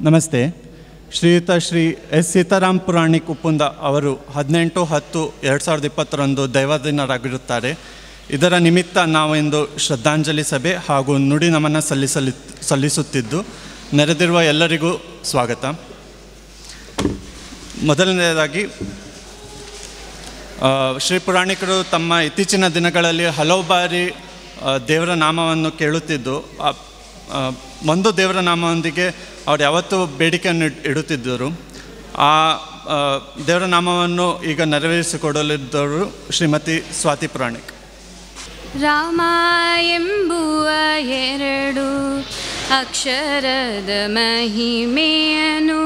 ನಮಸ್ತೆ. ಶ್ರೀಯುತ ಶ್ರೀ ಎಸ್ ಸೀತಾರಾಮ್ ಪುರಾಣಿಕ್ ಉಪ್ಪುಂದ ಅವರು 18-10-2020 ದೈವಾಧೀನರಾಗಿರುತ್ತಾರೆ. ಇದರ ನಿಮಿತ್ತ ನಾವು ಇಂದು ಶ್ರದ್ಧಾಂಜಲಿ ಸಭೆ ಹಾಗೂ ನುಡಿ ನಮನ ಸಲ್ಲಿಸುತ್ತಿದ್ದು ನೆರೆದಿರುವ ಎಲ್ಲರಿಗೂ ಸ್ವಾಗತ. ಮೊದಲನೇದಾಗಿ ಶ್ರೀ ಪುರಾಣಿಕರು ತಮ್ಮ ಇತ್ತೀಚಿನ ದಿನಗಳಲ್ಲಿ ಹಲವು ಬಾರಿ ದೇವರ ನಾಮವನ್ನು ಕೇಳುತ್ತಿದ್ದು, ಒಂದು ದೇವರ ನಾಮದೊಂದಿಗೆ ಅವರು ಯಾವತ್ತೂ ಬೇಡಿಕೆಯನ್ನು ಇಡುತ್ತಿದ್ದರು. ಆ ದೇವರ ನಾಮವನ್ನು ಈಗ ನೆರವೇರಿಸಿಕೊಡಲಿದ್ದರು ಶ್ರೀಮತಿ ಸ್ವಾತಿ ಪುರಾಣಿಕ್. ರಾಮ ಎಂಬುವ ಎರಡು ಅಕ್ಷರದ ಮಹಿಮೆಯನು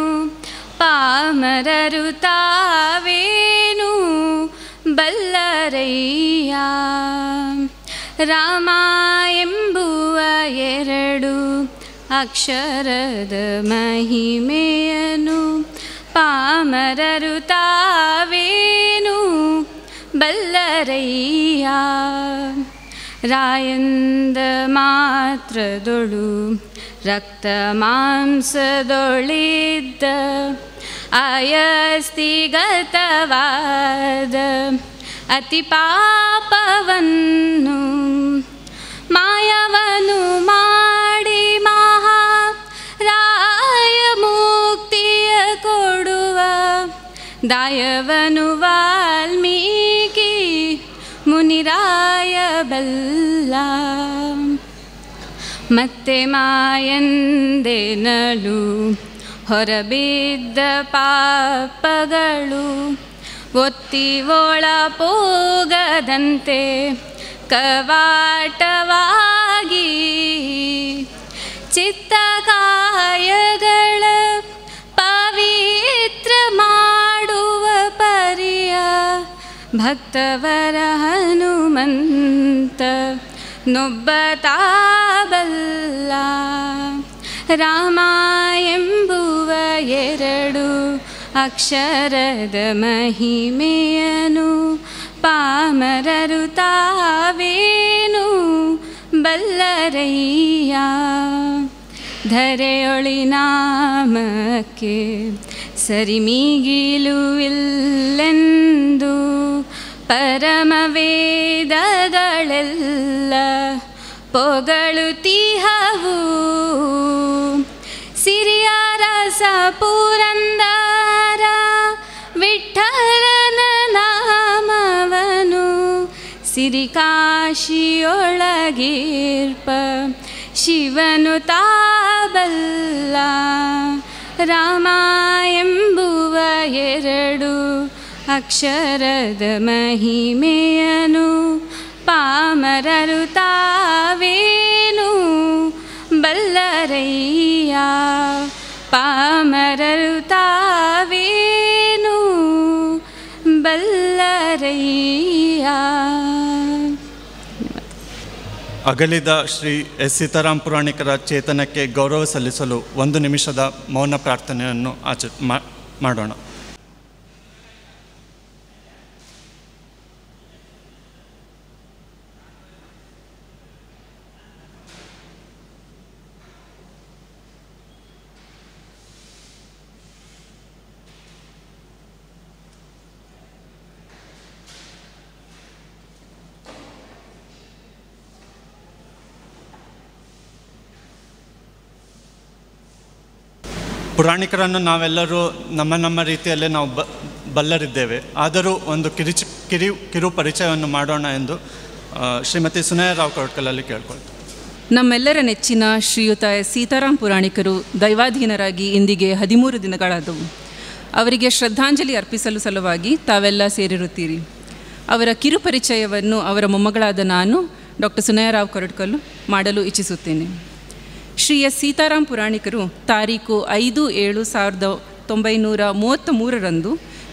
ಪಾಮರರು ತಾವೇನು ಬಲ್ಲರಯ್ಯ. ರಾಮ ಎಂಬುವ ಎರಡು ಅಕ್ಷರದ ಮಹಿಮೆಯನು ಪಾಮರರು ತಾವೇನು ಬಲ್ಲರಯ್ಯ. ರಾಯಂದ ಮಾತ್ರದೊಳು ರಕ್ತ ಮಾಂಸದೊಳಿದ್ದ ಅಯಸ್ತಿಗತವಾದ ಅತಿ ಪಾಪವನ್ನು ಮಾಯವನು ಮಾಡಿ ಮಹಾ ರಾಯ ಮುಕ್ತಿಯ ಕೊಡುವ ದಾಯವನು ವಾಲ್ಮೀಕಿ ಮುನಿರಾಯ ಬಲ್ಲ. ಮತ್ತೆ ಮಾಯಂದೆನಲು ಹೊರಬಿದ್ದ ಪಾಪಗಳು ಒತ್ತಿ ಒಳ ಪೋಗದಂತೆ ಕವಾಟವಾಗಿ ಚಿತ್ತಕಾಯಗಳ ಪವಿತ್ರ ಮಾಡುವ ಪರಿಯ ಭಕ್ತವರ ಹನುಮಂತ ನೊಬ್ಬತಾಬಲ್ಲ. ರಾಮ ಎಂಬುವ ಎರಡು ಅಕ್ಷರದ ಮಹಿಮೆಯನು ಪಾಮರರು ತಾವೇನು ಬಲ್ಲರಯ್ಯ. ಧರೆಯೊಳಿ ನಾಮಕ್ಕೆ ಸರಿಮೀಗಿಲು ಇಲ್ಲೆಂದು ಪರಮ ವೇದಗಳೆಲ್ಲ ಪೊಗಳುತ್ತಿಹವು. ಸಿರಿಯರಸ ಪುರಂದರ ವಿಠ್ಠಲನ ನಾಮವನು ಸಿರಿಕಾಶಿಯೊಳಗೀರ್ಪ ಶಿವನು ತಾಬಲ್ಲ. ರಾಮ ಎಂಬುವ ಎರಡು ಅಕ್ಷರದ ಮಹಿಮೆಯನು ಪಾಮರರು ತಾವೇನು ಬಲ್ಲರಯ್ಯ. ಪಾಮರರು ತಾವೇನು ಬಲ್ಲರಯ್ಯ. ಅಗಲಿದ ಶ್ರೀ ಎಸ್ ಸೀತಾರಾಮ್ ಪುರಾಣಿಕರ ಚೇತನಕ್ಕೆ ಗೌರವ ಸಲ್ಲಿಸಲು 1 ನಿಮಿಷದ ಮೌನ ಪ್ರಾರ್ಥನೆಯನ್ನು ಮಾಡೋಣ. ಪುರಾಣಿಕರನ್ನು ನಾವೆಲ್ಲರೂ ನಮ್ಮ ರೀತಿಯಲ್ಲೇ ನಾವು ಬಲ್ಲರಿದ್ದೇವೆ. ಆದರೂ ಒಂದು ಕಿರು ಪರಿಚಯವನ್ನು ಮಾಡೋಣ ಎಂದು ಶ್ರೀಮತಿ ಸುನಯ ರಾವ್ ಕೌಟ್ಕಲಲ್ಲಿ ಕೇಳ್ಕೊಳ್ತಾರೆ. ನಮ್ಮೆಲ್ಲರ ನೆಚ್ಚಿನ ಶ್ರೀಯುತ ಸೀತಾರಾಮ್ ಪುರಾಣಿಕರು ದೈವಾಧೀನರಾಗಿ ಇಂದಿಗೆ 13 ದಿನಗಳಾದವು. ಅವರಿಗೆ ಶ್ರದ್ಧಾಂಜಲಿ ಅರ್ಪಿಸಲು ಸಲುವಾಗಿ ತಾವೆಲ್ಲ ಸೇರಿರುತ್ತೀರಿ. ಅವರ ಕಿರು ಪರಿಚಯವನ್ನು ಅವರ ಮೊಮ್ಮಗಳಾದ ನಾನು ಡಾಕ್ಟರ್ ಸುನಯ ರಾವ್ ಕೌಟ್ಕಲ್ ಮಾಡಲು ಇಚ್ಛಿಸುತ್ತೇನೆ. ಶ್ರೀ ಎಸ್ ಸೀತಾರಾಮ್ ಪುರಾಣಿಕರು ತಾರೀಕು 5/7/1933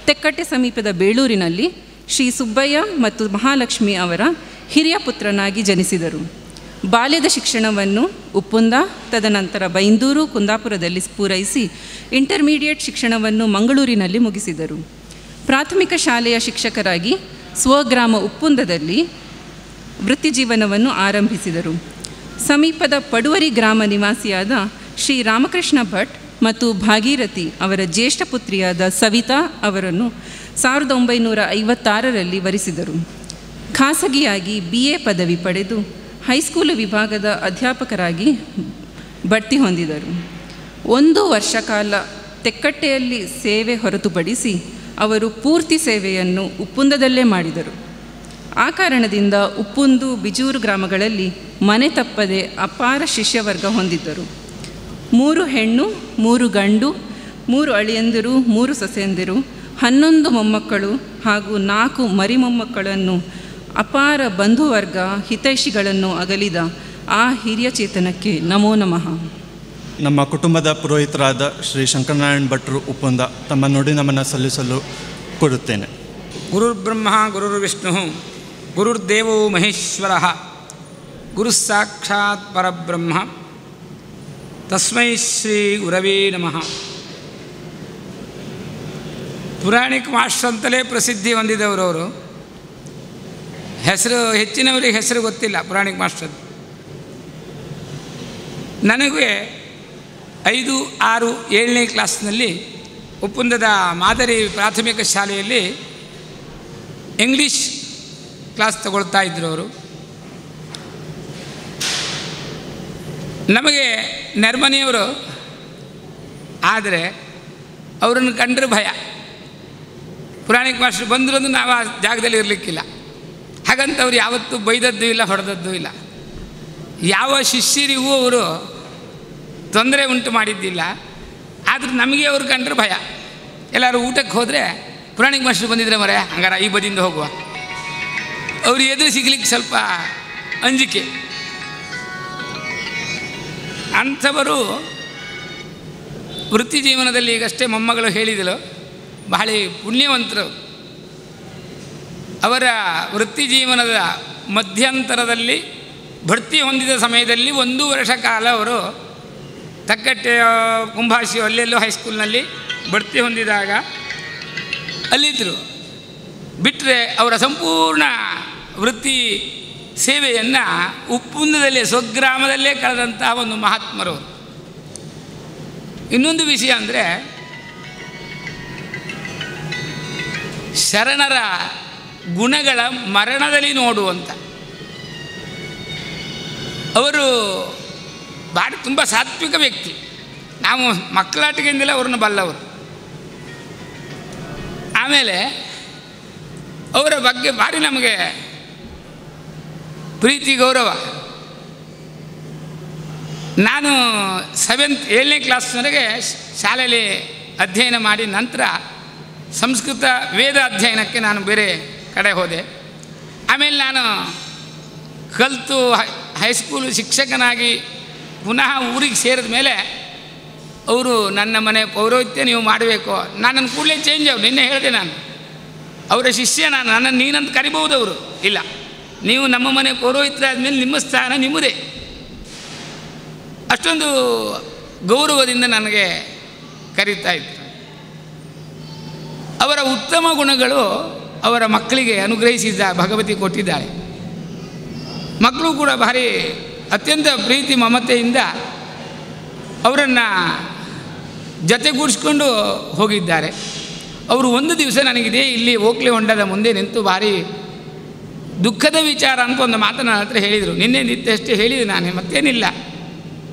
ತೆಕ್ಕಟ್ಟೆ ಸಮೀಪದ ಬೇಳೂರಿನಲ್ಲಿ ಶ್ರೀ ಸುಬ್ಬಯ್ಯ ಮತ್ತು ಮಹಾಲಕ್ಷ್ಮಿ ಅವರ ಹಿರಿಯ ಪುತ್ರನಾಗಿ ಜನಿಸಿದರು. ಬಾಲ್ಯದ ಶಿಕ್ಷಣವನ್ನು ಉಪ್ಪುಂದ, ತದನಂತರ ಬೈಂದೂರು, ಕುಂದಾಪುರದಲ್ಲಿ ಪೂರೈಸಿ ಇಂಟರ್ಮೀಡಿಯೇಟ್ ಶಿಕ್ಷಣವನ್ನು ಮಂಗಳೂರಿನಲ್ಲಿ ಮುಗಿಸಿದರು. ಪ್ರಾಥಮಿಕ ಶಾಲೆಯ ಶಿಕ್ಷಕರಾಗಿ ಸ್ವಗ್ರಾಮ ಉಪ್ಪುಂದದಲ್ಲಿ ವೃತ್ತಿಜೀವನವನ್ನು ಆರಂಭಿಸಿದರು. ಸಮೀಪದ ಪಡುವರಿ ಗ್ರಾಮ ನಿವಾಸಿಯಾದ ಶ್ರೀ ರಾಮಕೃಷ್ಣ ಭಟ್ ಮತ್ತು ಭಾಗೀರಥಿ ಅವರ ಜ್ಯೇಷ್ಠ ಪುತ್ರಿಯಾದ ಸವಿತಾ ಅವರನ್ನು 1956ರಲ್ಲಿ ವರಿಸಿದರು. ಖಾಸಗಿಯಾಗಿ BA ಪದವಿ ಪಡೆದು ಹೈಸ್ಕೂಲು ವಿಭಾಗದ ಅಧ್ಯಾಪಕರಾಗಿ ಬಡ್ತಿ ಹೊಂದಿದರು. 1 ವರ್ಷ ಕಾಲ ತೆಕ್ಕಟ್ಟೆಯಲ್ಲಿ ಸೇವೆ ಹೊರತುಪಡಿಸಿ ಅವರು ಪೂರ್ತಿ ಸೇವೆಯನ್ನು ಉಪ್ಪುಂದದಲ್ಲೇ ಮಾಡಿದರು. ಆ ಕಾರಣದಿಂದ ಉಪ್ಪುಂದು, ಬಿಜೂರು ಗ್ರಾಮಗಳಲ್ಲಿ ಮನೆ ತಪ್ಪದೆ ಅಪಾರ ಶಿಷ್ಯವರ್ಗ ಹೊಂದಿದ್ದರು. 3 ಹೆಣ್ಣು, 3 ಗಂಡು, 3 ಅಳಿಯಂದಿರು, 3 ಸೊಸೆಯಂದಿರು, 11 ಮೊಮ್ಮಕ್ಕಳು ಹಾಗೂ 4 ಮರಿಮೊಮ್ಮಕ್ಕಳನ್ನು ಅಪಾರ ಬಂಧುವರ್ಗ ಹಿತೈಷಿಗಳನ್ನು ಅಗಲಿದ ಆ ಹಿರಿಯ ಚೇತನಕ್ಕೆ ನಮೋ ನಮಃ. ನಮ್ಮ ಕುಟುಂಬದ ಪುರೋಹಿತರಾದ ಶ್ರೀ ಶಂಕರನಾರಾಯಣ ಭಟ್ರು ಉಪ್ಪುಂದ ತಮ್ಮ ನುಡಿ ನಮನ ಸಲ್ಲಿಸಲು ಕೋರುತ್ತೇನೆ. ಗುರುರ್ಬ್ರಹ್ಮ ಗುರುರ್ವಿಷ್ಣು ಗುರುರ್ದೇವೋ ಮಹೇಶ್ವರ ಗುರು ಸಾಕ್ಷಾತ್ ಪರಬ್ರಹ್ಮ ತಸ್ಮೈ ಶ್ರೀ ಗುರವೇ ನಮಃ. ಪುರಾಣಿಕ ಮಾಸ್ಟರ್ ಅಂತಲೇ ಪ್ರಸಿದ್ಧಿ ಹೊಂದಿದವರು. ಹೆಸರು ಹೆಚ್ಚಿನವರಿಗೆ ಹೆಸರು ಗೊತ್ತಿಲ್ಲ ಪುರಾಣಿಕ ಮಾಸ್ಟರ್. ನನಗೆ 5, 6, 7ನೇ ಕ್ಲಾಸ್ನಲ್ಲಿ ಉಪ್ಪುಂದದ ಮಾದರಿ ಪ್ರಾಥಮಿಕ ಶಾಲೆಯಲ್ಲಿ ಇಂಗ್ಲೀಷ್ ಕ್ಲಾಸ್ ತಗೊಳ್ತಾ ಇದ್ದರು ಅವರು. ನಮಗೆ ನೆರ್ಮನೆಯವರು, ಆದರೆ ಅವರನ್ನು ಕಂಡ್ರೆ ಭಯ. ಪುರಾಣಿಕ ಮಾಸ್ಟರ್ ಬಂದರೂ ನಾವು ಆ ಜಾಗದಲ್ಲಿ ಇರಲಿಕ್ಕಿಲ್ಲ. ಹಾಗಂತ ಅವ್ರು ಯಾವತ್ತೂ ಬೈದದ್ದು ಇಲ್ಲ, ಹೊಡೆದದ್ದು ಇಲ್ಲ. ಯಾವ ಶಿಷ್ಯರಿಗೂ ಅವರು ತೊಂದರೆ ಉಂಟು ಮಾಡಿದ್ದಿಲ್ಲ. ಆದರೆ ನಮಗೆ ಅವ್ರು ಕಂಡ್ರೆ ಭಯ. ಎಲ್ಲರೂ ಊಟಕ್ಕೆ ಹೋದರೆ ಪುರಾಣಿಕ ಮಾಸ್ಟರ್ ಬಂದಿದ್ರೆ ಮರೆ ಹಂಗಾರ ಈ ಬದಿಯಿಂದ ಹೋಗುವ, ಅವ್ರು ಎದುರು ಸಿಗ್ಲಿಕ್ಕೆ ಸ್ವಲ್ಪ ಅಂಜಿಕೆ. ಅಂಥವರು ವೃತ್ತಿ ಜೀವನದಲ್ಲಿ ಈಗಷ್ಟೇ ಮೊಮ್ಮಗಳು ಹೇಳಿದಳು, ಬಹಳ ಪುಣ್ಯವಂತರು. ಅವರ ವೃತ್ತಿ ಜೀವನದ ಮಧ್ಯಂತರದಲ್ಲಿ ಭರ್ತಿ ಹೊಂದಿದ ಸಮಯದಲ್ಲಿ 1 ವರ್ಷ ಕಾಲ ಅವರು ತಕ್ಕಟ್ಟೆಯ ಕುಂಭಾಶಿಯು ಅಲ್ಲೆಲ್ಲೋ ಹೈಸ್ಕೂಲ್ನಲ್ಲಿ ಬಡ್ತಿ ಹೊಂದಿದಾಗ ಅಲ್ಲಿದ್ದರು. ಬಿಟ್ಟರೆ ಅವರ ಸಂಪೂರ್ಣ ವೃತ್ತಿ ಸೇವೆಯನ್ನು ಉಪ್ಪುಂದದಲ್ಲೇ ಸ್ವಗ್ರಾಮದಲ್ಲೇ ಕಳೆದಂತಹ ಒಂದು ಮಹಾತ್ಮರು. ಇನ್ನೊಂದು ವಿಷಯ ಅಂದರೆ, ಶರಣರ ಗುಣಗಳ ಮರಣದಲ್ಲಿ ನೋಡುವಂಥ ಅವರು ಭಾರಿ ತುಂಬ ಸಾತ್ವಿಕ ವ್ಯಕ್ತಿ. ನಾವು ಮಕ್ಕಳಾಟಿಕೆಯಿಂದಲೇ ಅವ್ರನ್ನ ಬಲ್ಲವರು. ಆಮೇಲೆ ಅವರ ಬಗ್ಗೆ ಭಾರಿ ನಮಗೆ ಪ್ರೀತಿ ಗೌರವ. ನಾನು 7ನೇ ಕ್ಲಾಸ್ವರೆಗೆ ಶಾಲೆಯಲ್ಲಿ ಅಧ್ಯಯನ ಮಾಡಿ ನಂತರ ಸಂಸ್ಕೃತ ವೇದ ಅಧ್ಯಯನಕ್ಕೆ ನಾನು ಬೇರೆ ಕಡೆ ಹೋದೆ. ಆಮೇಲೆ ನಾನು ಕಲಿತು ಹೈಸ್ಕೂಲು ಶಿಕ್ಷಕನಾಗಿ ಪುನಃ ಊರಿಗೆ ಸೇರಿದ ಮೇಲೆ ಅವರು ನನ್ನ ಮನೆ ಪೌರೋಹಿತ್ಯ ನೀವು ಮಾಡಬೇಕು. ನನ್ನನ್ನು ಕೂಡಲೇ ಚೇಂಜ್ ಅವರು. ನಿನ್ನೆ ಹೇಳಿದೆ ನಾನು ಅವರ ಶಿಷ್ಯ, ನಾನು ನನ್ನನ್ನು ನೀನಂತ ಕರಿಬಹುದು. ಅವರು ಇಲ್ಲ, ನೀವು ನಮ್ಮ ಮನೆ ಪೌರೋಹಿತ್ಯರಾದಮೇಲೆ ನಿಮ್ಮ ಸ್ಥಾನ ನಿಮ್ಮದೇ. ಅಷ್ಟೊಂದು ಗೌರವದಿಂದ ನನಗೆ ಕರೀತಾ ಇದ್ರು. ಅವರ ಉತ್ತಮ ಗುಣಗಳು ಅವರ ಮಕ್ಕಳಿಗೆ ಅನುಗ್ರಹಿಸಿದ ಭಗವತಿ ಕೊಟ್ಟಿದ್ದಾಳೆ. ಮಕ್ಕಳು ಕೂಡ ಭಾರಿ ಅತ್ಯಂತ ಪ್ರೀತಿ ಮಮತೆಯಿಂದ ಅವರನ್ನು ಜೊತೆಗೂಡಿಸ್ಕೊಂಡು ಹೋಗಿದ್ದಾರೆ. ಅವರು ಒಂದು ದಿವಸ ನನಗಿದೆ ಇಲ್ಲಿ ಓಕ್ಲೆ ಹೊಂಡದ ಮುಂದೆ ನಿಂತು ಭಾರಿ ದುಃಖದ ವಿಚಾರ ಅಂತ ಒಂದು ಮಾತನ್ನು ನನ್ನ ಹತ್ರ ಹೇಳಿದರು. ನಿನ್ನೆ ನಿತ್ಯಷ್ಟೇ ಹೇಳಿದೆ ನಾನು, ಮತ್ತೇನಿಲ್ಲ.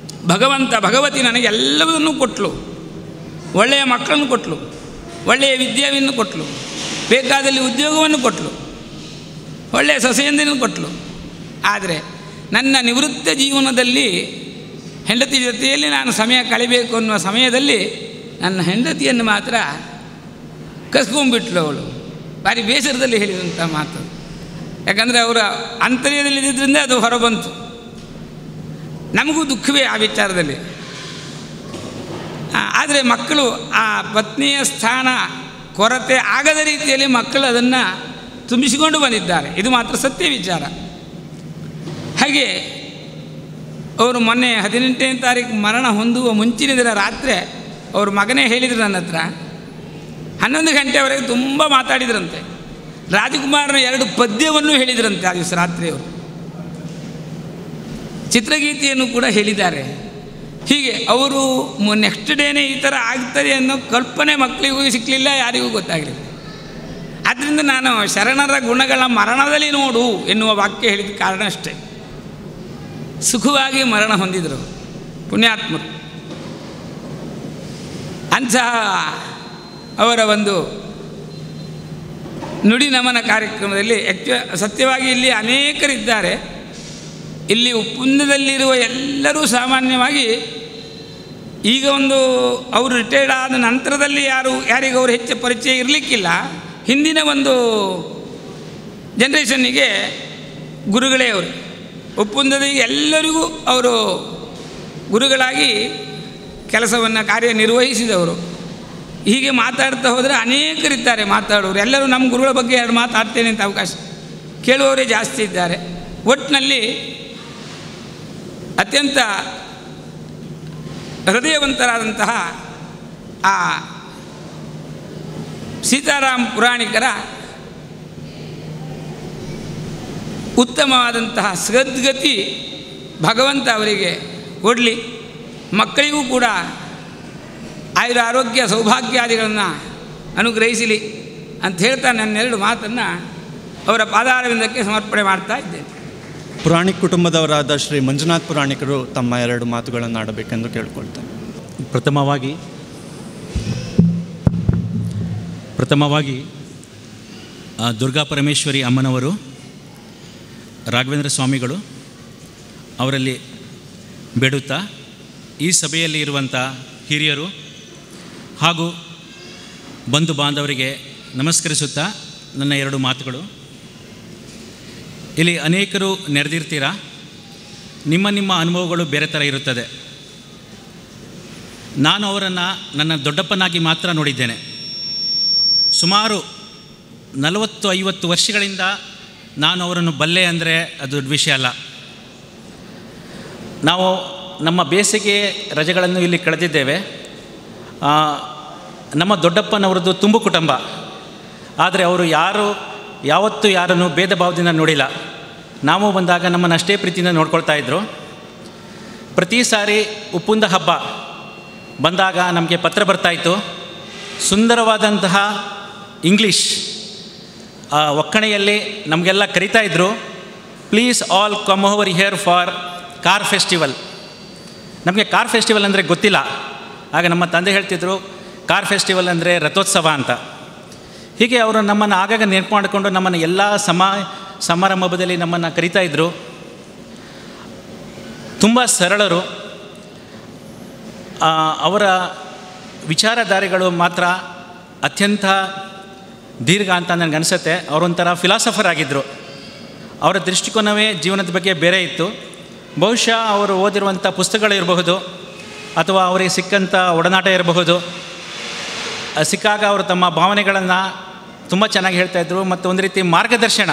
ಭಗವತಿ ನನಗೆ ಎಲ್ಲವನ್ನೂ ಕೊಟ್ಟಳು. ಒಳ್ಳೆಯ ಮಕ್ಕಳನ್ನು ಕೊಟ್ಟಳು, ಒಳ್ಳೆಯ ವಿದ್ಯಾವನ್ನು ಕೊಟ್ಟಳು, ಬೇಕಾದಲ್ಲಿ ಉದ್ಯೋಗವನ್ನು ಕೊಟ್ಟಳು, ಒಳ್ಳೆಯ ಸೊಸೆಯಂದಿನೂ ಕೊಟ್ಟಳು. ಆದರೆ ನನ್ನ ನಿವೃತ್ತ ಜೀವನದಲ್ಲಿ ಹೆಂಡತಿ ಜೊತೆಯಲ್ಲಿ ನಾನು ಸಮಯ ಕಳಿಬೇಕು ಅನ್ನುವ ಸಮಯದಲ್ಲಿ ನನ್ನ ಹೆಂಡತಿಯನ್ನು ಮಾತ್ರ ಕಸ್ಕೊಂಡ್ಬಿಟ್ಲು. ಅವಳು ಭಾರಿ ಬೇಸರದಲ್ಲಿ ಹೇಳಿದಂಥ ಮಾತು. ಯಾಕಂದರೆ ಅವರ ಅಂತರ್ಯದಲ್ಲಿದ್ದರಿಂದ ಅದು ಹೊರಬಂತು. ನಮಗೂ ದುಃಖವೇ ಆ ವಿಚಾರದಲ್ಲಿ. ಆದರೆ ಮಕ್ಕಳು ಆ ಪತ್ನಿಯ ಸ್ಥಾನ ಕೊರತೆ ಆಗದ ರೀತಿಯಲ್ಲಿ ಮಕ್ಕಳು ಅದನ್ನು ತುಂಬಿಸಿಕೊಂಡು ಬಂದಿದ್ದಾರೆ. ಇದು ಮಾತ್ರ ಸತ್ಯ ವಿಚಾರ. ಹಾಗೆ ಅವರು ಮೊನ್ನೆ 18ನೇ ತಾರೀಕು ಮರಣ ಹೊಂದುವ ಮುಂಚಿನ ದಿನ ರಾತ್ರಿ ಅವ್ರ ಮಗನೇ ಹೇಳಿದರು ನನ್ನ ಹತ್ರ. 11 ಗಂಟೆವರೆಗೆ ತುಂಬ ಮಾತಾಡಿದ್ರಂತೆ. ರಾಜಕುಮಾರನ 2 ಪದ್ಯವನ್ನು ಹೇಳಿದ್ರಂತೆ ಆ ದಿವಸ ರಾತ್ರಿ. ಅವರು ಚಿತ್ರಗೀತೆಯನ್ನು ಕೂಡ ಹೇಳಿದ್ದಾರೆ. ಹೀಗೆ ಅವರು ನೆಕ್ಸ್ಟ್ ಡೇನೇ ಈ ಥರ ಆಗ್ತದೆ ಅನ್ನೋ ಕಲ್ಪನೆ ಮಕ್ಕಳಿಗೂ ಸಿಕ್ಕಲಿಲ್ಲ, ಯಾರಿಗೂ ಗೊತ್ತಾಗಲಿಲ್ಲ. ಆದ್ದರಿಂದ ನಾನು ಶರಣರ ಗುಣಗಳ ಮರಣದಲ್ಲಿ ನೋಡು ಎನ್ನುವ ವಾಕ್ಯ ಹೇಳಿದ ಕಾರಣ ಅಷ್ಟೇ. ಸುಖವಾಗಿ ಮರಣ ಹೊಂದಿದರು ಪುಣ್ಯಾತ್ಮರು. ಅಂತಹ ಅವರ ಒಂದು ನುಡಿ ನಮನ ಕಾರ್ಯಕ್ರಮದಲ್ಲಿ ಸತ್ಯವಾಗಿ ಇಲ್ಲಿ ಅನೇಕರಿದ್ದಾರೆ. ಇಲ್ಲಿ ಉಪ್ಪುಂದದಲ್ಲಿರುವ ಎಲ್ಲರೂ ಸಾಮಾನ್ಯವಾಗಿ ಈಗ ಒಂದು ಅವರು ರಿಟೈರ್ಡ್ ಆದ ನಂತರದಲ್ಲಿ ಯಾರಿಗೂ ಅವರು ಹೆಚ್ಚು ಪರಿಚಯ ಇರಲಿಕ್ಕಿಲ್ಲ. ಹಿಂದಿನ ಒಂದು ಜನ್ರೇಷನ್ನಿಗೆ ಗುರುಗಳೇ ಅವರು. ಉಪ್ಪುಂದದ ಎಲ್ಲರಿಗೂ ಅವರು ಗುರುಗಳಾಗಿ ಕೆಲಸವನ್ನು ಕಾರ್ಯನಿರ್ವಹಿಸಿದವರು. ಹೀಗೆ ಮಾತಾಡ್ತಾ ಹೋದರೆ ಅನೇಕರಿದ್ದಾರೆ ಮಾತಾಡೋರು. ಎಲ್ಲರೂ ನಮ್ಮ ಗುರುಗಳ ಬಗ್ಗೆ ಎರಡು ಮಾತಾಡ್ತೇನೆ ಅಂತ ಅವಕಾಶ ಕೇಳುವವರೇ ಜಾಸ್ತಿ ಇದ್ದಾರೆ. ಒಟ್ಟಿನಲ್ಲಿ ಅತ್ಯಂತ ಹೃದಯವಂತರಾದಂತಹ ಆ ಸೀತಾರಾಮ ಪುರಾಣಿಕರ ಉತ್ತಮವಾದಂತಹ ಸದ್ಗತಿ ಭಗವಂತ ಅವರಿಗೆ ಕೊಡಲಿ. ಮಕ್ಕಳಿಗೂ ಕೂಡ ಆಯುರ ಆರೋಗ್ಯ ಸೌಭಾಗ್ಯಾದಿಗಳನ್ನು ಅನುಗ್ರಹಿಸಲಿ ಅಂತ ಹೇಳ್ತಾ ನನ್ನೆರಡು ಮಾತನ್ನು ಅವರ ಪಾದಾರವಿಂದಕ್ಕೆ ಸಮರ್ಪಣೆ ಮಾಡ್ತಾ ಇದ್ದೇನೆ. ಪುರಾಣಿಕ ಕುಟುಂಬದವರಾದ ಶ್ರೀ ಮಂಜುನಾಥ್ ಪುರಾಣಿಕರು ತಮ್ಮ ಎರಡು ಮಾತುಗಳನ್ನು ಆಡಬೇಕೆಂದು ಕೇಳ್ಕೊಳ್ತೇನೆ. ಪ್ರಥಮವಾಗಿ ದುರ್ಗಾ ಪರಮೇಶ್ವರಿ ಅಮ್ಮನವರು, ರಾಘವೇಂದ್ರ ಸ್ವಾಮಿಗಳು ಅವರಲ್ಲಿ ಬೇಡುತ್ತಾ ಈ ಸಭೆಯಲ್ಲಿ ಇರುವಂಥ ಹಿರಿಯರು ಹಾಗೂ ಬಂಧು ಬಾಂಧವರಿಗೆ ನಮಸ್ಕರಿಸುತ್ತಾ ನನ್ನ ಎರಡು ಮಾತುಗಳು. ಇಲ್ಲಿ ಅನೇಕರು ನೆರೆದಿರ್ತೀರ, ನಿಮ್ಮ ಅನುಭವಗಳು ಬೇರೆ ಥರ ಇರುತ್ತದೆ. ನಾನು ಅವರನ್ನು ನನ್ನ ದೊಡ್ಡಪ್ಪನಾಗಿ ಮಾತ್ರ ನೋಡಿದ್ದೇನೆ. ಸುಮಾರು 40-50 ವರ್ಷಗಳಿಂದ ನಾನು ಅವರನ್ನು ಬಲ್ಲೆ ಅಂದರೆ ಅದು ದೊಡ್ಡ ವಿಷಯ ಅಲ್ಲ. ನಾವು ನಮ್ಮ ಬೇಸಿಗೆ ರಜೆಗಳನ್ನು ಇಲ್ಲಿ ಕಳೆದಿದ್ದೇವೆ. ನಮ್ಮ ದೊಡ್ಡಪ್ಪನವ್ರದ್ದು ತುಂಬು ಕುಟುಂಬ. ಆದರೆ ಅವರು ಯಾವತ್ತೂ ಯಾರನ್ನು ಭೇದ ಭಾವದಿಂದ ನೋಡಿಲ್ಲ. ನಾವು ಬಂದಾಗ ನಮ್ಮನ್ನು ಅಷ್ಟೇ ಪ್ರೀತಿಯಿಂದ ನೋಡ್ಕೊಳ್ತಾ ಇದ್ದರು. ಪ್ರತಿ ಸಾರಿ ಉಪ್ಪುಂದ ಹಬ್ಬ ಬಂದಾಗ ನಮಗೆ ಪತ್ರ ಬರ್ತಾಯಿತ್ತು. ಸುಂದರವಾದಂತಹ ಇಂಗ್ಲೀಷ್ ಒಕ್ಕಣೆಯಲ್ಲಿ ನಮಗೆಲ್ಲ ಕರಿತಾಯಿದ್ರು, please all come over here for car festival. ನಮಗೆ ಕಾರ್ ಫೆಸ್ಟಿವಲ್ ಅಂದರೆ ಗೊತ್ತಿಲ್ಲ. ಆಗ ನಮ್ಮ ತಂದೆ ಹೇಳ್ತಿದ್ರು ಕಾರ್ ಫೆಸ್ಟಿವಲ್ ಅಂದರೆ ರಥೋತ್ಸವ ಅಂತ. ಹೀಗೆ ಅವರು ನಮ್ಮನ್ನು ಆಗಾಗ ನೆನಪು ಮಾಡಿಕೊಂಡು ನಮ್ಮನ್ನು ಎಲ್ಲ ಸಮಾರಂಭದಲ್ಲಿ ನಮ್ಮನ್ನು ಕರೀತಾಯಿದ್ರು. ತುಂಬ ಸರಳರು. ಅವರ ವಿಚಾರಧಾರೆಗಳು ಮಾತ್ರ ಅತ್ಯಂತ ದೀರ್ಘ ಅಂತ ನನಗನ್ಸುತ್ತೆ. ಅವರೊಂಥರ ಫಿಲಾಸಫರ್ ಆಗಿದ್ದರು. ಅವರ ದೃಷ್ಟಿಕೋನವೇ ಜೀವನದ ಬಗ್ಗೆ ಬೇರೆ ಇತ್ತು. ಬಹುಶಃ ಅವರು ಓದಿರುವಂಥ ಪುಸ್ತಕಗಳಿರಬಹುದು ಅಥವಾ ಅವರಿಗೆ ಸಿಕ್ಕಂಥ ಒಡನಾಟ ಇರಬಹುದು. ಸಿಕ್ಕಾಗ ಅವರು ತಮ್ಮ ಭಾವನೆಗಳನ್ನು ತುಂಬ ಚೆನ್ನಾಗಿ ಹೇಳ್ತಾಯಿದ್ರು. ಮತ್ತು ಒಂದು ರೀತಿ ಮಾರ್ಗದರ್ಶನ,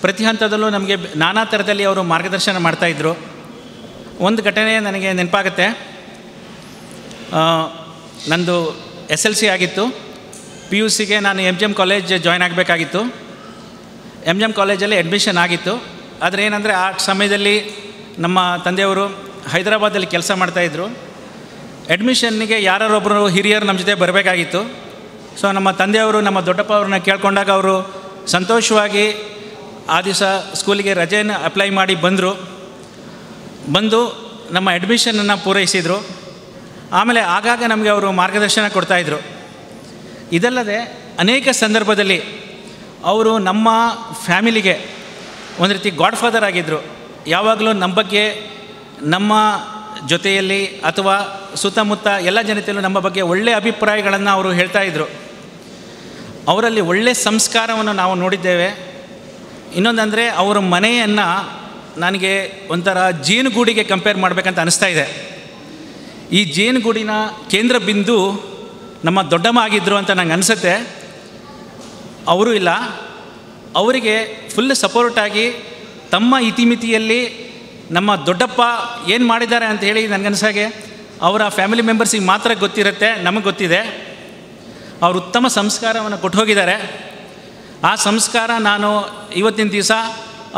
ಪ್ರತಿ ಹಂತದಲ್ಲೂ ನಮಗೆ ನಾನಾ ಥರದಲ್ಲಿ ಅವರು ಮಾರ್ಗದರ್ಶನ ಮಾಡ್ತಾಯಿದ್ರು. ಒಂದು ಘಟನೆ ನನಗೆ ನೆನಪಾಗುತ್ತೆ. ನಂದು SLC ಆಗಿತ್ತು. PUCಗೆ ನಾನು MGM ಕಾಲೇಜ್ ಜಾಯ್ನ್ ಆಗಬೇಕಾಗಿತ್ತು. MGM ಕಾಲೇಜಲ್ಲಿ ಅಡ್ಮಿಷನ್ ಆಗಿತ್ತು. ಆದರೆ ಏನಂದರೆ ಆ ಸಮಯದಲ್ಲಿ ನಮ್ಮ ತಂದೆಯವರು ಹೈದರಾಬಾದಲ್ಲಿ ಕೆಲಸ ಮಾಡ್ತಾಯಿದ್ರು. ಅಡ್ಮಿಷನ್ನಿಗೆ ಯಾರೊಬ್ಬರು ಹಿರಿಯರು ನಮ್ಮ ಜೊತೆ ಬರಬೇಕಾಗಿತ್ತು. ಸೊ ನಮ್ಮ ತಂದೆಯವರು ನಮ್ಮ ದೊಡ್ಡಪ್ಪ ಅವ್ರನ್ನ ಕೇಳ್ಕೊಂಡಾಗ ಅವರು ಸಂತೋಷವಾಗಿ ಆ ದಿವಸ ಸ್ಕೂಲಿಗೆ ರಜೆಯನ್ನು ಅಪ್ಲೈ ಮಾಡಿ ಬಂದು ನಮ್ಮ ಅಡ್ಮಿಷನನ್ನು ಪೂರೈಸಿದರು. ಆಮೇಲೆ ಆಗಾಗ ನಮಗೆ ಅವರು ಮಾರ್ಗದರ್ಶನ ಕೊಡ್ತಾಯಿದ್ರು. ಇದಲ್ಲದೆ ಅನೇಕ ಸಂದರ್ಭದಲ್ಲಿ ಅವರು ನಮ್ಮ ಫ್ಯಾಮಿಲಿಗೆ ಒಂದು ರೀತಿ ಗಾಡ್ ಫಾದರ್ ಆಗಿದ್ದರು. ಯಾವಾಗಲೂ ನಮ್ಮ ಬಗ್ಗೆ, ನಮ್ಮ ಜೊತೆಯಲ್ಲಿ ಅಥವಾ ಸುತ್ತಮುತ್ತ ಎಲ್ಲ ಜನತೆಯಲ್ಲೂ ನಮ್ಮ ಬಗ್ಗೆ ಒಳ್ಳೆಯ ಅಭಿಪ್ರಾಯಗಳನ್ನು ಅವರು ಹೇಳ್ತಾಯಿದ್ರು. ಅವರಲ್ಲಿ ಒಳ್ಳೆಯ ಸಂಸ್ಕಾರವನ್ನು ನಾವು ನೋಡಿದ್ದೇವೆ. ಇನ್ನೊಂದಂದರೆ ಅವರ ಮನೆಯನ್ನು ನನಗೆ ಒಂಥರ ಜೇನುಗೂಡಿಗೆ ಕಂಪೇರ್ ಮಾಡಬೇಕಂತ ಅನಿಸ್ತಾ ಇದೆ. ಈ ಜೇನುಗೂಡಿನ ಕೇಂದ್ರ ಬಿಂದು ನಮ್ಮ ದೊಡ್ಡಮ್ಮ ಆಗಿದ್ದರು ಅಂತ ನಂಗೆ ಅನಿಸುತ್ತೆ. ಅವರು ಇಲ್ಲ, ಅವರಿಗೆ ಫುಲ್ ಸಪೋರ್ಟಾಗಿ ತಮ್ಮ ಇತಿಮಿತಿಯಲ್ಲಿ ನಮ್ಮ ದೊಡ್ಡಪ್ಪ ಏನು ಮಾಡಿದ್ದಾರೆ ಅಂತ ಹೇಳಿ ನನಗನ್ಸಾಗೆ ಅವರ ಫ್ಯಾಮಿಲಿ ಮೆಂಬರ್ಸಿಗೆ ಮಾತ್ರ ಗೊತ್ತಿರುತ್ತೆ, ನಮಗೆ ಗೊತ್ತಿದೆ. ಅವರು ಉತ್ತಮ ಸಂಸ್ಕಾರವನ್ನು ಕೊಟ್ಟು ಹೋಗಿದ್ದಾರೆ. ಆ ಸಂಸ್ಕಾರ ನಾನು ಇವತ್ತಿನ ದಿವಸ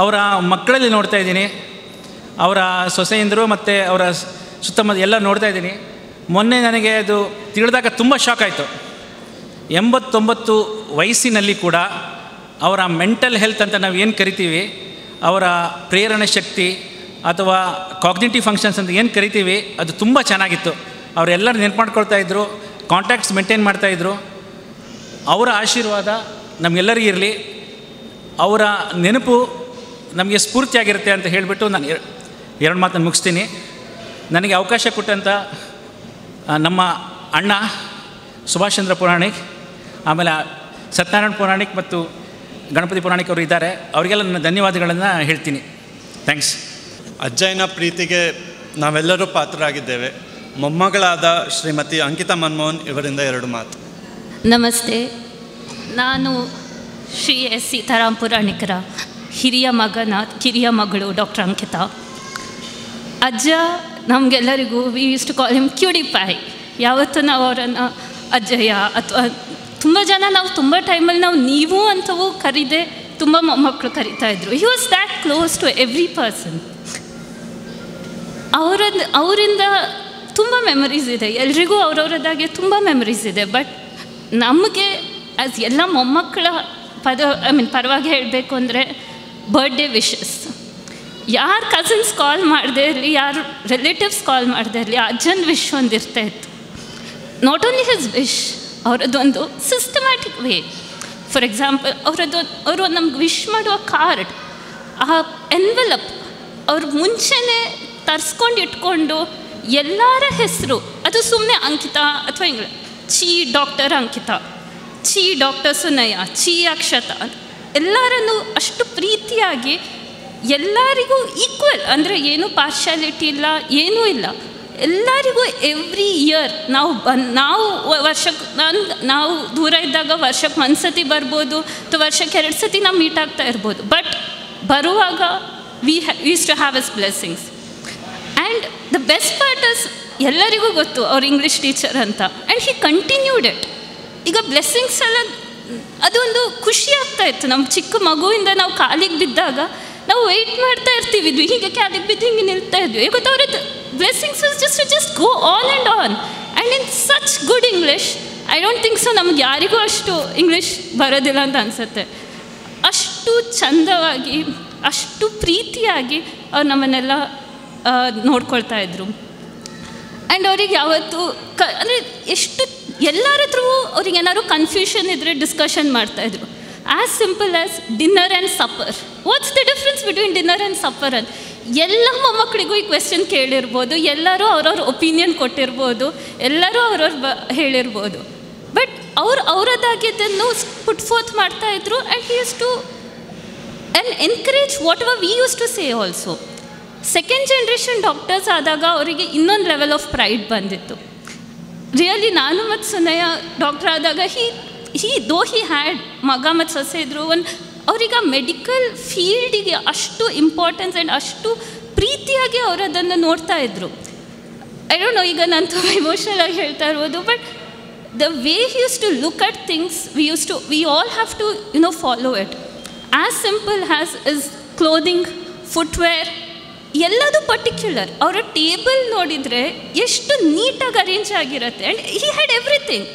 ಅವರ ಮಕ್ಕಳಲ್ಲಿ ನೋಡ್ತಾ ಇದ್ದೀನಿ. ಅವರ ಸೊಸೆಯಂದರು ಮತ್ತು ಅವರ ಸುತ್ತಮುತ್ತ ಎಲ್ಲ ನೋಡ್ತಾ ಇದ್ದೀನಿ. ಮೊನ್ನೆ ನನಗೆ ಅದು ತಿಳಿದಾಗ ತುಂಬ ಶಾಕ್ ಆಯಿತು. 89 ವಯಸ್ಸಿನಲ್ಲಿ ಕೂಡ ಅವರ ಮೆಂಟಲ್ ಹೆಲ್ತ್ ಅಂತ ನಾವು ಏನು ಕರಿತೀವಿ, ಅವರ ಪ್ರೇರಣೆ ಶಕ್ತಿ ಅಥವಾ ಕಾಗ್ನಿಟಿವ್ ಫಂಕ್ಷನ್ಸ್ ಅಂತ ಏನು ಕರಿತೀವಿ, ಅದು ತುಂಬ ಚೆನ್ನಾಗಿತ್ತು. ಅವರೆಲ್ಲರೂ ನೆನ್ಪು ಮಾಡ್ಕೊಳ್ತಾ ಇದ್ದರು, ಕಾಂಟ್ಯಾಕ್ಟ್ಸ್ ಮೇಂಟೈನ್ ಮಾಡ್ತಾಯಿದ್ರು. ಅವರ ಆಶೀರ್ವಾದ ನಮಗೆಲ್ಲರಿಗೂ ಇರಲಿ, ಅವರ ನೆನಪು ನಮಗೆ ಸ್ಫೂರ್ತಿಯಾಗಿರುತ್ತೆ ಅಂತ ಹೇಳಿಬಿಟ್ಟು ನಾನು ಎರಡು ಮಾತನ್ನು ಮುಗಿಸ್ತೀನಿ. ನನಗೆ ಅವಕಾಶ ಕೊಟ್ಟಂಥ ನಮ್ಮ ಅಣ್ಣ ಸುಭಾಷ್ ಚಂದ್ರ ಪುರಾಣಿಕ್, ಆಮೇಲೆ ಸತ್ಯನಾರಾಯಣ ಪುರಾಣಿಕ್ ಮತ್ತು ಗಣಪತಿ ಪುರಾಣಿಕ್ ಅವರು ಇದ್ದಾರೆ, ಅವರಿಗೆಲ್ಲ ನನ್ನ ಧನ್ಯವಾದಗಳನ್ನು ಹೇಳ್ತೀನಿ. ಥ್ಯಾಂಕ್ಸ್. ಅಜ್ಜಯ್ಯನ ಪ್ರೀತಿಗೆ ನಾವೆಲ್ಲರೂ ಪಾತ್ರರಾಗಿದ್ದೇವೆ. ಮೊಮ್ಮಗಳಾದ ಶ್ರೀಮತಿ ಅಂಕಿತಾ ಮನಮೋಹನ್ ಇವರಿಂದ 2 ಮಾತು. ನಮಸ್ತೆ. ನಾನು ಶ್ರೀ ಎಸ್ ಸೀತಾರಾಮ್ ಪುರಾಣಿಕರ ಹಿರಿಯ ಕಿರಿಯ ಮಗಳು ಡಾಕ್ಟರ್ ಅಂಕಿತಾ. ಅಜ್ಜ ನಮಗೆಲ್ಲರಿಗೂ we use to call him cutie pie. ಯಾವತ್ತೂ ನಾವು ಅವರನ್ನು ಅಜ್ಜಯ್ಯ ಅಥವಾ ತುಂಬ ಜನ ನಾವು ತುಂಬ ಟೈಮಲ್ಲಿ ನಾವು ನೀವು ಅಂತವೂ ಕರೀದೆ ತುಂಬ ಮೊಮ್ಮಕ್ಕಳು ಕರಿತಾಯಿದ್ರು. He was that close to every person. ಅವರಿಂದ ತುಂಬ ಮೆಮರೀಸ್ ಇದೆ, ಎಲ್ರಿಗೂ ಅವರವರದಾಗೆ ತುಂಬ ಮೆಮರೀಸ್ ಇದೆ. ಬಟ್ ನಮಗೆ ಆ್ಯಸ್ ಎಲ್ಲ ಮೊಮ್ಮಕ್ಕಳ ಪರವಾಗಿ ಹೇಳಬೇಕು ಅಂದರೆ ಬರ್ಡೇ ವಿಶಸ್. ಯಾರು ಕಸಿನ್ಸ್ ಕಾಲ್ ಮಾಡದೇ ಇರಲಿ, ಯಾರು ರಿಲೇಟಿವ್ಸ್ ಕಾಲ್ ಮಾಡದೇ ಇರಲಿ, ಅಜ್ಜನ ವಿಶ್ ಒಂದು ಇರ್ತಾಯಿತ್ತು. ನಾಟ್ ಓನ್ಲಿ ಹಿಸ್ ವಿಶ್, ಅವರದ್ದೊಂದು ಸಿಸ್ಟಮ್ಯಾಟಿಕ್ ವೇ. ಫಾರ್ ಎಕ್ಸಾಂಪಲ್ ಅವರು ನಮ್ಗೆ ವಿಶ್ ಮಾಡುವ ಕಾರ್ಡ್, ಆ ಎನ್ವೆಲಪ್ ಅವ್ರು ಮುಂಚೆನೇ ತರಿಸ್ಕೊಂಡು ಇಟ್ಕೊಂಡು ಎಲ್ಲರ ಹೆಸರು, ಅದು ಸುಮ್ಮನೆ ಅಂಕಿತಾ ಅಥವಾ ಹಿಂಗೆ ಚಿ ಡಾಕ್ಟರ್ ಅಂಕಿತಾ, ಚಿ ಡಾಕ್ಟರ್ ಸುನಯ, ಚಿ ಅಕ್ಷತಾ, ಎಲ್ಲರನ್ನು ಅಷ್ಟು ಪ್ರೀತಿಯಾಗಿ ಎಲ್ಲರಿಗೂ ಈಕ್ವಲ್, ಅಂದರೆ ಏನೂ ಪಾರ್ಶಾಲಿಟಿ ಇಲ್ಲ, ಏನೂ ಇಲ್ಲ, ಎಲ್ಲರಿಗೂ ಎವ್ರಿ ಇಯರ್ ನಾವು ವರ್ಷಕ್ಕೆ ನಾವು ದೂರ ಇದ್ದಾಗ ವರ್ಷಕ್ಕೆ 1 ಸತಿ ಬರ್ಬೋದು ಅಥವಾ ವರ್ಷಕ್ಕೆ 2 ಸತಿ ನಾವು ಮೀಟ್ ಆಗ್ತಾ ಇರ್ಬೋದು. ಬಟ್ ಬರುವಾಗ we use to have is blessings. And the best part is ಎಲ್ಲರಿಗೂ ಗೊತ್ತು ಅವ್ರು ಇಂಗ್ಲೀಷ್ ಟೀಚರ್ ಅಂತ. And he continued it. ಈಗ ಬ್ಲೆಸ್ಸಿಂಗ್ಸ್ ಎಲ್ಲ ಅದೊಂದು ಖುಷಿ ಆಗ್ತಾಯಿತ್ತು. ನಮ್ಮ ಚಿಕ್ಕ ಮಗುವಿಂದ ನಾವು ಕಾಲಿಗೆ ಬಿದ್ದಾಗ ನಾವು ವೆಯ್ಟ್ ಮಾಡ್ತಾ ಇರ್ತೀವಿದ್ವಿ, ಹೀಗೆ ಕಾಲಿಗೆ ಬಿದ್ದು ಹಿಂಗೆ ನಿಲ್ತಾ ಇದ್ವಿ. ಇವತ್ತು ಅವ್ರದ್ದು blessings is just go on and on and in such good English. I don't think so ನಮ್ಗೆ ಯಾರಿಗೂ ಅಷ್ಟು ಇಂಗ್ಲೀಷ್ ಬರೋದಿಲ್ಲ ಅಂತ ಅನಿಸುತ್ತೆ. ಅಷ್ಟು ಚಂದವಾಗಿ, ಅಷ್ಟು ಪ್ರೀತಿಯಾಗಿ ಅವ್ರು ನಮ್ಮನ್ನೆಲ್ಲ ನೋಡ್ಕೊಳ್ತಾ ಇದ್ರು. ಆ್ಯಂಡ್ ಅವ್ರಿಗೆ ಯಾವತ್ತು ಅಂದರೆ ಎಷ್ಟು ಎಲ್ಲರ ಹತ್ರ ಅವ್ರಿಗೆ ಏನಾದ್ರು ಕನ್ಫ್ಯೂಷನ್ ಇದ್ದರೆ ಡಿಸ್ಕಷನ್ ಮಾಡ್ತಾಯಿದ್ರು. As simple as dinner and supper. What's the difference between dinner and supper ಅಂತ ಎಲ್ಲ ಮೊಮ್ಮಕ್ಕಳಿಗೂ ಈ ಕ್ವೆಶ್ಚನ್ ಕೇಳಿರ್ಬೋದು, ಎಲ್ಲರೂ ಅವ್ರವ್ರ ಒಪಿನಿಯನ್ ಕೊಟ್ಟಿರ್ಬೋದು, ಎಲ್ಲರೂ ಅವ್ರವ್ರು ಹೇಳಿರ್ಬೋದು. ಬಟ್ ಅವರದಾಗಿದ್ದನ್ನು ಪುಟ್ ಫೋರ್ತ್ ಮಾಡ್ತಾಯಿದ್ರು. And he use to encourage whatever we use to say also. Second generation doctors ಆದಾಗ ಅವರಿಗೆ ಇನ್ನೊಂದು ಲೆವೆಲ್ ಆಫ್ ಪ್ರೈಡ್ ಬಂದಿತ್ತು. ರಿಯಲಿ ನಾನು ಮತ್ತು ಸುನಯ ಡಾಕ್ಟರ್ ಆದಾಗ ಹಿ ಹ್ಯಾಡ್ ಮಗ ಮತ್ತು ಸೊಸೆ ಇದ್ದರು. ಅವ್ರಿಗೆ ಮೆಡಿಕಲ್ ಫೀಲ್ಡಿಗೆ ಅಷ್ಟು ಇಂಪಾರ್ಟೆನ್ಸ್ ಆ್ಯಂಡ್ ಅಷ್ಟು ಪ್ರೀತಿಯಾಗಿ ಅವರು ಅದನ್ನು ನೋಡ್ತಾ ಇದ್ರು. ಐ ಡೋಂಟ್ ನೋ, ಈಗ ನಾನು ತುಂಬ ಇಮೋಷ್ನಲ್ ಆಗಿ ಹೇಳ್ತಾ ಇರ್ಬೋದು. But the way he use to look at things, we all have to follow it. As simple as is clothing, footwear, ಎಲ್ಲದು ಪರ್ಟಿಕ್ಯುಲರ್. ಅವರ ಟೇಬಲ್ ನೋಡಿದರೆ ಎಷ್ಟು ನೀಟಾಗಿ ಅರೇಂಜ್ ಆಗಿರುತ್ತೆ. And he had everything.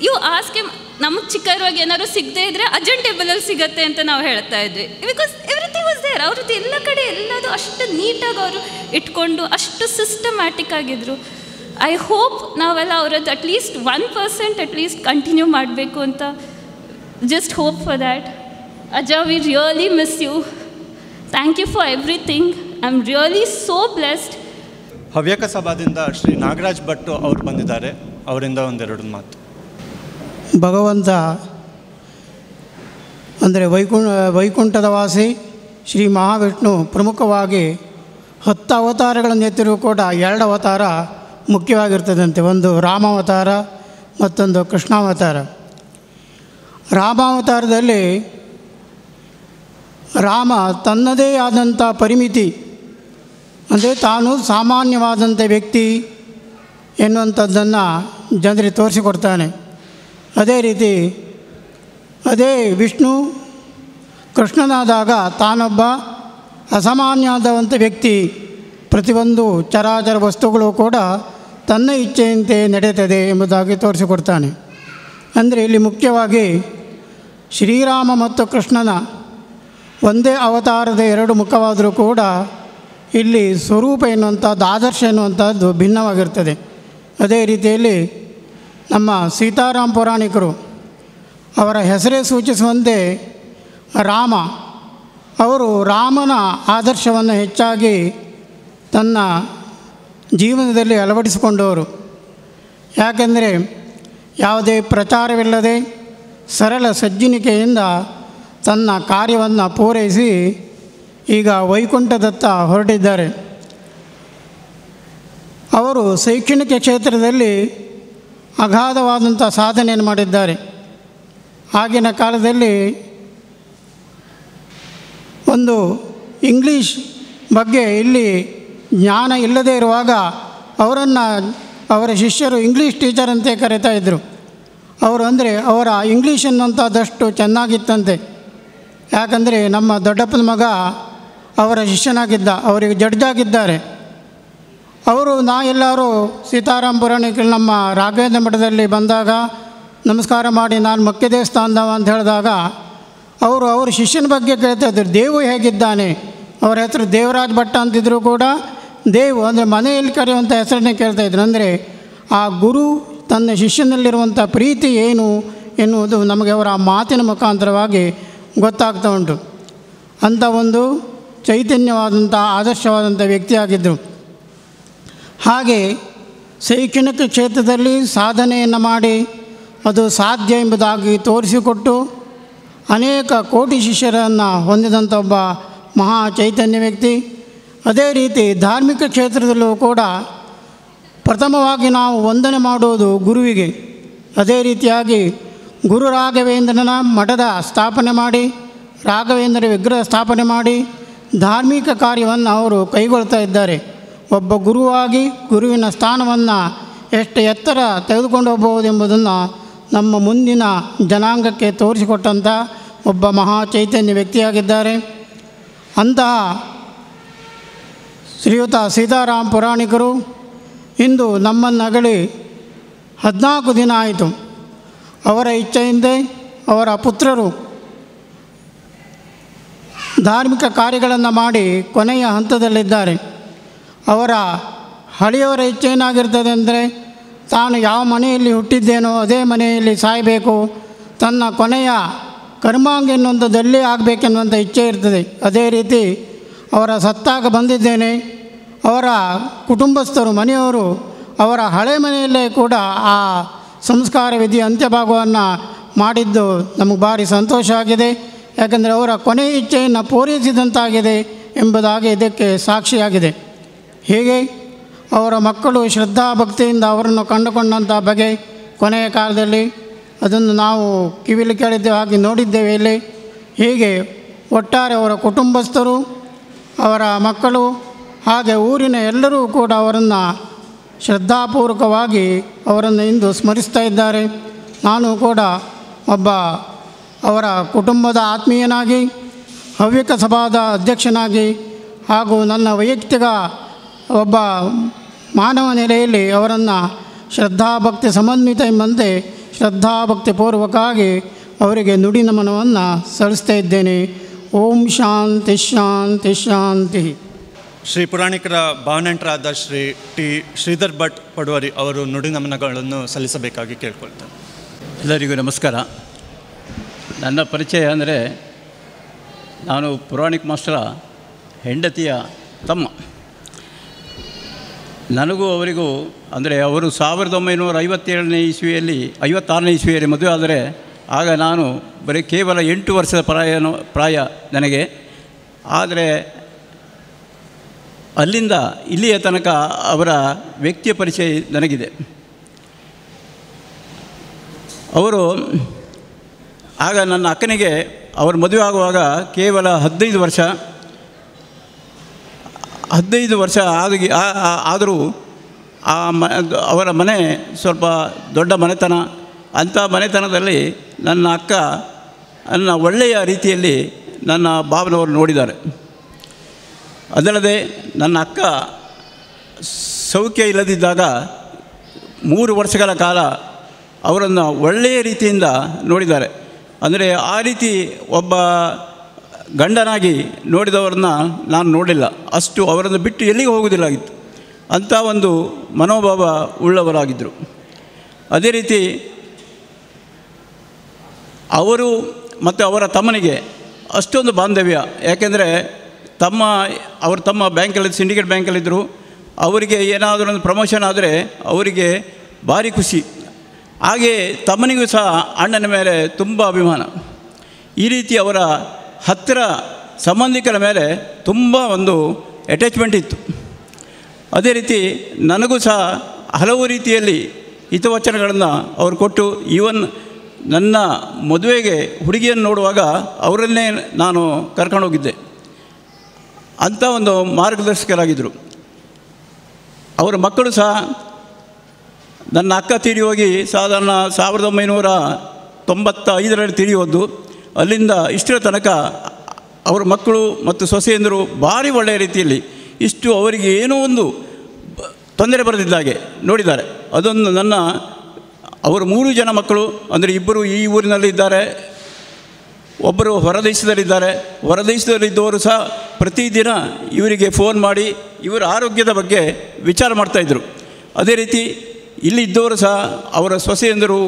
You ask him. ನಮಗೆ ಚಿಕ್ಕವಾಗಿ ಏನಾದ್ರು ಸಿಗದೇ ಇದ್ದರೆ ಅಜ್ಜನ್ ಟೇಬಲಲ್ಲಿ ಸಿಗುತ್ತೆ ಅಂತ ನಾವು ಹೇಳ್ತಾ ಇದ್ವಿ, ಬಿಕಾಸ್ ಎವ್ರಿಥಿಂಗ್ ವಾಸ್ ದೇರ್. ಅವ್ರದ್ದು ಎಲ್ಲ ಕಡೆ ಎಲ್ಲದು ಅಷ್ಟು ನೀಟಾಗಿ ಅವರು ಇಟ್ಕೊಂಡು ಅಷ್ಟು ಸಿಸ್ಟಮ್ಯಾಟಿಕ್ ಆಗಿದ್ರು. ಐ ಹೋಪ್ ನಾವೆಲ್ಲ ಅವರದ್ದು ಅಟ್ಲೀಸ್ಟ್ 1% ಅಟ್ಲೀಸ್ಟ್ ಕಂಟಿನ್ಯೂ ಮಾಡಬೇಕು ಅಂತ ಜಸ್ಟ್ ಹೋಪ್ ಫಾರ್ ದ್ಯಾಟ್. ಅಜ್ಜ, we really miss you. Thank you for everything. I am really so blessed. Havyaka ಸಭಾದಿಂದ ಶ್ರೀ ನಾಗರಾಜ್ ಭಟ್ ಅವರು ಬಂದಿದ್ದಾರೆ, ಅವರಿಂದ 1-2 ಮಾತು. ಭಗವಂತ ಅಂದರೆ ವೈಕುಂಠದ ವಾಸಿ ಶ್ರೀ ಮಹಾವಿಷ್ಣು ಪ್ರಮುಖವಾಗಿ 10 ಅವತಾರಗಳನ್ನು ಎತ್ತಿರೂ ಕೂಡ 2 ಅವತಾರ ಮುಖ್ಯವಾಗಿರ್ತದಂತೆ. ಒಂದು ರಾಮಾವತಾರ, ಮತ್ತೊಂದು ಕೃಷ್ಣಾವತಾರ. ರಾಮಾವತಾರದಲ್ಲಿ ರಾಮ ತನ್ನದೇ ಆದಂಥ ಪರಿಮಿತಿ, ಅಂದರೆ ತಾನು ಸಾಮಾನ್ಯವಾದಂಥ ವ್ಯಕ್ತಿ ಎನ್ನುವಂಥದ್ದನ್ನು ಜನರಿಗೆ ತೋರಿಸಿಕೊಡ್ತಾನೆ. ಅದೇ ರೀತಿ ಅದೇ ವಿಷ್ಣು ಕೃಷ್ಣನಾದಾಗ ತಾನೊಬ್ಬ ಅಸಾಮಾನ್ಯವಾದಂಥ ವ್ಯಕ್ತಿ, ಪ್ರತಿಯೊಂದು ಚರಾಚರ ವಸ್ತುಗಳು ಕೂಡ ತನ್ನ ಇಚ್ಛೆಯಂತೆ ನಡೆಯುತ್ತದೆ ಎಂಬುದಾಗಿ ತೋರಿಸಿಕೊಡ್ತಾನೆ. ಅಂದರೆ ಇಲ್ಲಿ ಮುಖ್ಯವಾಗಿ ಶ್ರೀರಾಮ ಮತ್ತು ಕೃಷ್ಣನ ಒಂದೇ ಅವತಾರದ ಎರಡು ಮುಖವಾದರೂ ಕೂಡ ಇಲ್ಲಿ ಸ್ವರೂಪ ಎನ್ನುವಂಥದ್ದು, ಆದರ್ಶ ಎನ್ನುವಂಥದ್ದು ಭಿನ್ನವಾಗಿರ್ತದೆ. ಅದೇ ರೀತಿಯಲ್ಲಿ ನಮ್ಮ ಸೀತಾರಾಮ ಪುರಾಣಿಕರು ಅವರ ಹೆಸರೇ ಸೂಚಿಸುವಂತೆ ರಾಮ, ಅವರು ರಾಮನ ಆದರ್ಶವನ್ನು ಹೆಚ್ಚಾಗಿ ತನ್ನ ಜೀವನದಲ್ಲಿ ಅಳವಡಿಸಿಕೊಂಡವರು. ಯಾಕೆಂದರೆ ಯಾವುದೇ ಪ್ರಚಾರವಿಲ್ಲದೆ ಸರಳ ಸಜ್ಜನಿಕೆಯಿಂದ ತನ್ನ ಕಾರ್ಯವನ್ನು ಪೂರೈಸಿ ಈಗ ವೈಕುಂಠದತ್ತ ಹೊರಟಿದ್ದಾರೆ. ಅವರು ಶೈಕ್ಷಣಿಕ ಕ್ಷೇತ್ರದಲ್ಲಿ ಅಗಾಧವಾದಂಥ ಸಾಧನೆಯನ್ನು ಮಾಡಿದ್ದಾರೆ. ಆಗಿನ ಕಾಲದಲ್ಲಿ ಒಂದು ಇಂಗ್ಲೀಷ್ ಬಗ್ಗೆ ಇಲ್ಲಿ ಜ್ಞಾನ ಇಲ್ಲದೇ ಇರುವಾಗ ಅವರನ್ನು ಅವರ ಶಿಷ್ಯರು ಇಂಗ್ಲೀಷ್ ಟೀಚರ್ ಅಂತ ಕರೀತಾ ಇದ್ದರು. ಅವರು ಅಂದರೆ ಅವರ ಇಂಗ್ಲೀಷ್ ಅನ್ನುವಂಥದ್ದಷ್ಟು ಚೆನ್ನಾಗಿತ್ತಂತೆ. ಯಾಕಂದರೆ ನಮ್ಮ ದೊಡ್ಡಪ್ಪನ ಮಗ ಅವರ ಶಿಷ್ಯನಾಗಿದ್ದ, ಅವರಿಗೆ ಜಡ್ಜಾಗಿದ್ದಾರೆ. ಅವರು ಎಲ್ಲರೂ ಸೀತಾರಾಮ ಪುರಾಣಿಕರು ನಮ್ಮ ರಾಘವೇಂದ್ರ ಮಠದಲ್ಲಿ ಬಂದಾಗ ನಮಸ್ಕಾರ ಮಾಡಿ ನಾನು ಮಕ್ಕೆ ದೇವಸ್ಥಾನದವ ಅಂತ ಹೇಳಿದಾಗ ಅವ್ರ ಶಿಷ್ಯನ ಬಗ್ಗೆ ಕೇಳ್ತಾ ಇದ್ದರು, ದೇವು ಹೇಗಿದ್ದಾನೆ. ಅವರ ಹೆಸರು ದೇವರಾಜ್ ಭಟ್ಟ ಅಂತಿದ್ರು ಕೂಡ ದೇವು ಅಂದರೆ ಮನೆಯಲ್ಲಿ ಕರೆಯುವಂಥ ಹೆಸರನ್ನೇ ಕೇಳ್ತಾಯಿದ್ರು. ಅಂದರೆ ಆ ಗುರು ತನ್ನ ಶಿಷ್ಯನಲ್ಲಿರುವಂಥ ಪ್ರೀತಿ ಏನು ಎನ್ನುವುದು ನಮಗೆ ಅವರ ಮಾತಿನ ಮುಖಾಂತರವಾಗಿ ಗೊತ್ತಾಗ್ತಾ ಉಂಟು. ಅಂಥ ಒಂದು ಚೈತನ್ಯವಾದಂಥ ಆದರ್ಶವಾದಂಥ ವ್ಯಕ್ತಿಯಾಗಿದ್ದರು. ಹಾಗೆ ಶೈಕ್ಷಣಿಕ ಕ್ಷೇತ್ರದಲ್ಲಿ ಸಾಧನೆಯನ್ನು ಮಾಡಿ ಅದು ಸಾಧ್ಯ ಎಂಬುದಾಗಿ ತೋರಿಸಿಕೊಟ್ಟು ಅನೇಕ ಕೋಟಿ ಶಿಷ್ಯರನ್ನು ಹೊಂದಿದಂಥ ಒಬ್ಬ ಮಹಾ ಚೈತನ್ಯ ವ್ಯಕ್ತಿ. ಅದೇ ರೀತಿ ಧಾರ್ಮಿಕ ಕ್ಷೇತ್ರದಲ್ಲೂ ಕೂಡ ಪ್ರಥಮವಾಗಿ ನಾವು ವಂದನೆ ಮಾಡುವುದು ಗುರುವಿಗೆ. ಅದೇ ರೀತಿಯಾಗಿ ಗುರು ರಾಘವೇಂದ್ರನ ಮಠದ ಸ್ಥಾಪನೆ ಮಾಡಿ, ರಾಘವೇಂದ್ರ ವಿಗ್ರಹ ಸ್ಥಾಪನೆ ಮಾಡಿ ಧಾರ್ಮಿಕ ಕಾರ್ಯವನ್ನು ಅವರು ಕೈಗೊಳ್ತಾ ಇದ್ದಾರೆ. ಒಬ್ಬ ಗುರುವಾಗಿ ಗುರುವಿನ ಸ್ಥಾನವನ್ನು ಎಷ್ಟು ಎತ್ತರ ತೆಗೆದುಕೊಂಡು ಹೋಗಬಹುದು ಎಂಬುದನ್ನು ನಮ್ಮ ಮುಂದಿನ ಜನಾಂಗಕ್ಕೆ ತೋರಿಸಿಕೊಟ್ಟಂಥ ಒಬ್ಬ ಮಹಾ ಚೈತನ್ಯ ವ್ಯಕ್ತಿಯಾಗಿದ್ದಾರೆ. ಅಂತಹ ಶ್ರೀಯುತ ಸೀತಾರಾಮ ಪುರಾಣಿಕರು ಇಂದು ನಮ್ಮನ್ನು ಅಗಲಿ 14 ದಿನ ಆಯಿತು. ಅವರ ಇಚ್ಛೆಯಿಂದೆ ಅವರ ಪುತ್ರರು ಧಾರ್ಮಿಕ ಕಾರ್ಯಗಳನ್ನು ಮಾಡಿ ಕೊನೆಯ ಹಂತದಲ್ಲಿದ್ದಾರೆ. ಅವರ ಹಳೆಯವರ ಇಚ್ಛೆ ಏನಾಗಿರ್ತದೆ ಅಂದರೆ ತಾನು ಯಾವ ಮನೆಯಲ್ಲಿ ಹುಟ್ಟಿದ್ದೇನೋ ಅದೇ ಮನೆಯಲ್ಲಿ ಸಾಯಬೇಕು, ತನ್ನ ಕೊನೆಯ ಕರ್ಮಾಂಗ ಎನ್ನುವಂಥದ್ದಲ್ಲಿ ಆಗಬೇಕೆನ್ನುವಂಥ ಇಚ್ಛೆ ಇರ್ತದೆ. ಅದೇ ರೀತಿ ಅವರ ಸತ್ತಾಗ ಬಂದಿದ್ದೇನೆ, ಅವರ ಕುಟುಂಬಸ್ಥರು ಮನೆಯವರು ಅವರ ಹಳೆ ಮನೆಯಲ್ಲೇ ಕೂಡ ಆ ಸಂಸ್ಕಾರ ವಿಧಿ ಅಂತ್ಯಭಾಗವನ್ನು ಮಾಡಿದ್ದು ನಮಗೆ ಭಾರಿ ಸಂತೋಷ ಆಗಿದೆ. ಯಾಕಂದರೆ ಅವರ ಕೊನೆಯ ಇಚ್ಛೆಯನ್ನು ಪೂರೈಸಿದಂತಾಗಿದೆ ಎಂಬುದಾಗಿ ಇದಕ್ಕೆ ಸಾಕ್ಷಿಯಾಗಿದೆ. ಹೀಗೆ ಅವರ ಮಕ್ಕಳು ಶ್ರದ್ಧಾ ಭಕ್ತಿಯಿಂದ ಅವರನ್ನು ಕಂಡುಕೊಂಡಂಥ ಬಗೆ ಕೊನೆಯ ಕಾಲದಲ್ಲಿ ಅದನ್ನು ನಾವು ಕಿವಿಲಿ ಕೇಳಿದ್ದೇವೆ, ಹಾಗೆ ನೋಡಿದ್ದೇವೆ ಇಲ್ಲಿ. ಹೀಗೆ ಒಟ್ಟಾರೆ ಅವರ ಕುಟುಂಬಸ್ಥರು, ಅವರ ಮಕ್ಕಳು, ಹಾಗೆ ಊರಿನ ಎಲ್ಲರೂ ಕೂಡ ಅವರನ್ನು ಶ್ರದ್ಧಾಪೂರ್ವಕವಾಗಿ ಅವರನ್ನು ಇಂದು ಸ್ಮರಿಸ್ತಾ ಇದ್ದಾರೆ. ನಾನು ಕೂಡ ಒಬ್ಬ ಅವರ ಕುಟುಂಬದ ಆತ್ಮೀಯನಾಗಿ, ಹವ್ಯಕ ಸಭಾದ ಅಧ್ಯಕ್ಷನಾಗಿ ಹಾಗೂ ನನ್ನ ವೈಯಕ್ತಿಕ ಒಬ್ಬ ಮಾನವ ನೆಲೆಯಲ್ಲಿ ಅವರನ್ನು ಶ್ರದ್ಧಾಭಕ್ತಿ ಸಮನ್ವಿತ ಎಂಬಂತೆ ಶ್ರದ್ಧಾಭಕ್ತಿಪೂರ್ವಕವಾಗಿ ಅವರಿಗೆ ನುಡಿ ನಮನವನ್ನು ಸಲ್ಲಿಸ್ತಾ ಇದ್ದೇನೆ. ಓಂ ಶಾಂತಿ ಶಾಂತಿ ಶಾಂತಿ. ಶ್ರೀ ಪುರಾಣಿಕರ ಭಾವನೆಂಟರಾದ ಶ್ರೀ ಟಿ ಶ್ರೀಧರ್ ಭಟ್ ಪಡುವರಿ ಅವರು ನುಡಿ ನಮನಗಳನ್ನು ಸಲ್ಲಿಸಬೇಕಾಗಿ ಕೇಳ್ಕೊಳ್ತಾರೆ. ಎಲ್ಲರಿಗೂ ನಮಸ್ಕಾರ. ನನ್ನ ಪರಿಚಯ ಅಂದರೆ ನಾನು ಪುರಾಣಿಕ ಮಾಸ್ಟರ ಹೆಂಡತಿಯ ತಮ್ಮ. ನನಗೂ ಅವರಿಗೂ ಅಂದರೆ ಅವರು 1957ನೇ ಇಸ್ವಿಯಲ್ಲಿ 56ನೇ ಇಸ್ವಿಯಲ್ಲಿ ಮದುವೆ ಆದರೆ ಆಗ ನಾನು ಬರೀ ಕೇವಲ 8 ವರ್ಷದ ಪ್ರಾಯ ನನಗೆ. ಆದರೆ ಅಲ್ಲಿಂದ ಇಲ್ಲಿಯ ತನಕ ಅವರ ವ್ಯಕ್ತಿಯ ಪರಿಚಯ ನನಗಿದೆ. ಅವರು ಆಗ ನನ್ನ ಅಕ್ಕನಿಗೆ ಅವರು ಮದುವೆ ಆಗುವಾಗ ಕೇವಲ 15 ವರ್ಷ ಆದರೂ ಅವರ ಮನೆ ಸ್ವಲ್ಪ ದೊಡ್ಡ ಮನೆತನ. ಅಂಥ ಮನೆತನದಲ್ಲಿ ನನ್ನ ಅಕ್ಕ ನನ್ನ ಒಳ್ಳೆಯ ರೀತಿಯಲ್ಲಿ ನನ್ನ ಭಾವನವರು ನೋಡಿದ್ದಾರೆ. ಅದಲ್ಲದೆ ನನ್ನ ಅಕ್ಕ ಸೌಖ್ಯ ಇಲ್ಲದಿದ್ದಾಗ 3 ವರ್ಷಗಳ ಕಾಲ ಅವರನ್ನು ಒಳ್ಳೆಯ ರೀತಿಯಿಂದ ನೋಡಿದ್ದಾರೆ. ಅಂದರೆ ಆ ರೀತಿ ಒಬ್ಬ ಗಂಡನಾಗಿ ನೋಡಿದವ್ರನ್ನ ನಾನು ನೋಡಿಲ್ಲ. ಅಷ್ಟು ಅವರನ್ನು ಬಿಟ್ಟು ಎಲ್ಲಿಗೆ ಹೋಗೋದಿಲ್ಲಾಗಿತ್ತು. ಅಂಥ ಒಂದು ಮನೋಭಾವ ಉಳ್ಳವರಾಗಿದ್ದರು. ಅದೇ ರೀತಿ ಅವರು ಮತ್ತು ಅವರ ತಮ್ಮನಿಗೆ ಅಷ್ಟೊಂದು ಬಾಂಧವ್ಯ. ಯಾಕೆಂದರೆ ಅವರು ತಮ್ಮ ಬ್ಯಾಂಕಲ್ಲಿ, ಸಿಂಡಿಕೇಟ್ ಬ್ಯಾಂಕಲ್ಲಿದ್ದರು. ಅವರಿಗೆ ಏನಾದರೂ ಒಂದು ಪ್ರಮೋಷನ್ ಆದರೆ ಅವರಿಗೆ ಭಾರಿ ಖುಷಿ. ಹಾಗೆ ತಮ್ಮನಿಗೂ ಸಹ ಅಣ್ಣನ ಮೇಲೆ ತುಂಬ ಅಭಿಮಾನ. ಈ ರೀತಿ ಅವರ ಹತ್ತಿರ ಸಂಬಂಧಿಕರ ಮೇಲೆ ತುಂಬ ಒಂದು ಅಟ್ಯಾಚ್ಮೆಂಟ್ ಇತ್ತು. ಅದೇ ರೀತಿ ನನಗೂ ಸಹ ಹಲವು ರೀತಿಯಲ್ಲಿ ಹಿತವಚನಗಳನ್ನು ಅವರು ಕೊಟ್ಟು, ಈವನ್ ನನ್ನ ಮದುವೆಗೆ ಹುಡುಗಿಯನ್ನು ನೋಡುವಾಗ ಅವರನ್ನೇ ನಾನು ಕರ್ಕೊಂಡೋಗಿದ್ದೆ. ಅಂಥ ಒಂದು ಮಾರ್ಗದರ್ಶಕರಾಗಿದ್ದರು. ಅವರ ಮಕ್ಕಳು ಸಹ, ನನ್ನ ಅಕ್ಕ ತೀರಿ ಹೋಗಿ ಸಾಧಾರಣ 1995ರಲ್ಲಿ ತೀರಿ ಹೋದ್ದು. ಅಲ್ಲಿಂದ ಇಷ್ಟರ ತನಕ ಅವರ ಮಕ್ಕಳು ಮತ್ತು ಸೊಸೆಯಂದರು ಭಾರಿ ಒಳ್ಳೆಯ ರೀತಿಯಲ್ಲಿ ಇಷ್ಟು ಅವರಿಗೆ ಏನೋ ಒಂದು ತೊಂದರೆ ಬರದಿದ್ದಾಗೆ ನೋಡಿದ್ದಾರೆ. ಅದೊಂದು ಅವರು 3 ಜನ ಮಕ್ಕಳು, ಅಂದರೆ ಇಬ್ಬರು ಈ ಊರಿನಲ್ಲಿದ್ದಾರೆ, ಒಬ್ಬರು ಹೊರದೇಶದಲ್ಲಿದ್ದಾರೆ. ಹೊರದೇಶದಲ್ಲಿದ್ದವರು ಸಹ ಪ್ರತಿದಿನ ಇವರಿಗೆ ಫೋನ್ ಮಾಡಿ ಇವರ ಆರೋಗ್ಯದ ಬಗ್ಗೆ ವಿಚಾರ ಮಾಡ್ತಾಯಿದ್ರು. ಅದೇ ರೀತಿ ಇಲ್ಲಿ ಇದ್ದವರು ಸಹ ಅವರ ಸೊಸೆಯಂದರು,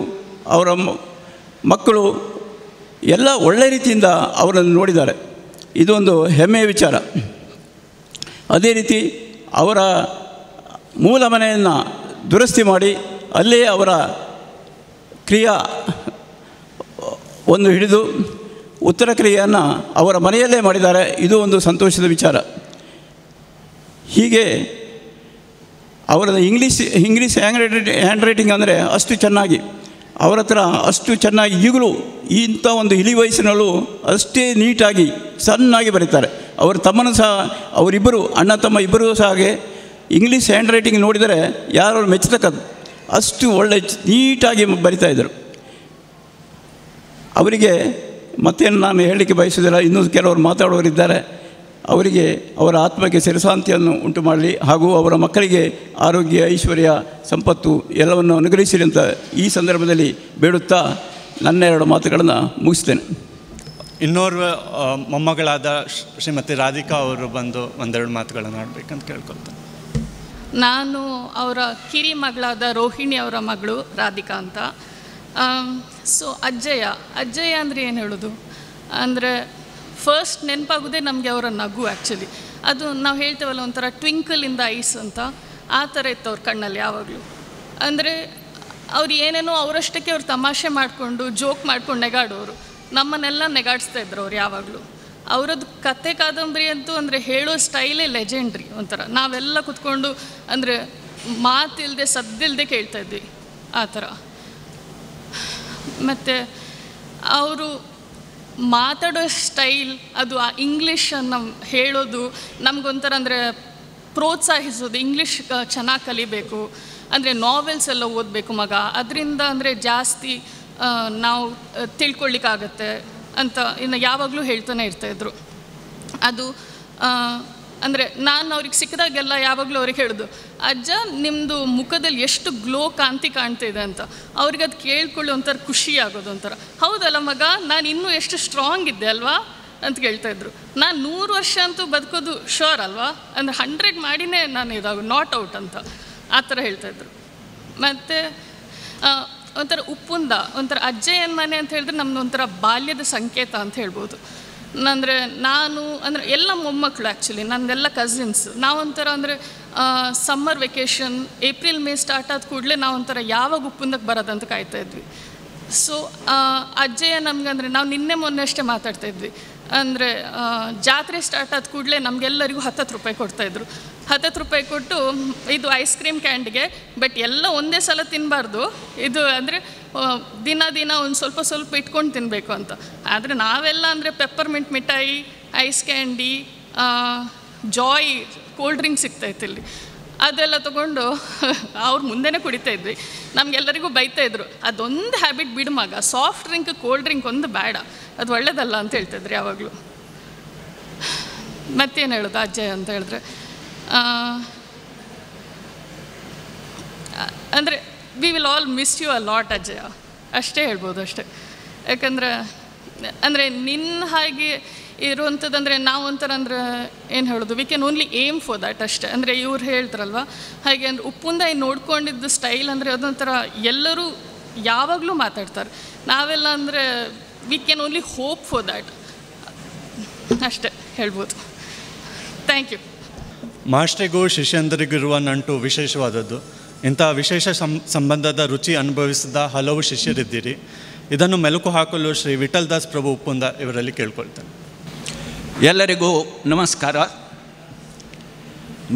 ಅವರ ಮಕ್ಕಳು ಎಲ್ಲ ಒಳ್ಳೆಯ ರೀತಿಯಿಂದ ಅವರನ್ನು ನೋಡಿದ್ದಾರೆ. ಇದೊಂದು ಹೆಮ್ಮೆಯ ವಿಚಾರ. ಅದೇ ರೀತಿ ಅವರ ಮೂಲ ಮನೆಯನ್ನು ದುರಸ್ತಿ ಮಾಡಿ ಅಲ್ಲೇ ಅವರ ಕ್ರಿಯಾ ಒಂದು ಹಿಡಿದು ಉತ್ತರ ಕ್ರಿಯೆಯನ್ನು ಅವರ ಮನೆಯಲ್ಲೇ ಮಾಡಿದ್ದಾರೆ. ಇದು ಒಂದು ಸಂತೋಷದ ವಿಚಾರ. ಹೀಗೆ ಅವರ ಇಂಗ್ಲೀಷ್ ಹ್ಯಾಂಡ್ ರೈಟಿಂಗ್ ಅಂದರೆ ಅಷ್ಟು ಚೆನ್ನಾಗಿ, ಅವರ ಹತ್ರ ಅಷ್ಟು ಚೆನ್ನಾಗಿ ಈಗಲೂ ಇಂಥ ಒಂದು ಇಳಿ ವಯಸ್ಸಿನಲ್ಲೂ ಅಷ್ಟೇ ನೀಟಾಗಿ ಸಣ್ಣಾಗಿ ಬರೀತಾರೆ. ಅವರ ತಮ್ಮನೂ ಸಹ, ಅವರಿಬ್ಬರು ಅಣ್ಣ ತಮ್ಮ ಇಬ್ಬರೂ ಸಹ ಹಾಗೆ ಇಂಗ್ಲೀಷ್ ಹ್ಯಾಂಡ್ ರೈಟಿಂಗ್ ನೋಡಿದರೆ ಯಾರು ಮೆಚ್ಚತಕ್ಕದ್ದು, ಅಷ್ಟು ಒಳ್ಳೆ ನೀಟಾಗಿ ಬರಿತಾಯಿದ್ದರು. ಅವರಿಗೆ ಮತ್ತೇನು ನಾನು ಹೇಳಲಿಕ್ಕೆ ಬಯಸೋದಿಲ್ಲ. ಇನ್ನೂ ಕೆಲವರು ಮಾತಾಡೋರಿದ್ದಾರೆ. ಅವರಿಗೆ ಅವರ ಆತ್ಮಕ್ಕೆ ಚಿರಶಾಂತಿಯನ್ನು ಉಂಟು ಮಾಡಲಿ, ಹಾಗೂ ಅವರ ಮಕ್ಕಳಿಗೆ ಆರೋಗ್ಯ, ಐಶ್ವರ್ಯ, ಸಂಪತ್ತು ಎಲ್ಲವನ್ನು ಅನುಗ್ರಹಿಸಿರಿ ಅಂತ ಈ ಸಂದರ್ಭದಲ್ಲಿ ಬೇಡುತ್ತಾ ನನ್ನ 2 ಮಾತುಗಳನ್ನು ಮುಗಿಸ್ತೇನೆ. ಇನ್ನೋರ್ವ ಮೊಮ್ಮಗಳಾದ ಶ್ರೀಮತಿ ರಾಧಿಕಾ ಅವರು ಬಂದು 1-2 ಮಾತುಗಳನ್ನು ಆಡಬೇಕಂತ ಕೇಳ್ಕೊಳ್ತೇನೆ. ನಾನು ಅವರ ಕಿರಿ ಮಗಳಾದ ರೋಹಿಣಿ ಅವರ ಮಗಳು ರಾಧಿಕಾ ಅಂತ. ಸೊ ಅಜ್ಜಯ್ಯ ಅಂದರೆ ಏನು ಹೇಳೋದು ಅಂದರೆ, ಫಸ್ಟ್ ನೆನಪಾಗೋದೇ ನಮಗೆ ಅವರ ನಗು. ಆ್ಯಕ್ಚುಲಿ ಅದು ನಾವು ಹೇಳ್ತೇವಲ್ಲ, ಒಂಥರ ಟ್ವಿಂಕಲ್ ಇನ್ ದ ಐಸ್ ಅಂತ, ಆ ಥರ ಇತ್ತು ಅವ್ರ ಕಣ್ಣಲ್ಲಿ ಯಾವಾಗಲೂ. ಅಂದರೆ ಅವ್ರು ಏನೇನೋ ಅವರಷ್ಟಕ್ಕೆ ಅವ್ರು ತಮಾಷೆ ಮಾಡಿಕೊಂಡು ಜೋಕ್ ಮಾಡ್ಕೊಂಡು ನೆಗಾಡೋರು, ನಮ್ಮನ್ನೆಲ್ಲ ನೆಗಾಡಿಸ್ತಾ ಇದ್ರು ಅವ್ರು ಯಾವಾಗಲೂ. ಅವರದ್ದು ಕತೆ ಕಾದಂಬರಿ ಅಂತೂ ಅಂದರೆ ಹೇಳೋ ಸ್ಟೈಲೇ ಲೆಜೆಂಡ್ರಿ. ಒಂಥರ ನಾವೆಲ್ಲ ಕೂತ್ಕೊಂಡು ಅಂದರೆ ಮಾತಿಲ್ಲದೆ ಸದ್ದಿಲ್ಲದೆ ಕೇಳ್ತಾಯಿದ್ವಿ ಆ ಥರ. ಮತ್ತು ಅವರು ಮಾತಾಡೋ ಸ್ಟೈಲ್, ಅದು ಆ ಇಂಗ್ಲೀಷನ್ನು ಹೇಳೋದು ನಮಗೊಂಥರ ಅಂದರೆ ಪ್ರೋತ್ಸಾಹಿಸೋದು. ಇಂಗ್ಲೀಷ್ ಚೆನ್ನಾಗಿ ಕಲಿಬೇಕು ಅಂದರೆ ನಾವೆಲ್ಸ್ ಎಲ್ಲ ಓದಬೇಕು ಮಗ, ಅದರಿಂದ ಅಂದರೆ ಜಾಸ್ತಿ ನಾವು ತಿಳ್ಕೊಳ್ಳಿಕ್ಕಾಗತ್ತೆ ಅಂತ ಇನ್ನು ಯಾವಾಗಲೂ ಹೇಳ್ತಾನೆ ಇರ್ತಾಯಿದ್ರು. ಅದು ಅಂದರೆ ನಾನು ಅವ್ರಿಗೆ ಸಿಕ್ಕಿದಾಗೆಲ್ಲ ಯಾವಾಗಲೂ ಅವ್ರಿಗೆ ಹೇಳೋದು, ಅಜ್ಜ ನಿಮ್ಮದು ಮುಖದಲ್ಲಿ ಎಷ್ಟು ಗ್ಲೋ ಕಾಂತಿ ಕಾಣ್ತಿದೆ ಅಂತ. ಅವ್ರಿಗೆ ಅದು ಕೇಳ್ಕೊಳ್ಳಿ ಒಂಥರ ಖುಷಿ ಆಗೋದು. ಒಂಥರ ಹೌದಲ್ಲ ಮಗ, ನಾನು ಇನ್ನೂ ಎಷ್ಟು ಸ್ಟ್ರಾಂಗ್ ಇದ್ದೆ ಅಲ್ವಾ ಅಂತ ಕೇಳ್ತಾಯಿದ್ರು. ನಾನು 100 ವರ್ಷ ಅಂತೂ ಬದುಕೋದು ಶೋರ್ ಅಲ್ವಾ, ಅಂದರೆ 100 ಮಾಡಿನೇ ನಾನು ಇದಾಗು ನಾಟ್ ಔಟ್ ಅಂತ ಆ ಥರ ಹೇಳ್ತಾಯಿದ್ರು. ಮತ್ತು ಒಂಥರ ಉಪ್ಪುಂದ, ಒಂಥರ ಅಜ್ಜಯ್ಯನ ಮನೆ ಅಂತ ಹೇಳಿದ್ರೆ ನಮ್ಮದು ಒಂಥರ ಬಾಲ್ಯದ ಸಂಕೇತ ಅಂತ ಹೇಳ್ಬೋದು. ಅಂದರೆ ನಾನು ಅಂದರೆ ಎಲ್ಲ ಮೊಮ್ಮಕ್ಕಳು, ಆ್ಯಕ್ಚುಲಿ ನನ್ನದೆಲ್ಲ ಕಸಿನ್ಸ್. ನಾವೊಂಥರ ಅಂದರೆ summer vacation April May start ಆದ ಕೂಡಲೇ ನಾವೊಂಥರ ಯಾವಾಗ ಉಪ್ಪುಂದಕ್ಕೆ ಬರೋದಂತ ಕಾಯ್ತಾಯಿದ್ವಿ. ಸೊ ಅಜ್ಜಯ್ಯ ನಮಗಂದರೆ ನಾವು ನಿನ್ನೆ ಮೊನ್ನೆ ಅಷ್ಟೇ ಮಾತಾಡ್ತಾಯಿದ್ವಿ. ಅಂದರೆ ಜಾತ್ರೆ ಸ್ಟಾರ್ಟ್ ಆದ ಕೂಡಲೇ ನಮಗೆಲ್ಲರಿಗೂ 10 ರೂಪಾಯಿ ಕೊಡ್ತಾಯಿದ್ರು. 10 ರೂಪಾಯಿ ಕೊಟ್ಟು ಇದು ಐಸ್ ಕ್ರೀಮ್ ಕ್ಯಾಂಡಿಗೆ, ಬಟ್ ಎಲ್ಲ ಒಂದೇ ಸಲ ತಿನ್ನಬಾರ್ದು, ಇದು ಅಂದರೆ ದಿನ ಒಂದು ಸ್ವಲ್ಪ ಇಟ್ಕೊಂಡು ತಿನ್ನಬೇಕು ಅಂತ. ಆದರೆ ನಾವೆಲ್ಲ ಅಂದರೆ ಪೆಪ್ಪರ್ಮಿಂಟ್ ಮಿಠಾಯಿ, ice candy, Joy cold drink ಸಿಗ್ತಾಯಿತ್ತು ಇಲ್ಲಿ, ಅದೆಲ್ಲ ತೊಗೊಂಡು ಅವ್ರ ಮುಂದೆನೇ ಕುಡಿತಾಯಿದ್ವಿ. ನಮಗೆಲ್ಲರಿಗೂ ಬೈತಾಯಿದ್ರು, ಅದೊಂದು ಹ್ಯಾಬಿಟ್ ಬಿಡು ಮಗ, ಸಾಫ್ಟ್ ಡ್ರಿಂಕ್ ಕೋಲ್ಡ್ ಡ್ರಿಂಕ್ ಒಂದು ಬೇಡ, ಅದು ಒಳ್ಳೆಯದಲ್ಲ ಅಂತ ಹೇಳ್ತಾಯಿದ್ರು ಯಾವಾಗಲೂ. ಮತ್ತೇನು ಹೇಳೋದು ಅಜ್ಜಯ್ಯ ಅಂತ ಹೇಳಿದ್ರೆ, ಅಂದರೆ we will all miss you a lot Ajaya, ಅಷ್ಟೇ ಹೇಳ್ಬೋದು ಅಷ್ಟೇ. ಯಾಕಂದ್ರೆ ಅಂದರೆ ನಿನ್ನ ಹಾಗೆ ಇರುವಂಥದ್ದಂದರೆ ನಾವು ಒಂಥರ ಅಂದ್ರೆ ಏನು ಹೇಳೋದು, we can only aim for that ಅಷ್ಟೇ. ಅಂದರೆ ಇವ್ರು ಹೇಳ್ತಾರಲ್ವ ಹಾಗೆ, ಅಂದರೆ ಉಪ್ಪುಂದಾಯಿ ನೋಡ್ಕೊಂಡಿದ್ದು ಸ್ಟೈಲ್ ಅಂದರೆ ಅದೊಂಥರ ಎಲ್ಲರೂ ಯಾವಾಗಲೂ ಮಾತಾಡ್ತಾರೆ. ನಾವೆಲ್ಲ ಅಂದರೆ V can only hope for that, ಅಷ್ಟೇ ಹೇಳ್ಬೋದು. Thank you. ಮಾಸ್ಟರಿಗೂ ಶಿಷ್ಯಂದರಿಗಿರುವ ನಂಟು ವಿಶೇಷವಾದದ್ದು. ಇಂಥ ವಿಶೇಷ ಸಂಬಂಧದ ರುಚಿ ಅನುಭವಿಸಿದ ಹಲವು ಶಿಷ್ಯರಿದ್ದೀರಿ. ಇದನ್ನು ಮೆಲುಕು ಹಾಕಲು ಶ್ರೀ ವಿಠಲ್ ದಾಸ್ ಪ್ರಭು ಉಪ್ಪುಂದ ಇವರಲ್ಲಿ ಕೇಳ್ಕೊಳ್ತೇನೆ. ಎಲ್ಲರಿಗೂ ನಮಸ್ಕಾರ.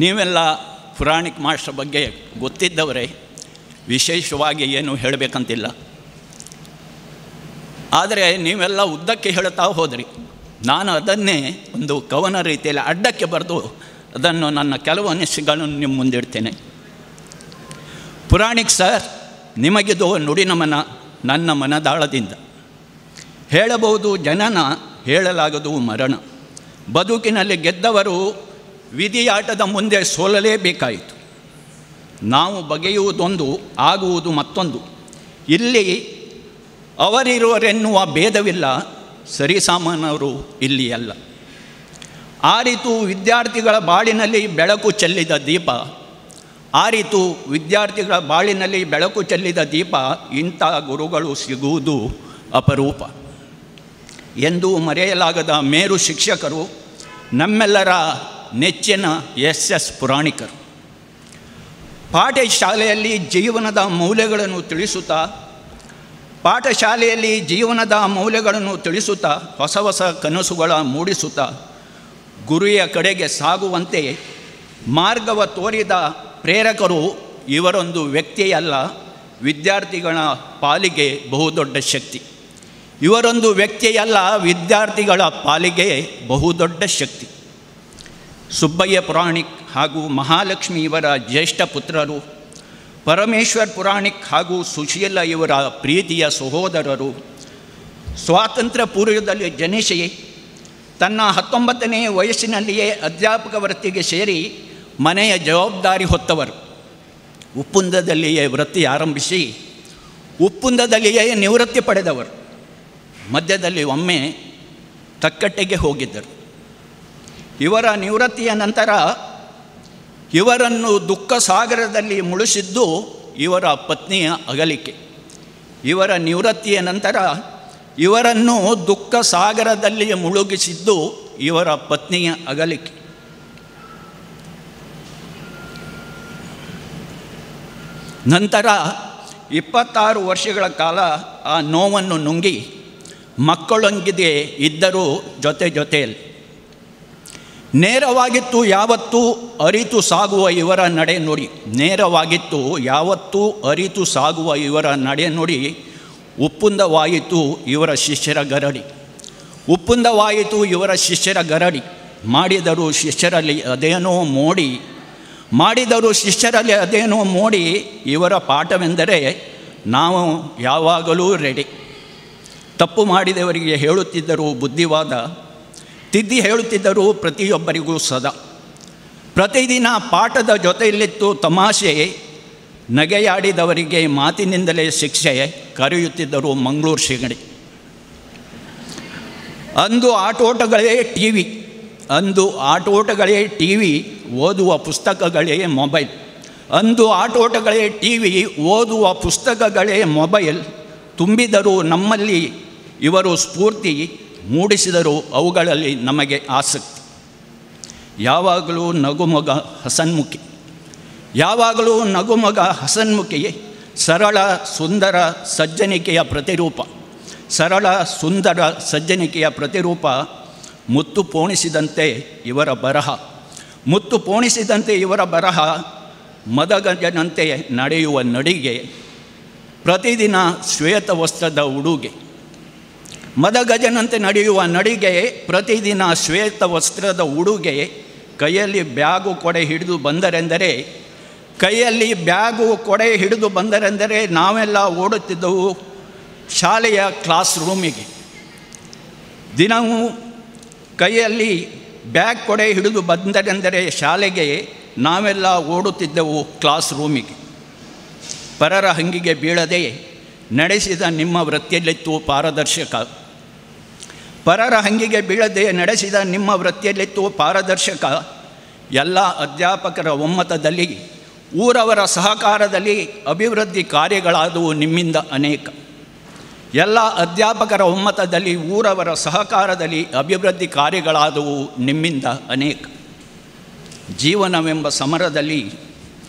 ನೀವೆಲ್ಲ ಪುರಾಣಿಕ್ ಮಾಸ್ಟರ್ ಬಗ್ಗೆ ಗೊತ್ತಿದ್ದವರೇ, ವಿಶೇಷವಾಗಿ ಏನು ಹೇಳಬೇಕಂತಿಲ್ಲ. ಆದರೆ ನೀವೆಲ್ಲ ಉದ್ದಕ್ಕೆ ಹೇಳ್ತಾ ಹೋದ್ರಿ. ನಾನು ಅದನ್ನೇ ಒಂದು ಕವನ ರೀತಿಯಲ್ಲಿ ಅಡ್ಡಕ್ಕೆ ಬರೆದು ಅದನ್ನು ನನ್ನ ಕೆಲವು ಅನಿಸಿಕೆಗಳನ್ನು ನಿಮ್ಮ ಮುಂದಿಡ್ತೇನೆ. ಪುರಾಣಿಕ್ ಸರ್, ನಿಮಗಿದು ನುಡಿ ನಮನ ನನ್ನ ಮನದಾಳದಿಂದ. ಹೇಳಬಹುದು ಜನನ, ಹೇಳಲಾಗದು ಮರಣ. ಬದುಕಿನಲ್ಲಿ ಗೆದ್ದವರು ವಿಧಿಯಾಟದ ಮುಂದೆ ಸೋಲಲೇಬೇಕಾಯಿತು. ನಾವು ಬಗೆಯುವುದೊಂದು, ಆಗುವುದು ಮತ್ತೊಂದು. ಇಲ್ಲಿ ಅವರಿರುವರೆನ್ನುವ ಭೇದವಿಲ್ಲ, ಸರಿಸಾಮಾನ್ಯವರು ಇಲ್ಲಿ ಅಲ್ಲ. ಆರಿತು ವಿದ್ಯಾರ್ಥಿಗಳ ಬಾಳಿನಲ್ಲಿ ಬೆಳಕು ಚೆಲ್ಲಿದ ದೀಪ, ಆರಿತು ವಿದ್ಯಾರ್ಥಿಗಳ ಬಾಳಿನಲ್ಲಿ ಬೆಳಕು ಚೆಲ್ಲಿದ ದೀಪ, ಇಂಥ ಗುರುಗಳು ಸಿಗುವುದು ಅಪರೂಪ. ಎಂದೂ ಮರೆಯಲಾಗದ ಮೇರು ಶಿಕ್ಷಕರು, ನಮ್ಮೆಲ್ಲರ ನೆಚ್ಚಿನ ಎಸ್ ಪುರಾಣಿಕರು. ಪಾಠಶಾಲೆಯಲ್ಲಿ ಜೀವನದ ಮೌಲ್ಯಗಳನ್ನು ತಿಳಿಸುತ್ತಾ ಹೊಸ ಹೊಸ ಕನಸುಗಳ ಮೂಡಿಸುತ್ತಾ ಗುರಿಯ ಕಡೆಗೆ ಸಾಗುವಂತೆ ಮಾರ್ಗವ ತೋರಿದ ಪ್ರೇರಕರು ಇವರೊಂದು ವ್ಯಕ್ತಿಯಲ್ಲ, ವಿದ್ಯಾರ್ಥಿಗಳ ಪಾಲಿಗೆ ಬಹುದೊಡ್ಡ ಶಕ್ತಿ. ಇವರೊಂದು ವ್ಯಕ್ತಿಯಲ್ಲ, ವಿದ್ಯಾರ್ಥಿಗಳ ಪಾಲಿಗೆ ಬಹುದೊಡ್ಡ ಶಕ್ತಿ. ಸುಬ್ಬಯ್ಯ ಪುರಾಣಿಕ್ ಹಾಗೂ ಮಹಾಲಕ್ಷ್ಮಿ ಇವರ ಜ್ಯೇಷ್ಠ ಪುತ್ರರು, ಪರಮೇಶ್ವರ್ ಪುರಾಣಿಕ್ ಹಾಗೂ ಸುಶೀಲ ಇವರ ಪ್ರೀತಿಯ ಸಹೋದರರು. ಸ್ವಾತಂತ್ರ್ಯ ಪೂರ್ವದಲ್ಲಿ ಜನಿಸಿ ತನ್ನ 19ನೇ ವಯಸ್ಸಿನಲ್ಲಿಯೇ ಅಧ್ಯಾಪಕ ವೃತ್ತಿಗೆ ಸೇರಿ ಮನೆಯ ಜವಾಬ್ದಾರಿ ಹೊತ್ತವರು. ಉಪ್ಪುಂದದಲ್ಲಿಯೇ ವೃತ್ತಿ ಆರಂಭಿಸಿ ಉಪ್ಪುಂದದಲ್ಲಿಯೇ ನಿವೃತ್ತಿ ಪಡೆದವರು. ಮಧ್ಯದಲ್ಲಿ ಒಮ್ಮೆ ತಕ್ಕಟ್ಟೆಗೆ ಹೋಗಿದ್ದರು. ಇವರ ನಿವೃತ್ತಿಯ ನಂತರ ಇವರನ್ನು ದುಃಖ ಸಾಗರದಲ್ಲಿ ಮುಳುಗಿಸಿದ್ದು ಇವರ ಪತ್ನಿಯ ಅಗಲಿಕೆ. ಇವರ ನಿವೃತ್ತಿಯ ನಂತರ ಇವರನ್ನು ದುಃಖ ಸಾಗರದಲ್ಲಿ ಮುಳುಗಿಸಿದ್ದು ಇವರ ಪತ್ನಿಯ ಅಗಲಿಕೆ. ನಂತರ 26 ವರ್ಷಗಳ ಕಾಲ ಆ ನೋವನ್ನು ನುಂಗಿ ಮಕ್ಕಳೊಂದಿಗೆ ಇದ್ದರೂ ಜೊತೆಯಲ್ಲಿ. ನೇರವಾಗಿತ್ತು ಯಾವತ್ತೂ ಅರಿತು ಸಾಗುವ ಇವರ ನಡೆನುಡಿ, ನೇರವಾಗಿತ್ತು ಯಾವತ್ತೂ ಅರಿತು ಸಾಗುವ ಇವರ ನಡೆನುಡಿ. ಉಪ್ಪುಂದವಾಯಿತು ಇವರ ಶಿಷ್ಯರ ಗರಡಿ, ಉಪ್ಪುಂದವಾಯಿತು ಇವರ ಶಿಷ್ಯರ ಗರಡಿ. ಮಾಡಿದರು ಶಿಷ್ಯರಲ್ಲಿ ಅದೇನೋ ಮೋಡಿ. ಇವರ ಪಾಠವೆಂದರೆ ನಾವು ಯಾವಾಗಲೂ ರೆಡಿ. ತಪ್ಪು ಮಾಡಿದವರಿಗೆ ಹೇಳುತ್ತಿದ್ದರು ಬುದ್ಧಿವಾದ, ತಿದ್ದಿ ಹೇಳುತ್ತಿದ್ದರು ಪ್ರತಿಯೊಬ್ಬರಿಗೂ ಸದಾ. ಪ್ರತಿದಿನ ಪಾಠದ ಜೊತೆಯಲ್ಲಿತ್ತು ತಮಾಷೆ, ನಗೆಯಾಡಿದವರಿಗೆ ಮಾತಿನಿಂದಲೇ ಶಿಕ್ಷೆ, ಕರೆಯುತ್ತಿದ್ದರು ಮಂಗಳೂರು ಶಿಗಡಿ. ಅಂದು ಆಟೋಟಗಳೇ ಟಿವಿ, ಓದುವ ಪುಸ್ತಕಗಳೇ ಮೊಬೈಲ್. ಅಂದು ಆಟೋಟಗಳೇ ಟಿವಿ, ಓದುವ ಪುಸ್ತಕಗಳೇ ಮೊಬೈಲ್. ತುಂಬಿದರು ನಮ್ಮಲ್ಲಿ ಇವರು ಸ್ಫೂರ್ತಿ, ಮೂಡಿಸಿದರು ಅವುಗಳಲ್ಲಿ ನಮಗೆ ಆಸಕ್ತಿ. ಯಾವಾಗಲೂ ನಗುಮೊಗ ಹಸನ್ಮುಖಿ, ಸರಳ ಸುಂದರ ಸಜ್ಜನಿಕೆಯ ಪ್ರತಿರೂಪ. ಮುತ್ತು ಪೋಣಿಸಿದಂತೆ ಇವರ ಬರಹ, ಮದಗಜನಂತೆ ನಡೆಯುವ ನಡಿಗೆ, ಪ್ರತಿದಿನ ಶ್ವೇತ ವಸ್ತ್ರದ ಉಡುಗೆ. ಮದಗಜನಂತೆ ನಡೆಯುವ ನಡಿಗೆ, ಪ್ರತಿದಿನ ಶ್ವೇತ ವಸ್ತ್ರದ ಉಡುಗೆ. ಕೈಯಲ್ಲಿ ಬ್ಯಾಗು ಕೊಡೆ ಹಿಡಿದು ಬಂದರೆಂದರೆ ನಾವೆಲ್ಲ ಓಡುತ್ತಿದ್ದೆವು ಶಾಲೆಯ ಕ್ಲಾಸ್ ರೂಮಿಗೆ. ದಿನವೂ ಕೈಯಲ್ಲಿ ಬ್ಯಾಗ್ ಕೊಡೆ ಹಿಡಿದು ಬಂದರೆಂದರೆ ಶಾಲೆಗೆ ನಾವೆಲ್ಲ ಓಡುತ್ತಿದ್ದೆವು ಕ್ಲಾಸ್ ರೂಮಿಗೆ. ಪರರ ಹಂಗಿಗೆ ಬೀಳದೆ ನಡೆಸಿದ ನಿಮ್ಮ ವೃತ್ತಿಯಲ್ಲಿತ್ತು ಪಾರದರ್ಶಕ. ಪರರ ಹಂಗಿಗೆ ಬೀಳದೆ ನಡೆಸಿದ ನಿಮ್ಮ ವೃತ್ತಿಯಲ್ಲಿತ್ತು ಪಾರದರ್ಶಕ. ಎಲ್ಲ ಅಧ್ಯಾಪಕರ ಒಮ್ಮತದಲ್ಲಿ ಊರವರ ಸಹಕಾರದಲ್ಲಿ ಅಭಿವೃದ್ಧಿ ಕಾರ್ಯಗಳಾದವು ನಿಮ್ಮಿಂದ ಅನೇಕ. ಎಲ್ಲ ಅಧ್ಯಾಪಕರ ಒಮ್ಮತದಲ್ಲಿ ಊರವರ ಸಹಕಾರದಲ್ಲಿ ಅಭಿವೃದ್ಧಿ ಕಾರ್ಯಗಳಾದವು ನಿಮ್ಮಿಂದ ಅನೇಕ. ಜೀವನವೆಂಬ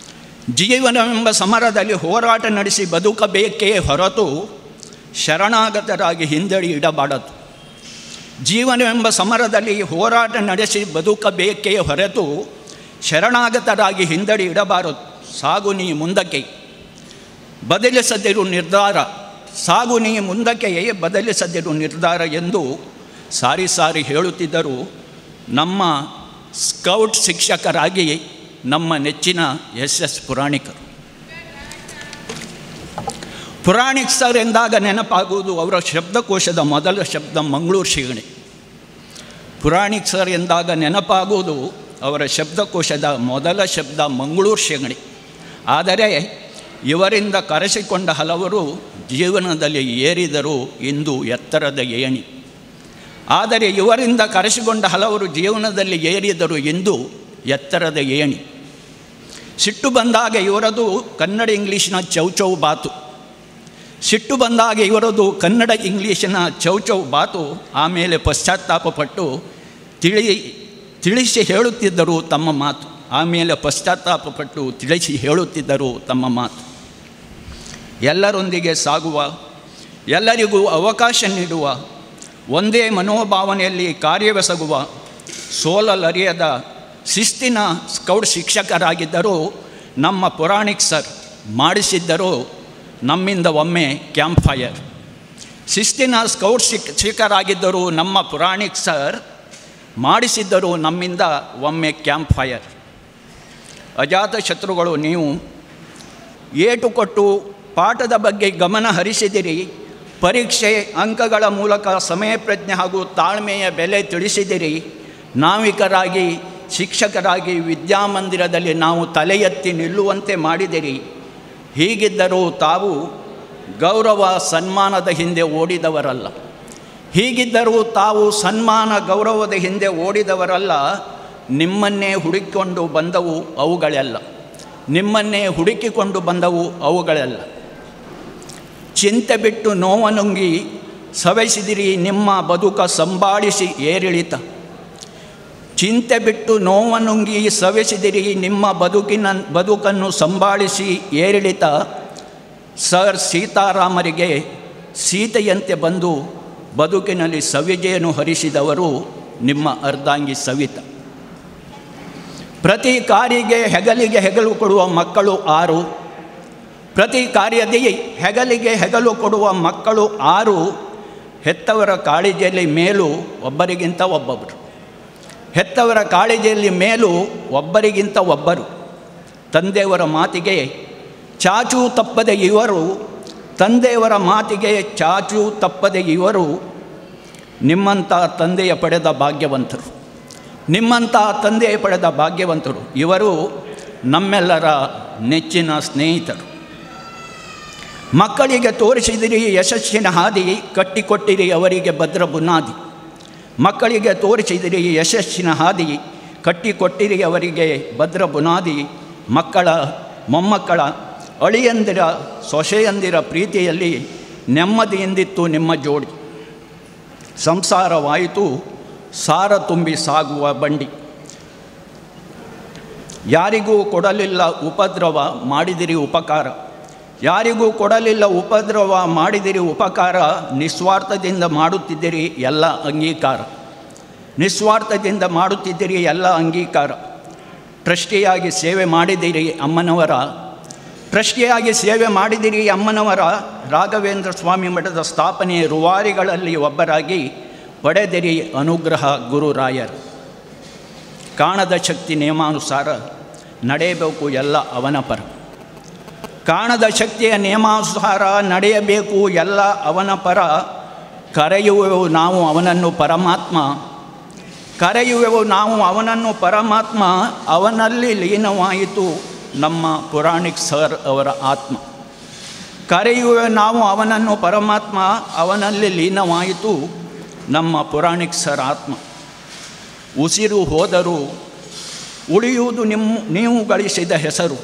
ಸಮರದಲ್ಲಿ ಹೋರಾಟ ನಡೆಸಿ ಬದುಕಬೇಕೇ ಹೊರತು ಶರಣಾಗತರಾಗಿ ಹಿಂದಡಿ ಇಡಬಾರದು. ಜೀವನವೆಂಬ ಸಮರದಲ್ಲಿ ಹೋರಾಟ ನಡೆಸಿ ಬದುಕಬೇಕೇ ಹೊರತು ಶರಣಾಗತರಾಗಿ ಹಿಂದಡಿ ಇಡಬಾರದು. ಸಾಗು ನೀ ಮುಂದಕ್ಕೆ ಬದಲಿಸದಿರು ನಿರ್ಧಾರ, ಸಾಗು ನೀ ಮುಂದಕ್ಕೆ ಬದಲಿಸದಿರು ನಿರ್ಧಾರ ಎಂದು ಸಾರಿ ಸಾರಿ ಹೇಳುತ್ತಿದ್ದರು ನಮ್ಮ ಸ್ಕೌಟ್ ಶಿಕ್ಷಕರಾಗಿ ನಮ್ಮ ನೆಚ್ಚಿನ SS ಪುರಾಣಿಕರು. ಪುರಾಣಿಕ್ ಸರ್ ಎಂದಾಗ ನೆನಪಾಗುವುದು ಅವರ ಶಬ್ದಕೋಶದ ಮೊದಲ ಶಬ್ದ ಮಂಗಳೂರು ಶಿಗಣಿ. ಪುರಾಣಿಕ್ ಸರ್ ಎಂದಾಗ ನೆನಪಾಗುವುದು ಅವರ ಶಬ್ದಕೋಶದ ಮೊದಲ ಶಬ್ದ ಮಂಗಳೂರು ಶಿಗಣಿ. ಆದರೆ ಇವರಿಂದ ಕರೆಸಿಕೊಂಡ ಹಲವರು ಜೀವನದಲ್ಲಿ ಏರಿದರು ಇಂದು ಎತ್ತರದ ಏಣಿ. ಆದರೆ ಇವರಿಂದ ಕರೆಸಿಕೊಂಡ ಹಲವರು ಜೀವನದಲ್ಲಿ ಏರಿದರು ಇಂದು ಎತ್ತರದ ಏಣಿ. ಸಿಟ್ಟು ಬಂದಾಗ ಇವರದು ಕನ್ನಡ ಇಂಗ್ಲೀಷಿನ ಚೌಚೌ ಬಾತು. ಸಿಟ್ಟು ಬಂದಾಗ ಇವರದು ಕನ್ನಡ ಇಂಗ್ಲೀಷಿನ ಚೌಚೌ ಬಾತು. ಆಮೇಲೆ ಪಶ್ಚಾತ್ತಾಪಪಟ್ಟು ತಿಳಿಸಿ ಹೇಳುತ್ತಿದ್ದರು ತಮ್ಮ ಮಾತು. ಆಮೇಲೆ ಪಶ್ಚಾತ್ತಾಪಪಟ್ಟು ತಿಳಿಸಿ ಹೇಳುತ್ತಿದ್ದರು ತಮ್ಮ ಮಾತು. ಎಲ್ಲರೊಂದಿಗೆ ಸಾಗುವ, ಎಲ್ಲರಿಗೂ ಅವಕಾಶ ನೀಡುವ, ಒಂದೇ ಮನೋಭಾವನೆಯಲ್ಲಿ ಕಾರ್ಯವೆಸಗುವ, ಸೋಲಲರಿಯದ ಶಿಸ್ತಿನ ಸ್ಕೌಟ್ ಶಿಕ್ಷಕರಾಗಿದ್ದರು ನಮ್ಮ ಪುರಾಣಿಕ್ ಸರ್. ಮಾಡಿಸಿದ್ದರು ನಮ್ಮಿಂದ ಒಮ್ಮೆ ಕ್ಯಾಂಪ್ ಫೈರ್. ಶಿಸ್ತಿನ ಸ್ಕೌಟ್ ಶಿಕ್ಷಕರಾಗಿದ್ದರು ನಮ್ಮ ಪುರಾಣಿಕ್ ಸರ್. ಮಾಡಿಸಿದ್ದರು ನಮ್ಮಿಂದ ಒಮ್ಮೆ ಕ್ಯಾಂಪ್ ಫೈರ್. ಅಜಾತ ಶತ್ರುಗಳು ನೀವು ಏಟು ಕೊಟ್ಟು ಪಾಠದ ಬಗ್ಗೆ ಗಮನ ಹರಿಸಿದಿರಿ. ಪರೀಕ್ಷೆ ಅಂಕಗಳ ಮೂಲಕ ಸಮಯ ಪ್ರಜ್ಞೆ ಹಾಗೂ ತಾಳ್ಮೆಯ ಬೆಲೆ ತಿಳಿಸಿದಿರಿ. ನಾವಿಕರಾಗಿ ಶಿಕ್ಷಕರಾಗಿ ವಿದ್ಯಾಮಂದಿರದಲ್ಲಿ ನಾವು ತಲೆ ಎತ್ತಿ ನಿಲ್ಲುವಂತೆ ಮಾಡಿದಿರಿ. ಹೀಗಿದ್ದರೂ ತಾವು ಗೌರವ ಸನ್ಮಾನದ ಹಿಂದೆ ಓಡಿದವರಲ್ಲ. ಹೀಗಿದ್ದರೂ ತಾವು ಸನ್ಮಾನ ಗೌರವದ ಹಿಂದೆ ಓಡಿದವರಲ್ಲ. ನಿಮ್ಮನ್ನೇ ಹುಡುಕಿಕೊಂಡು ಬಂದವು ಅವುಗಳೆಲ್ಲ. ನಿಮ್ಮನ್ನೇ ಹುಡುಕಿಕೊಂಡು ಬಂದವು ಅವುಗಳೆಲ್ಲ. ಚಿಂತೆ ಬಿಟ್ಟು ನೋವನುಂಗಿ ಸವೆಸಿದಿರಿ ನಿಮ್ಮ ಬದುಕ ಸಂಭಾಳಿಸಿ ಏರಿಳಿತ. ಚಿಂತೆ ಬಿಟ್ಟು ನೋವನುಂಗಿ ಸವೆಸಿದಿರಿ ನಿಮ್ಮ ಬದುಕನ್ನು ಸಂಭಾಳಿಸಿ ಏರಿಳಿತ. ಸರ್ ಸೀತಾರಾಮರಿಗೆ ಸೀತೆಯಂತೆ ಬಂದು ಬದುಕಿನಲ್ಲಿ ಸವಿಜೆಯನ್ನು ಹರಿಸಿದವರು ನಿಮ್ಮ ಅರ್ಧಾಂಗಿ ಸವಿತ. ಪ್ರತಿ ಕಾರ್ಯಕ್ಕೆ ಹೆಗಲಿಗೆ ಹೆಗಲು ಕೊಡುವ ಮಕ್ಕಳು 6. ಪ್ರತಿ ಕಾರ್ಯದಲ್ಲಿ ಹೆಗಲಿಗೆ ಹೆಗಲು ಕೊಡುವ ಮಕ್ಕಳು 6. ಹೆತ್ತವರ ಕಾಳಜಿಯಲ್ಲಿ ಮೇಲು ಒಬ್ಬರಿಗಿಂತ ಒಬ್ಬೊಬ್ಬರು. ಹೆತ್ತವರ ಕಾಳಜಿಯಲ್ಲಿ ಮೇಲು ಒಬ್ಬರಿಗಿಂತ ಒಬ್ಬರು. ತಂದೆಯವರ ಮಾತಿಗೆ ಚಾಚೂ ತಪ್ಪದೆ ಇವರು. ತಂದೆಯವರ ಮಾತಿಗೆ ಚಾಚೂ ತಪ್ಪದೆ ಇವರು. ನಿಮ್ಮಂಥ ತಂದೆಯ ಪಡೆದ ಭಾಗ್ಯವಂತರು. ನಿಮ್ಮಂಥ ತಂದೆಯ ಪಡೆದ ಭಾಗ್ಯವಂತರು. ಇವರು ನಮ್ಮೆಲ್ಲರ ನೆಚ್ಚಿನ ಸ್ನೇಹಿತರು. ಮಕ್ಕಳಿಗೆ ತೋರಿಸಿದಿರಿ ಯಶಸ್ಸಿನ ಹಾದಿ, ಕಟ್ಟಿಕೊಟ್ಟಿರಿ ಅವರಿಗೆ ಭದ್ರ ಬುನಾದಿ. ಮಕ್ಕಳಿಗೆ ತೋರಿಸಿದಿರಿ ಯಶಸ್ಸಿನ ಹಾದಿ, ಕಟ್ಟಿಕೊಟ್ಟಿರಿ ಅವರಿಗೆ ಭದ್ರ ಬುನಾದಿ. ಮಕ್ಕಳ ಮೊಮ್ಮಕ್ಕಳ ಅಳಿಯಂದಿರ ಸೊಸೆಯಂದಿರ ಪ್ರೀತಿಯಲ್ಲಿ ನೆಮ್ಮದಿಯಿಂದಿತ್ತು ನಿಮ್ಮ ಜೋಡಿ. ಸಂಸಾರವಾಯಿತು ಸಾರ ತುಂಬಿ ಸಾಗುವ ಬಂಡಿ. ಯಾರಿಗೂ ಕೊಡಲಿಲ್ಲ ಉಪದ್ರವ ಮಾಡಿದಿರಿ ಉಪಕಾರ. ಯಾರಿಗೂ ಕೊಡಲಿಲ್ಲ ಉಪದ್ರವ ಮಾಡಿದಿರಿ ಉಪಕಾರ. ನಿಸ್ವಾರ್ಥದಿಂದ ಮಾಡುತ್ತಿದ್ದೀರಿ ಎಲ್ಲ ಅಂಗೀಕಾರ. ನಿಸ್ವಾರ್ಥದಿಂದ ಮಾಡುತ್ತಿದ್ದೀರಿ ಎಲ್ಲ ಅಂಗೀಕಾರ. ಟ್ರಸ್ಟಿಯಾಗಿ ಸೇವೆ ಮಾಡಿದಿರಿ ಅಮ್ಮನವರ. ಟ್ರಸ್ಟಿಯಾಗಿ ಸೇವೆ ಮಾಡಿದಿರಿ ಅಮ್ಮನವರ. ರಾಘವೇಂದ್ರ ಸ್ವಾಮಿ ಮಠದ ಸ್ಥಾಪನೆ ರೂವಾರಿಗಳಲ್ಲಿ ಒಬ್ಬರಾಗಿ ಪಡೆದಿರಿ ಅನುಗ್ರಹ ಗುರುರಾಯರು. ಕಾಣದ ಶಕ್ತಿ ನಿಯಮಾನುಸಾರ ನಡೆಯಬೇಕು ಎಲ್ಲ ಅವನ ಪರ. ಕಾಣದ ಶಕ್ತಿಯ ನಿಯಮಾನುಸಾರ ನಡೆಯಬೇಕು ಎಲ್ಲ ಅವನ ಪರ. ಕರೆಯುವೆವು ನಾವು ಅವನನ್ನು ಪರಮಾತ್ಮ. ಕರೆಯುವೆವು ನಾವು ಅವನನ್ನು ಪರಮಾತ್ಮ. ಅವನಲ್ಲಿ ಲೀನವಾಯಿತು ನಮ್ಮ ಪುರಾಣಿಕ್ ಸರ್ ಅವರ ಆತ್ಮ. ಕರೆಯುವ ನಾವು ಅವನನ್ನು ಪರಮಾತ್ಮ, ಅವನಲ್ಲಿ ಲೀನವಾಯಿತು ನಮ್ಮ ಪುರಾಣಿಕ್ ಸರ್ ಆತ್ಮ. ಉಸಿರು ಹೋದರೂ ಉಳಿಯುವುದು ನೀವು ಗಳಿಸಿದ ಹೆಸರು.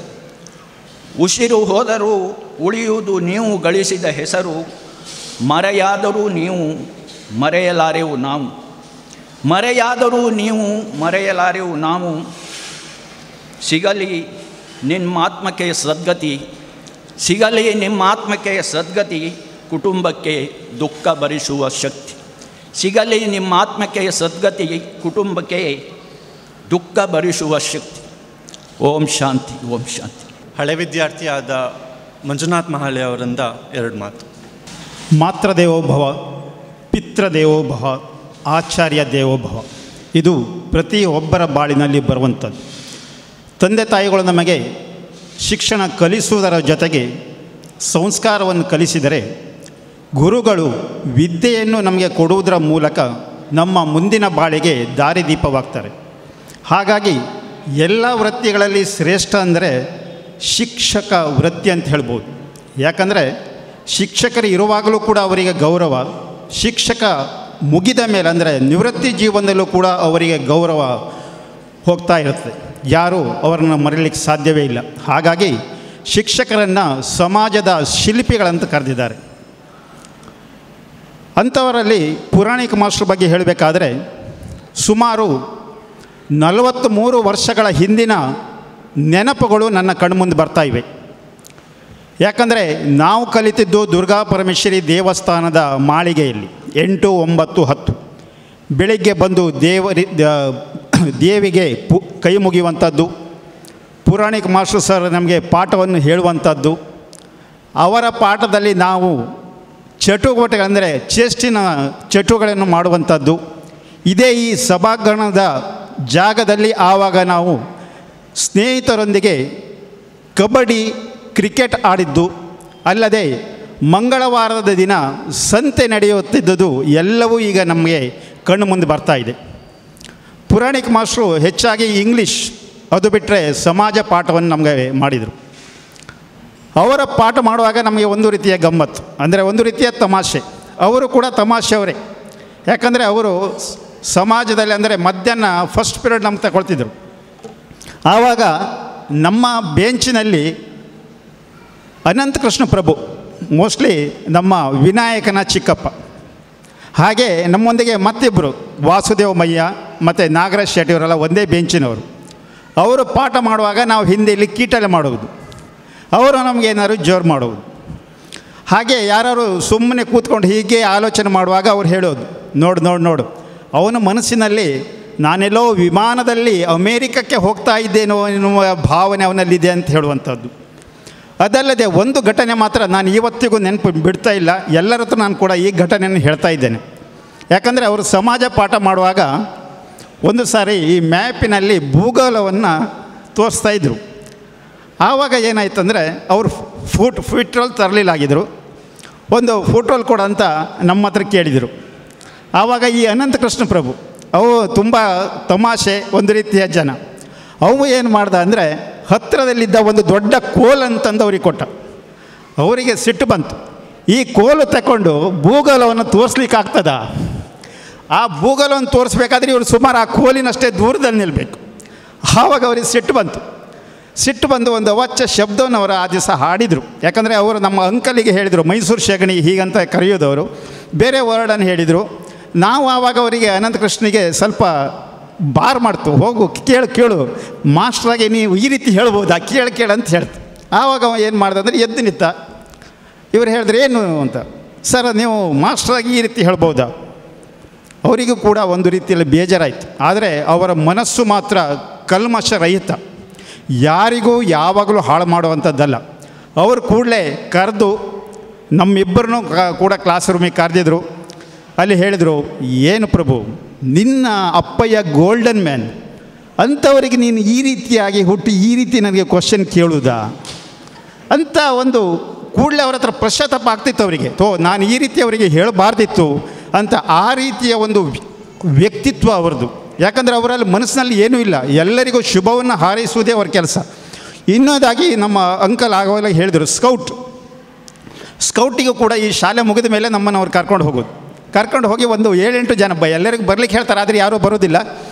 ಉಸಿರು ಹೋದರೂ ಉಳಿಯುವುದು ನೀವು ಗಳಿಸಿದ ಹೆಸರು. ಮರೆಯಾದರೂ ನೀವು ಮರೆಯಲಾರೆವು ನಾವು. ಮರೆಯಾದರೂ ನೀವು ಮರೆಯಲಾರೆವು ನಾವು. ಸಿಗಲಿ ನಿಮ್ಮ ಆತ್ಮಕ್ಕೆ ಸದ್ಗತಿ, ಸಿಗಲಿ ನಿಮ್ಮ ಆತ್ಮಕ್ಕೆ ಸದ್ಗತಿ. ಕುಟುಂಬಕ್ಕೆ ದುಃಖ ಭರಿಸುವ ಶಕ್ತಿ. ಸಿಗಲಿ ನಿಮ್ಮ ಆತ್ಮಕ್ಕೆ ಸದ್ಗತಿ, ಕುಟುಂಬಕ್ಕೆ ದುಃಖ ಭರಿಸುವ ಶಕ್ತಿ. ಓಂ ಶಾಂತಿ, ಓಂ ಶಾಂತಿ. ಹಳೆ ವಿದ್ಯಾರ್ಥಿಯಾದ ಮಂಜುನಾಥ್ ಮಹಾಳೆ ಅವರಿಂದ 2 ಮಾತು. ಮಾತೃದೇವೋಭವ, ಪಿತೃದೇವೋಭವ, ಆಚಾರ್ಯ ದೇವೋಭವ. ಇದು ಪ್ರತಿಯೊಬ್ಬರ ಬಾಳಿನಲ್ಲಿ ಬರುವಂಥದ್ದು. ತಂದೆ ತಾಯಿಗಳು ನಮಗೆ ಶಿಕ್ಷಣ ಕಲಿಸುವುದರ ಜೊತೆಗೆ ಸಂಸ್ಕಾರವನ್ನು ಕಲಿಸಿದರೆ, ಗುರುಗಳು ವಿದ್ಯೆಯನ್ನು ನಮಗೆ ಕೊಡುವುದರ ಮೂಲಕ ನಮ್ಮ ಮುಂದಿನ ಬಾಳಿಗೆ ದಾರಿದೀಪವಾಗ್ತಾರೆ. ಹಾಗಾಗಿ ಎಲ್ಲ ವೃತ್ತಿಗಳಲ್ಲಿ ಶ್ರೇಷ್ಠ ಅಂದರೆ ಶಿಕ್ಷಕ ವೃತ್ತಿ ಅಂತ ಹೇಳ್ಬೋದು. ಯಾಕಂದರೆ ಶಿಕ್ಷಕರು ಇರುವಾಗಲೂ ಕೂಡ ಅವರಿಗೆ ಗೌರವ, ಶಿಕ್ಷಕ ಮುಗಿದ ಮೇಲೆ ಅಂದರೆ ನಿವೃತ್ತಿ ಜೀವನದಲ್ಲೂ ಕೂಡ ಅವರಿಗೆ ಗೌರವ ಹೋಗ್ತಾ ಇರುತ್ತೆ. ಯಾರೂ ಅವರನ್ನು ಮರೀಲಿಕ್ಕೆ ಸಾಧ್ಯವೇ ಇಲ್ಲ. ಹಾಗಾಗಿ ಶಿಕ್ಷಕರನ್ನು ಸಮಾಜದ ಶಿಲ್ಪಿಗಳಂತ ಕರೆದಿದ್ದಾರೆ. ಅಂಥವರಲ್ಲಿ ಪುರಾಣಿಕ ಮಾಸ್ಟರ್ ಬಗ್ಗೆ ಹೇಳಬೇಕಾದ್ರೆ, ಸುಮಾರು 43 ವರ್ಷಗಳ ಹಿಂದಿನ ನೆನಪುಗಳು ನನ್ನ ಕಣ್ಮುಂದೆ ಬರ್ತಾ ಇವೆ. ಯಾಕಂದರೆ ನಾವು ಕಲಿತಿದ್ದು ದುರ್ಗಾ ಪರಮೇಶ್ವರಿ ದೇವಸ್ಥಾನದ ಮಾಳಿಗೆಯಲ್ಲಿ 8, 9, 10 ಬೆಳಿಗ್ಗೆ ಬಂದು ದೇವಿಗೆ ಕೈ ಮುಗಿಯುವಂಥದ್ದು, ಪುರಾಣಿಕ ಮಾಸ್ಟರ್ ಸರ್ ನಮಗೆ ಪಾಠವನ್ನು ಹೇಳುವಂಥದ್ದು, ಅವರ ಪಾಠದಲ್ಲಿ ನಾವು ಚಟುವಟಿಕೆಗಳಂದರೆ ಚೇಷ್ಟಿನ ಚಟುವಟಿಕೆಗಳನ್ನು ಮಾಡುವಂಥದ್ದು. ಇದೇ ಈ ಸಭಾಂಗಣದ ಜಾಗದಲ್ಲಿ ಆವಾಗ ನಾವು ಸ್ನೇಹಿತರೊಂದಿಗೆ ಕಬಡ್ಡಿ, ಕ್ರಿಕೆಟ್ ಆಡಿದ್ದು, ಅಲ್ಲದೆ ಮಂಗಳವಾರದ ದಿನ ಸಂತೆ ನಡೆಯುತ್ತಿದ್ದುದು ಎಲ್ಲವೂ ಈಗ ನಮಗೆ ಕಣ್ಣು ಮುಂದೆ ಬರ್ತಾ ಇದೆ. ಪುರಾಣಿಕ ಮಾಸ್ಟ್ರು ಹೆಚ್ಚಾಗಿ ಇಂಗ್ಲೀಷ್, ಅದು ಬಿಟ್ಟರೆ ಸಮಾಜ ಪಾಠವನ್ನು ನಮಗೆ ಮಾಡಿದರು. ಅವರ ಪಾಠ ಮಾಡುವಾಗ ನಮಗೆ ಒಂದು ರೀತಿಯ ಗಮ್ಮತ್ತು, ಅಂದರೆ ಒಂದು ರೀತಿಯ ತಮಾಷೆ. ಅವರು ಕೂಡ ತಮಾಷೆಯವರೇ. ಯಾಕಂದರೆ ಅವರು ಸಮಾಜದಲ್ಲಿ ಅಂದರೆ ಮಧ್ಯಾಹ್ನ ಫಸ್ಟ್ ಪೀರಿಯಡ್ ನಮ್ಗೆ ತಗೊಳ್ತಿದ್ರು. ಆವಾಗ ನಮ್ಮ ಬೆಂಚಿನಲ್ಲಿ ಅನಂತ ಕೃಷ್ಣ ಪ್ರಭು, ಮೋಸ್ಟ್ಲಿ ನಮ್ಮ ವಿನಾಯಕನ ಚಿಕ್ಕಪ್ಪ, ಹಾಗೆ ನಮ್ಮೊಂದಿಗೆ ಮತ್ತಿಬ್ಬರು ವಾಸುದೇವ ಮಯ್ಯ ಮತ್ತು ನಾಗರಾಜ್ ಶೆಟ್ಟಿಯವರೆಲ್ಲ ಒಂದೇ ಬೆಂಚಿನವರು. ಅವರು ಪಾಠ ಮಾಡುವಾಗ ನಾವು ಹಿಂದೆಯಲ್ಲಿ ಕೀಟಲೆ ಮಾಡುವುದು, ಅವರು ನಮಗೇನಾದ್ರು ಜೋರು ಮಾಡುವುದು. ಹಾಗೆ ಯಾರು ಸುಮ್ಮನೆ ಕೂತ್ಕೊಂಡು ಹೀಗೆ ಆಲೋಚನೆ ಮಾಡುವಾಗ ಅವ್ರು ಹೇಳೋದು, ನೋಡು ಅವನ ಮನಸ್ಸಿನಲ್ಲಿ ನಾನೆಲ್ಲೋ ವಿಮಾನದಲ್ಲಿ ಅಮೇರಿಕಕ್ಕೆ ಹೋಗ್ತಾ ಇದ್ದೇನೋ ಎನ್ನುವ ಭಾವನೆ ಅವನಲ್ಲಿದೆ ಅಂತ ಹೇಳುವಂಥದ್ದು. ಅದಲ್ಲದೆ ಒಂದು ಘಟನೆ ಮಾತ್ರ ನಾನು ಇವತ್ತಿಗೂ ನೆನಪು ಬಿಡ್ತಾ ಇಲ್ಲ. ಎಲ್ಲರ ಹತ್ರ ನಾನು ಕೂಡ ಈ ಘಟನೆಯನ್ನು ಹೇಳ್ತಾ ಇದ್ದೇನೆ. ಯಾಕಂದರೆ ಅವರು ಸಮಾಜ ಪಾಠ ಮಾಡುವಾಗ ಒಂದು ಸಾರಿ ಈ ಮ್ಯಾಪಿನಲ್ಲಿ ಭೂಗೋಳವನ್ನು ತೋರಿಸ್ತಾಯಿದ್ರು. ಆವಾಗ ಏನಾಯ್ತಂದರೆ ಅವರು ಫುಟ್ರೋಲ್ ತರಲಿಲ್ಲಾಗಿದ್ದರು. ಒಂದು ಫುಟ್ರೋಲ್ ಕೊಡು ಅಂತ ನಮ್ಮ ಹತ್ರ ಕೇಳಿದರು. ಆವಾಗ ಈ ಅನಂತ ಕೃಷ್ಣ ಪ್ರಭು ಅವು ತುಂಬ ತಮಾಷೆ ಒಂದು ರೀತಿಯ ಜನ. ಅವು ಏನು ಮಾಡ್ದ ಅಂದರೆ ಹತ್ತಿರದಲ್ಲಿದ್ದ ಒಂದು ದೊಡ್ಡ ಕೋಲು ಅಂತಂದು ಅವ್ರಿಗೆ ಕೊಟ್ಟ. ಅವರಿಗೆ ಸಿಟ್ಟು ಬಂತು, ಈ ಕೋಲು ತಗೊಂಡು ಭೂಗೋಳವನ್ನು ತೋರಿಸ್ಲಿಕ್ಕಾಗ್ತದ? ಆ ಭೂಗೋಳವನ್ನು ತೋರಿಸ್ಬೇಕಾದ್ರೆ ಇವರು ಸುಮಾರು ಆ ಕೋಲಿನಷ್ಟೇ ದೂರದಲ್ಲಿ ನಿಲ್ಲಬೇಕು. ಆವಾಗ ಅವ್ರಿಗೆ ಸಿಟ್ಟು ಬಂದು ಒಂದು ಅವಚ್ಚ ಶಬ್ದವನ್ನು ಅವರು ಆ ದಿವಸ ಹಾಡಿದರು. ಯಾಕಂದರೆ ಅವರು ನಮ್ಮ ಅಂಕಲಿಗೆ ಹೇಳಿದರು, ಮೈಸೂರು ಶಗಣಿ ಹೀಗಂತ ಕರೆಯೋದವರು, ಬೇರೆ ವರ್ಡನ್ನು ಹೇಳಿದರು. ನಾವು ಆವಾಗ ಅವರಿಗೆ ಅನಂತ ಕೃಷ್ಣನಿಗೆ ಸ್ವಲ್ಪ ಬಾರ್ ಮಾಡ್ತು, ಹೋಗು ಕೇಳು ಮಾಸ್ಟ್ರಾಗೆ ನೀವು ಈ ರೀತಿ ಹೇಳ್ಬೋದಾ, ಕೇಳು ಅಂತ ಹೇಳ್ತು. ಆವಾಗ ಅವ ಏನು ಮಾಡ್ದೆ ಅಂದರೆ ಎದ್ದು ನಿಂತ. ಇವರು ಹೇಳಿದ್ರೆ ಏನು ಅಂತ, ಸರ್ ನೀವು ಮಾಸ್ಟ್ರಾಗಿ ಈ ರೀತಿ ಹೇಳ್ಬೋದಾ? ಅವರಿಗೂ ಕೂಡ ಒಂದು ರೀತಿಯಲ್ಲಿ ಬೇಜಾರಾಯಿತು. ಆದರೆ ಅವರ ಮನಸ್ಸು ಮಾತ್ರ ಕಲ್ಮಶ ರಹಿತ, ಯಾರಿಗೂ ಯಾವಾಗಲೂ ಹಾಳು ಮಾಡುವಂಥದ್ದಲ್ಲ. ಅವರು ಕೂಡಲೇ ಕರೆದು ನಮ್ಮಿಬ್ಬರನ್ನೂ ಕೂಡ ಕ್ಲಾಸ್ ರೂಮಿಗೆ ಕರೆದಿದ್ರು. ಅಲ್ಲಿ ಹೇಳಿದರು, ಏನು ಪ್ರಭು, ನಿನ್ನ ಅಪ್ಪಯ್ಯ ಗೋಲ್ಡನ್ ಮ್ಯಾನ್ ಅಂಥವರಿಗೆ ನೀನು ಈ ರೀತಿಯಾಗಿ ಹುಟ್ಟಿ ಈ ರೀತಿ ನನಗೆ ಕ್ವಶನ್ ಕೇಳುವುದಾ ಅಂತ ಒಂದು ಕೂಡಲೇ ಅವ್ರ ಹತ್ರ ಪಶ್ಚಾತ್ತಾಪ ಆಗ್ತಿತ್ತು ಅವರಿಗೆ. ನಾನು ಈ ರೀತಿ ಅವರಿಗೆ ಹೇಳಬಾರ್ದಿತ್ತು ಅಂತ. ಆ ರೀತಿಯ ಒಂದು ವ್ಯಕ್ತಿತ್ವ ಅವರದು. ಯಾಕಂದರೆ ಅವರಲ್ಲಿ ಮನಸ್ಸಿನಲ್ಲಿ ಏನೂ ಇಲ್ಲ, ಎಲ್ಲರಿಗೂ ಶುಭವನ್ನು ಹಾರೈಸುವುದೇ ಅವರ ಕೆಲಸ. ಇನ್ನೊಂದಾಗಿ ನಮ್ಮ ಅಂಕಲ್ ಆಗೋಲ್ಲ ಹೇಳಿದರು, ಸ್ಕೌಟ್ ಸ್ಕೌಟಿಗೂ ಕೂಡ ಈ ಶಾಲೆ ಮುಗಿದ ಮೇಲೆ ನಮ್ಮನ್ನು ಅವ್ರು ಕರ್ಕೊಂಡು ಹೋಗಿ ಒಂದು 7-8 ಜನ ಎಲ್ಲರಿಗೂ ಬರಲಿಕ್ಕೆ ಹೇಳ್ತಾರೆ, ಆದರೆ ಯಾರೂ ಬರೋದಿಲ್ಲ.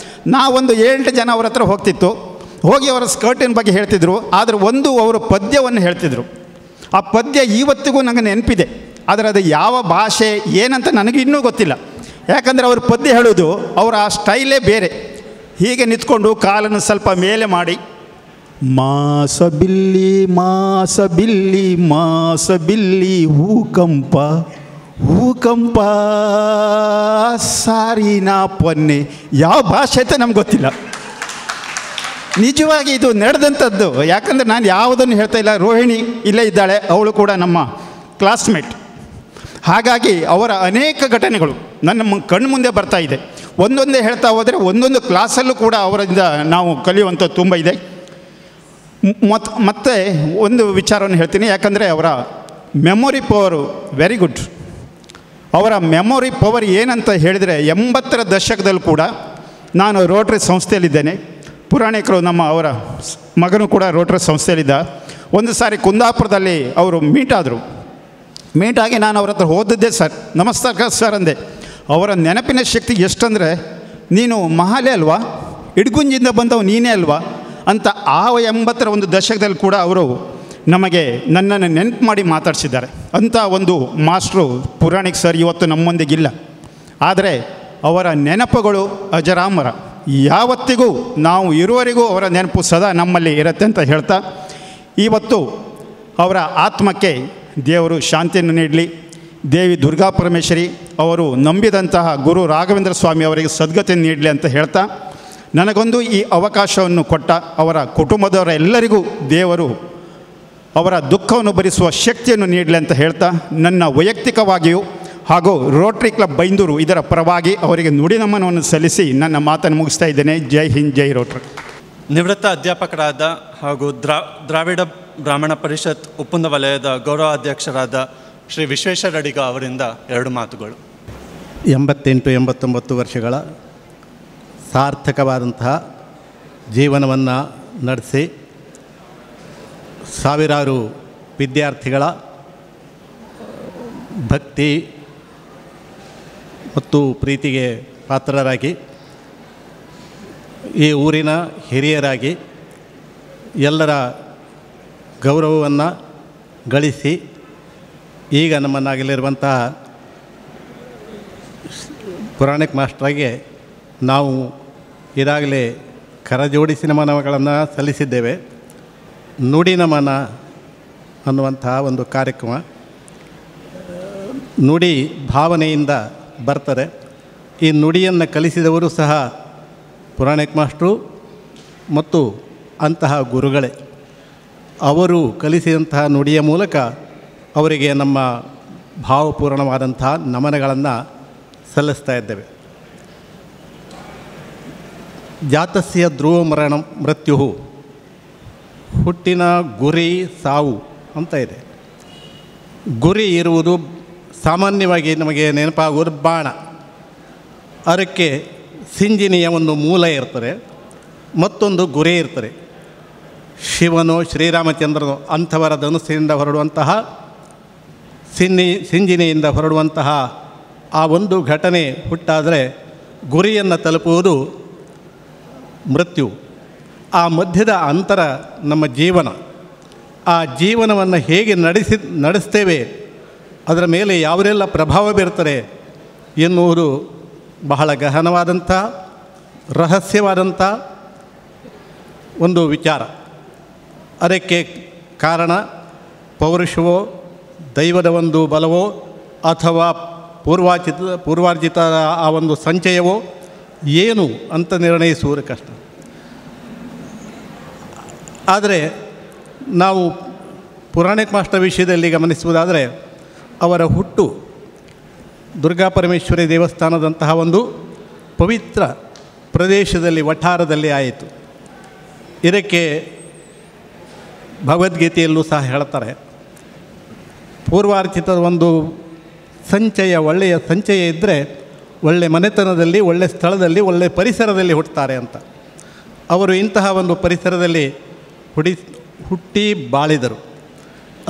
ನಾವೊಂದು 7-8 ಜನ ಅವ್ರ ಹತ್ರ ಹೋಗಿ ಅವರ ಸ್ಕರ್ಟಿನ ಬಗ್ಗೆ ಹೇಳ್ತಿದ್ರು. ಆದರೆ ಅವರು ಪದ್ಯವನ್ನು ಹೇಳ್ತಿದ್ರು. ಆ ಪದ್ಯ ಇವತ್ತಿಗೂ ನನಗೆ ನೆನಪಿದೆ, ಆದರೆ ಅದು ಯಾವ ಭಾಷೆ ಏನಂತ ನನಗೆ ಇನ್ನೂ ಗೊತ್ತಿಲ್ಲ. ಯಾಕಂದರೆ ಅವರು ಪದ್ಯ ಹೇಳೋದು ಅವರ ಆ ಸ್ಟೈಲೇ ಬೇರೆ. ಹೀಗೆ ನಿಂತ್ಕೊಂಡು ಕಾಲನ್ನು ಸ್ವಲ್ಪ ಮೇಲೆ ಮಾಡಿ, ಮಾಸ ಬಿಲ್ಲಿ ಹೂಕಂಪ ಸಾರಿನಾ ಪೊನ್ನೆ. ಯಾವ ಭಾಷೆ ಅಂತ ನಮ್ಗೆ ಗೊತ್ತಿಲ್ಲ. ನಿಜವಾಗಿ ಇದು ನಡೆದಂಥದ್ದು. ಯಾಕಂದರೆ ನಾನು ಯಾವುದನ್ನು ಹೇಳ್ತಾ ಇಲ್ಲ. ರೋಹಿಣಿ ಇಲ್ಲೇ ಇದ್ದಾಳೆ, ಅವಳು ಕೂಡ ನಮ್ಮ ಕ್ಲಾಸ್ಮೇಟ್. ಹಾಗಾಗಿ ಅವರ ಅನೇಕ ಘಟನೆಗಳು ನನ್ನ ಕಣ್ಣು ಮುಂದೆ ಬರ್ತಾ ಇದೆ. ಒಂದೊಂದೇ ಹೇಳ್ತಾ ಹೋದರೆ ಒಂದೊಂದು ಕ್ಲಾಸಲ್ಲೂ ಕೂಡ ಅವರಿಂದ ನಾವು ಕಲಿಯುವಂಥದ್ದು ತುಂಬ ಇದೆ. ಮತ್ತೆ ಒಂದು ವಿಚಾರವನ್ನು ಹೇಳ್ತೀನಿ, ಯಾಕಂದರೆ ಅವರ ಮೆಮೊರಿ ಪವರು ವೆರಿ ಗುಡ್. ಅವರ ಮೆಮೊರಿ ಪವರ್ ಏನಂತ ಹೇಳಿದರೆ 80ರ ದಶಕದಲ್ಲಿ ಕೂಡ ನಾನು ರೋಟ್ರಿ ಸಂಸ್ಥೆಯಲ್ಲಿದ್ದೇನೆ. ಪುರಾಣಿಕರು ಅವರ ಮಗನೂ ಕೂಡ ರೋಟ್ರಿ ಸಂಸ್ಥೆಯಲ್ಲಿದ್ದ. ಒಂದು ಸಾರಿ ಕುಂದಾಪುರದಲ್ಲಿ ಅವರು ಮೀಟಾಗಿ ನಾನು ಅವ್ರ ಹತ್ರ ಹೋದದ್ದೇ, ಸರ್ ನಮಸ್ಕಾರ ಸರ್ ಅಂದೆ. ಅವರ ನೆನಪಿನ ಶಕ್ತಿ ಎಷ್ಟಂದರೆ, ನೀನು ಮಹಾಲೆ ಅಲ್ವಾ, ಇಡ್ಗುಂಜಿಂದ ಬಂದವು ನೀನೇ ಅಲ್ವಾ ಅಂತ ಆ 80ರ ಒಂದು ದಶಕದಲ್ಲಿ ಕೂಡ ಅವರು ನನ್ನನ್ನು ನೆನಪು ಮಾಡಿ ಮಾತಾಡಿಸಿದ್ದಾರೆ. ಅಂಥ ಒಂದು ಮಾಸ್ಟ್ರು ಪುರಾಣಿಕ್ ಸರ್ ಇವತ್ತು ನಮ್ಮೊಂದಿಗಿಲ್ಲ. ಆದರೆ ಅವರ ನೆನಪುಗಳು ಅಜರಾಮರ. ಯಾವತ್ತಿಗೂ ನಾವು ಇರುವವರೆಗೂ ಅವರ ನೆನಪು ಸದಾ ನಮ್ಮಲ್ಲಿ ಇರುತ್ತೆ ಅಂತ ಹೇಳ್ತಾ, ಇವತ್ತು ಅವರ ಆತ್ಮಕ್ಕೆ ದೇವರು ಶಾಂತಿಯನ್ನು ನೀಡಲಿ. ದೇವಿ ದುರ್ಗಾ ಪರಮೇಶ್ವರಿ ಅವರು ನಂಬಿದಂತಹ ಗುರು ರಾಘವೇಂದ್ರ ಸ್ವಾಮಿ ಅವರಿಗೆ ಸದ್ಗತಿಯನ್ನು ನೀಡಲಿ ಅಂತ ಹೇಳ್ತಾ, ನನಗೊಂದು ಈ ಅವಕಾಶವನ್ನು ಕೊಟ್ಟ ಅವರ ಕುಟುಂಬದವರೆಲ್ಲರಿಗೂ ದೇವರು ಅವರ ದುಃಖವನ್ನು ಭರಿಸುವ ಶಕ್ತಿಯನ್ನು ನೀಡಲಿ ಅಂತ ಹೇಳ್ತಾ, ನನ್ನ ವೈಯಕ್ತಿಕವಾಗಿಯೂ ಹಾಗೂ ರೋಟ್ರಿ ಕ್ಲಬ್ ಬೈಂದೂರು ಇದರ ಪರವಾಗಿ ಅವರಿಗೆ ನುಡಿ ನಮನವನ್ನು ಸಲ್ಲಿಸಿ ನನ್ನ ಮಾತನ್ನು ಮುಗಿಸ್ತಾ ಇದ್ದೇನೆ. ಜೈ ಹಿಂದ್, ಜೈ ರೋಟ್ರಿ. ನಿವೃತ್ತ ಅಧ್ಯಾಪಕರಾದ ಹಾಗೂ ದ್ರಾವಿಡ ಬ್ರಾಹ್ಮಣ ಪರಿಷತ್ ಉಪ್ಪುಂದ ವಲಯದ ಗೌರವ ಅಧ್ಯಕ್ಷರಾದ ಶ್ರೀ ವಿಶ್ವೇಶ್ವರ ಅಡಿಗ ಅವರಿಂದ 2 ಮಾತುಗಳು. 88-89 ವರ್ಷಗಳ ಸಾರ್ಥಕವಾದಂತಹ ಜೀವನವನ್ನು ನಡೆಸಿ ಸಾವಿರಾರು ವಿದ್ಯಾರ್ಥಿಗಳ ಭಕ್ತಿ ಮತ್ತು ಪ್ರೀತಿಗೆ ಪಾತ್ರರಾಗಿ, ಈ ಊರಿನ ಹಿರಿಯರಾಗಿ ಎಲ್ಲರ ಗೌರವವನ್ನು ಗಳಿಸಿ ಈಗ ನಮ್ಮನ್ನಾಗಲಿರುವಂತಹ ಪುರಾಣಿಕ್ ಮಾಸ್ಟ್ರಾಗೆ ನಾವು ಈಗಾಗಲೇ ಕರಜೋಡಿಸಿ ನಮನಗಳನ್ನು ಸಲ್ಲಿಸಿದ್ದೇವೆ. ನುಡಿ ನಮನ ಅನ್ನುವಂತಹ ಒಂದು ಕಾರ್ಯಕ್ರಮ ನುಡಿ ಭಾವನೆಯಿಂದ ಬರ್ತಾರೆ. ಈ ನುಡಿಯನ್ನು ಕಲಿಸಿದವರು ಸಹ ಪುರಾಣಿಕ್ ಮಾಸ್ಟ್ರು ಮತ್ತು ಅಂತಹ ಗುರುಗಳೇ. ಅವರು ಕಲಿಸಿದಂತಹ ನುಡಿಯ ಮೂಲಕ ಅವರಿಗೆ ನಮ್ಮ ಭಾವಪೂರ್ಣವಾದಂತಹ ನಮನಗಳನ್ನು ಸಲ್ಲಿಸ್ತಾ ಇದ್ದೇವೆ. ಜಾತಸ್ಯ ಧ್ರುವ ಮೃತ್ಯು, ಹುಟ್ಟಿನ ಗುರಿ ಸಾವು ಅಂತ ಇದೆ. ಗುರಿ ಇರುವುದು ಸಾಮಾನ್ಯವಾಗಿ ನಮಗೆ ನೆನಪಾಗುವುದು ಬಾಣ. ಅದಕ್ಕೆ ಸಿಂಜಿನಿಯ ಒಂದು ಮೂಲ ಇರ್ತದೆ, ಮತ್ತೊಂದು ಗುರಿ ಇರ್ತದೆ. ಶಿವನೋ ಶ್ರೀರಾಮಚಂದ್ರನೋ ಅಂಥವರ ಧನುಸ್ಸಿನಿಂದ ಹೊರಡುವಂತಹ ಸಿಂಜಿನಿಯಿಂದ ಹೊರಡುವಂತಹ ಆ ಒಂದು ಘಟನೆ ಹುಟ್ಟಾದರೆ ಗುರಿಯನ್ನು ತಲುಪುವುದು ಮೃತ್ಯು. ಆ ಮಧ್ಯದ ಅಂತರ ನಮ್ಮ ಜೀವನ. ಆ ಜೀವನವನ್ನು ಹೇಗೆ ನಡೆಸ್ತೇವೆ, ಅದರ ಮೇಲೆ ಯಾವುದೆಲ್ಲ ಪ್ರಭಾವ ಬೀರ್ತಾರೆ ಎನ್ನುವುದು ಬಹಳ ಗಹನವಾದಂಥ ರಹಸ್ಯವಾದಂಥ ಒಂದು ವಿಚಾರ. ಅದಕ್ಕೆ ಕಾರಣ ಪೌರುಷವೋ, ದೈವದ ಒಂದು ಬಲವೋ, ಅಥವಾ ಪೂರ್ವಾರ್ಜಿತ ಆ ಒಂದು ಸಂಚಯವೋ ಏನು ಅಂತ ನಿರ್ಣಯಿಸುವುದು ಕಷ್ಟ. ಆದರೆ ನಾವು ಪುರಾಣಿಕ್ ಮಾಸ್ಟರ್ ವಿಷಯದಲ್ಲಿ ಗಮನಿಸುವುದಾದರೆ, ಅವರ ಹುಟ್ಟು ದುರ್ಗಾ ಪರಮೇಶ್ವರಿ ದೇವಸ್ಥಾನದಂತಹ ಒಂದು ಪವಿತ್ರ ಪ್ರದೇಶದಲ್ಲಿ, ವಠಾರದಲ್ಲಿ ಆಯಿತು. ಇದಕ್ಕೆ ಭಗವದ್ಗೀತೆಯಲ್ಲೂ ಸಹ ಹೇಳ್ತಾರೆ, ಪೂರ್ವಾರ್ಜಿತದ ಒಂದು ಸಂಚಯ, ಒಳ್ಳೆಯ ಸಂಚಯ ಇದ್ದರೆ ಒಳ್ಳೆಯ ಮನೆತನದಲ್ಲಿ, ಒಳ್ಳೆಯ ಸ್ಥಳದಲ್ಲಿ, ಒಳ್ಳೆಯ ಪರಿಸರದಲ್ಲಿ ಹುಟ್ಟುತ್ತಾರೆ ಅಂತ. ಅವರು ಇಂತಹ ಒಂದು ಪರಿಸರದಲ್ಲಿ ಹುಟ್ಟಿ ಬಾಳಿದರು.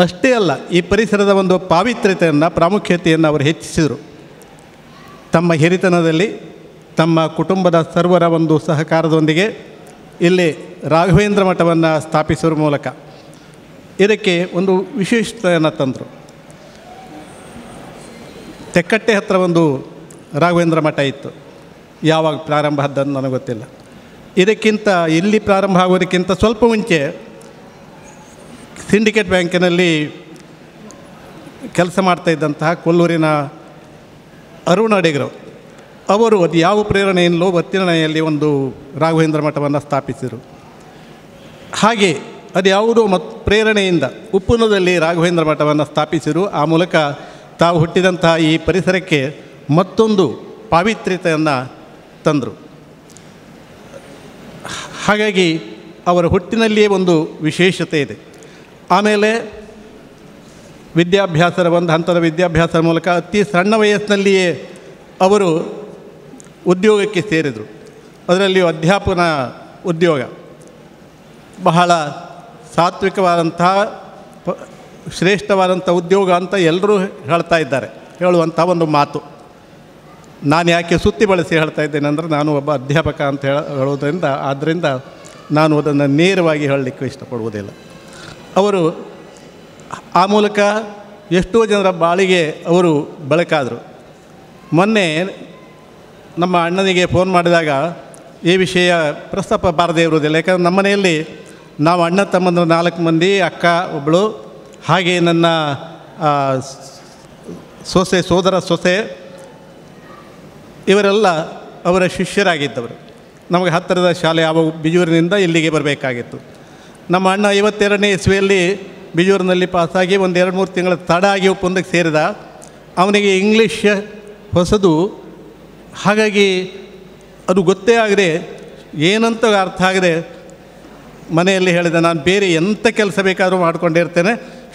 ಅಷ್ಟೇ ಅಲ್ಲ, ಈ ಪರಿಸರದ ಒಂದು ಪಾವಿತ್ರ್ಯತೆಯನ್ನು, ಪ್ರಾಮುಖ್ಯತೆಯನ್ನು ಅವರು ಹೆಚ್ಚಿಸಿದರು. ತಮ್ಮ ಹಿರಿತನದಲ್ಲಿ ತಮ್ಮ ಕುಟುಂಬದ ಸರ್ವರ ಒಂದು ಸಹಕಾರದೊಂದಿಗೆ ಇಲ್ಲಿ ರಾಘವೇಂದ್ರ ಮಠವನ್ನು ಸ್ಥಾಪಿಸುವ ಮೂಲಕ ಇದಕ್ಕೆ ಒಂದು ವಿಶೇಷತೆಯನ್ನು ತಂದರು. ತೆಕ್ಕಟ್ಟೆ ಹತ್ತಿರ ಒಂದು ರಾಘವೇಂದ್ರ ಮಠ ಇತ್ತು. ಯಾವಾಗ ಪ್ರಾರಂಭ ಆದ್ದನ್ನು ನನಗೆ ಗೊತ್ತಿಲ್ಲ. ಇದಕ್ಕಿಂತ ಇಲ್ಲಿ ಪ್ರಾರಂಭ ಆಗೋದಕ್ಕಿಂತ ಸ್ವಲ್ಪ ಮುಂಚೆ ಸಿಂಡಿಕೇಟ್ ಬ್ಯಾಂಕಿನಲ್ಲಿ ಕೆಲಸ ಮಾಡ್ತಾಯಿದ್ದಂತಹ ಕೊಲ್ಲೂರಿನ ಅರುಣ್ ಅಡಿಗರು ಅವರು ಅದು ಯಾವ ಪ್ರೇರಣೆಯಿಂದಲೋ ಒತ್ತಿರಣೆಯಲ್ಲಿ ಒಂದು ರಾಘವೇಂದ್ರ ಮಠವನ್ನು ಸ್ಥಾಪಿಸಿದರು. ಹಾಗೆ ಅದು ಯಾವುದೋ ಪ್ರೇರಣೆಯಿಂದ ಉಪ್ಪುನದಲ್ಲಿ ರಾಘವೇಂದ್ರ ಮಠವನ್ನು ಸ್ಥಾಪಿಸಿದರು. ಆ ಮೂಲಕ ತಾವು ಹುಟ್ಟಿದಂತಹ ಈ ಪರಿಸರಕ್ಕೆ ಮತ್ತೊಂದು ಪಾವಿತ್ರ್ಯತೆಯನ್ನು ತಂದರು. ಹಾಗಾಗಿ ಅವರ ಹುಟ್ಟಿನಲ್ಲಿಯೇ ಒಂದು ವಿಶೇಷತೆ ಇದೆ. ಆಮೇಲೆ ವಿದ್ಯಾಭ್ಯಾಸದ ಒಂದು ಹಂತದ ವಿದ್ಯಾಭ್ಯಾಸದ ಮೂಲಕ ಅತಿ ಸಣ್ಣ ವಯಸ್ಸಿನಲ್ಲಿಯೇ ಅವರು ಉದ್ಯೋಗಕ್ಕೆ ಸೇರಿದರು. ಅದರಲ್ಲಿಯೂ ಅಧ್ಯಾಪನ ಉದ್ಯೋಗ ಬಹಳ ಸಾತ್ವಿಕವಾದಂತಹ ಶ್ರೇಷ್ಠವಾದಂಥ ಉದ್ಯೋಗ ಅಂತ ಎಲ್ಲರೂ ಹೇಳ್ತಾ ಇದ್ದಾರೆ. ಹೇಳುವಂಥ ಒಂದು ಮಾತು ನಾನು ಯಾಕೆ ಸುತ್ತಿ ಬಳಸಿ ಹೇಳ್ತಾ ಇದ್ದೇನೆ ಅಂದರೆ, ನಾನು ಒಬ್ಬ ಅಧ್ಯಾಪಕ ಅಂತ ಹೇಳೋದ್ರಿಂದ ಆದ್ದರಿಂದ ನಾನು ಅದನ್ನು ನೇರವಾಗಿ ಹೇಳಲಿಕ್ಕೆ ಇಷ್ಟಪಡುವುದಿಲ್ಲ. ಅವರು ಆ ಮೂಲಕ ಎಷ್ಟೋ ಜನರ ಬಾಳಿಗೆ ಅವರು ಬೆಳಕಾದರು. ಮೊನ್ನೆ ನಮ್ಮ ಅಣ್ಣನಿಗೆ ಫೋನ್ ಮಾಡಿದಾಗ ಈ ವಿಷಯ ಪ್ರಸ್ತಾಪ ಬಾರದೇ ಇರುವುದಿಲ್ಲ. ಯಾಕಂದರೆ ನಮ್ಮ ಮನೆಯಲ್ಲಿ ನಾವು ಅಣ್ಣ ತಮ್ಮಂದ್ರ 4 ಮಂದಿ, ಅಕ್ಕ ಒಬ್ಬಳು, ಹಾಗೆ ನನ್ನ ಸೊಸೆ, ಸೋದರ ಸೊಸೆ, ಇವರೆಲ್ಲ ಅವರ ಶಿಷ್ಯರಾಗಿದ್ದವರು. ನಮಗೆ ಹತ್ತಿರದ ಶಾಲೆ ಯಾವ ಬಿಜೂರಿನಿಂದ ಇಲ್ಲಿಗೆ ಬರಬೇಕಾಗಿತ್ತು. ನಮ್ಮ ಅಣ್ಣ 52ನೇ ಇಸ್ವಿಯಲ್ಲಿ ಬಿಜೂರಿನಲ್ಲಿ ಪಾಸಾಗಿ ಒಂದು 2-3 ತಿಂಗಳ ತಡ ಆಗಿ ಒಪ್ಪಂದಕ್ಕೆ ಸೇರಿದ. ಅವನಿಗೆ ಇಂಗ್ಲೀಷ್ ಹೊಸದು, ಹಾಗಾಗಿ ಅದು ಗೊತ್ತೇ ಆಗದೆ, ಏನಂತ ಅರ್ಥ ಆಗದೆ ಮನೆಯಲ್ಲಿ ಹೇಳಿದ, ನಾನು ಬೇರೆ ಎಂಥ ಕೆಲಸ ಬೇಕಾದರೂ ಮಾಡ್ಕೊಂಡಿರ್ತೇನೆ,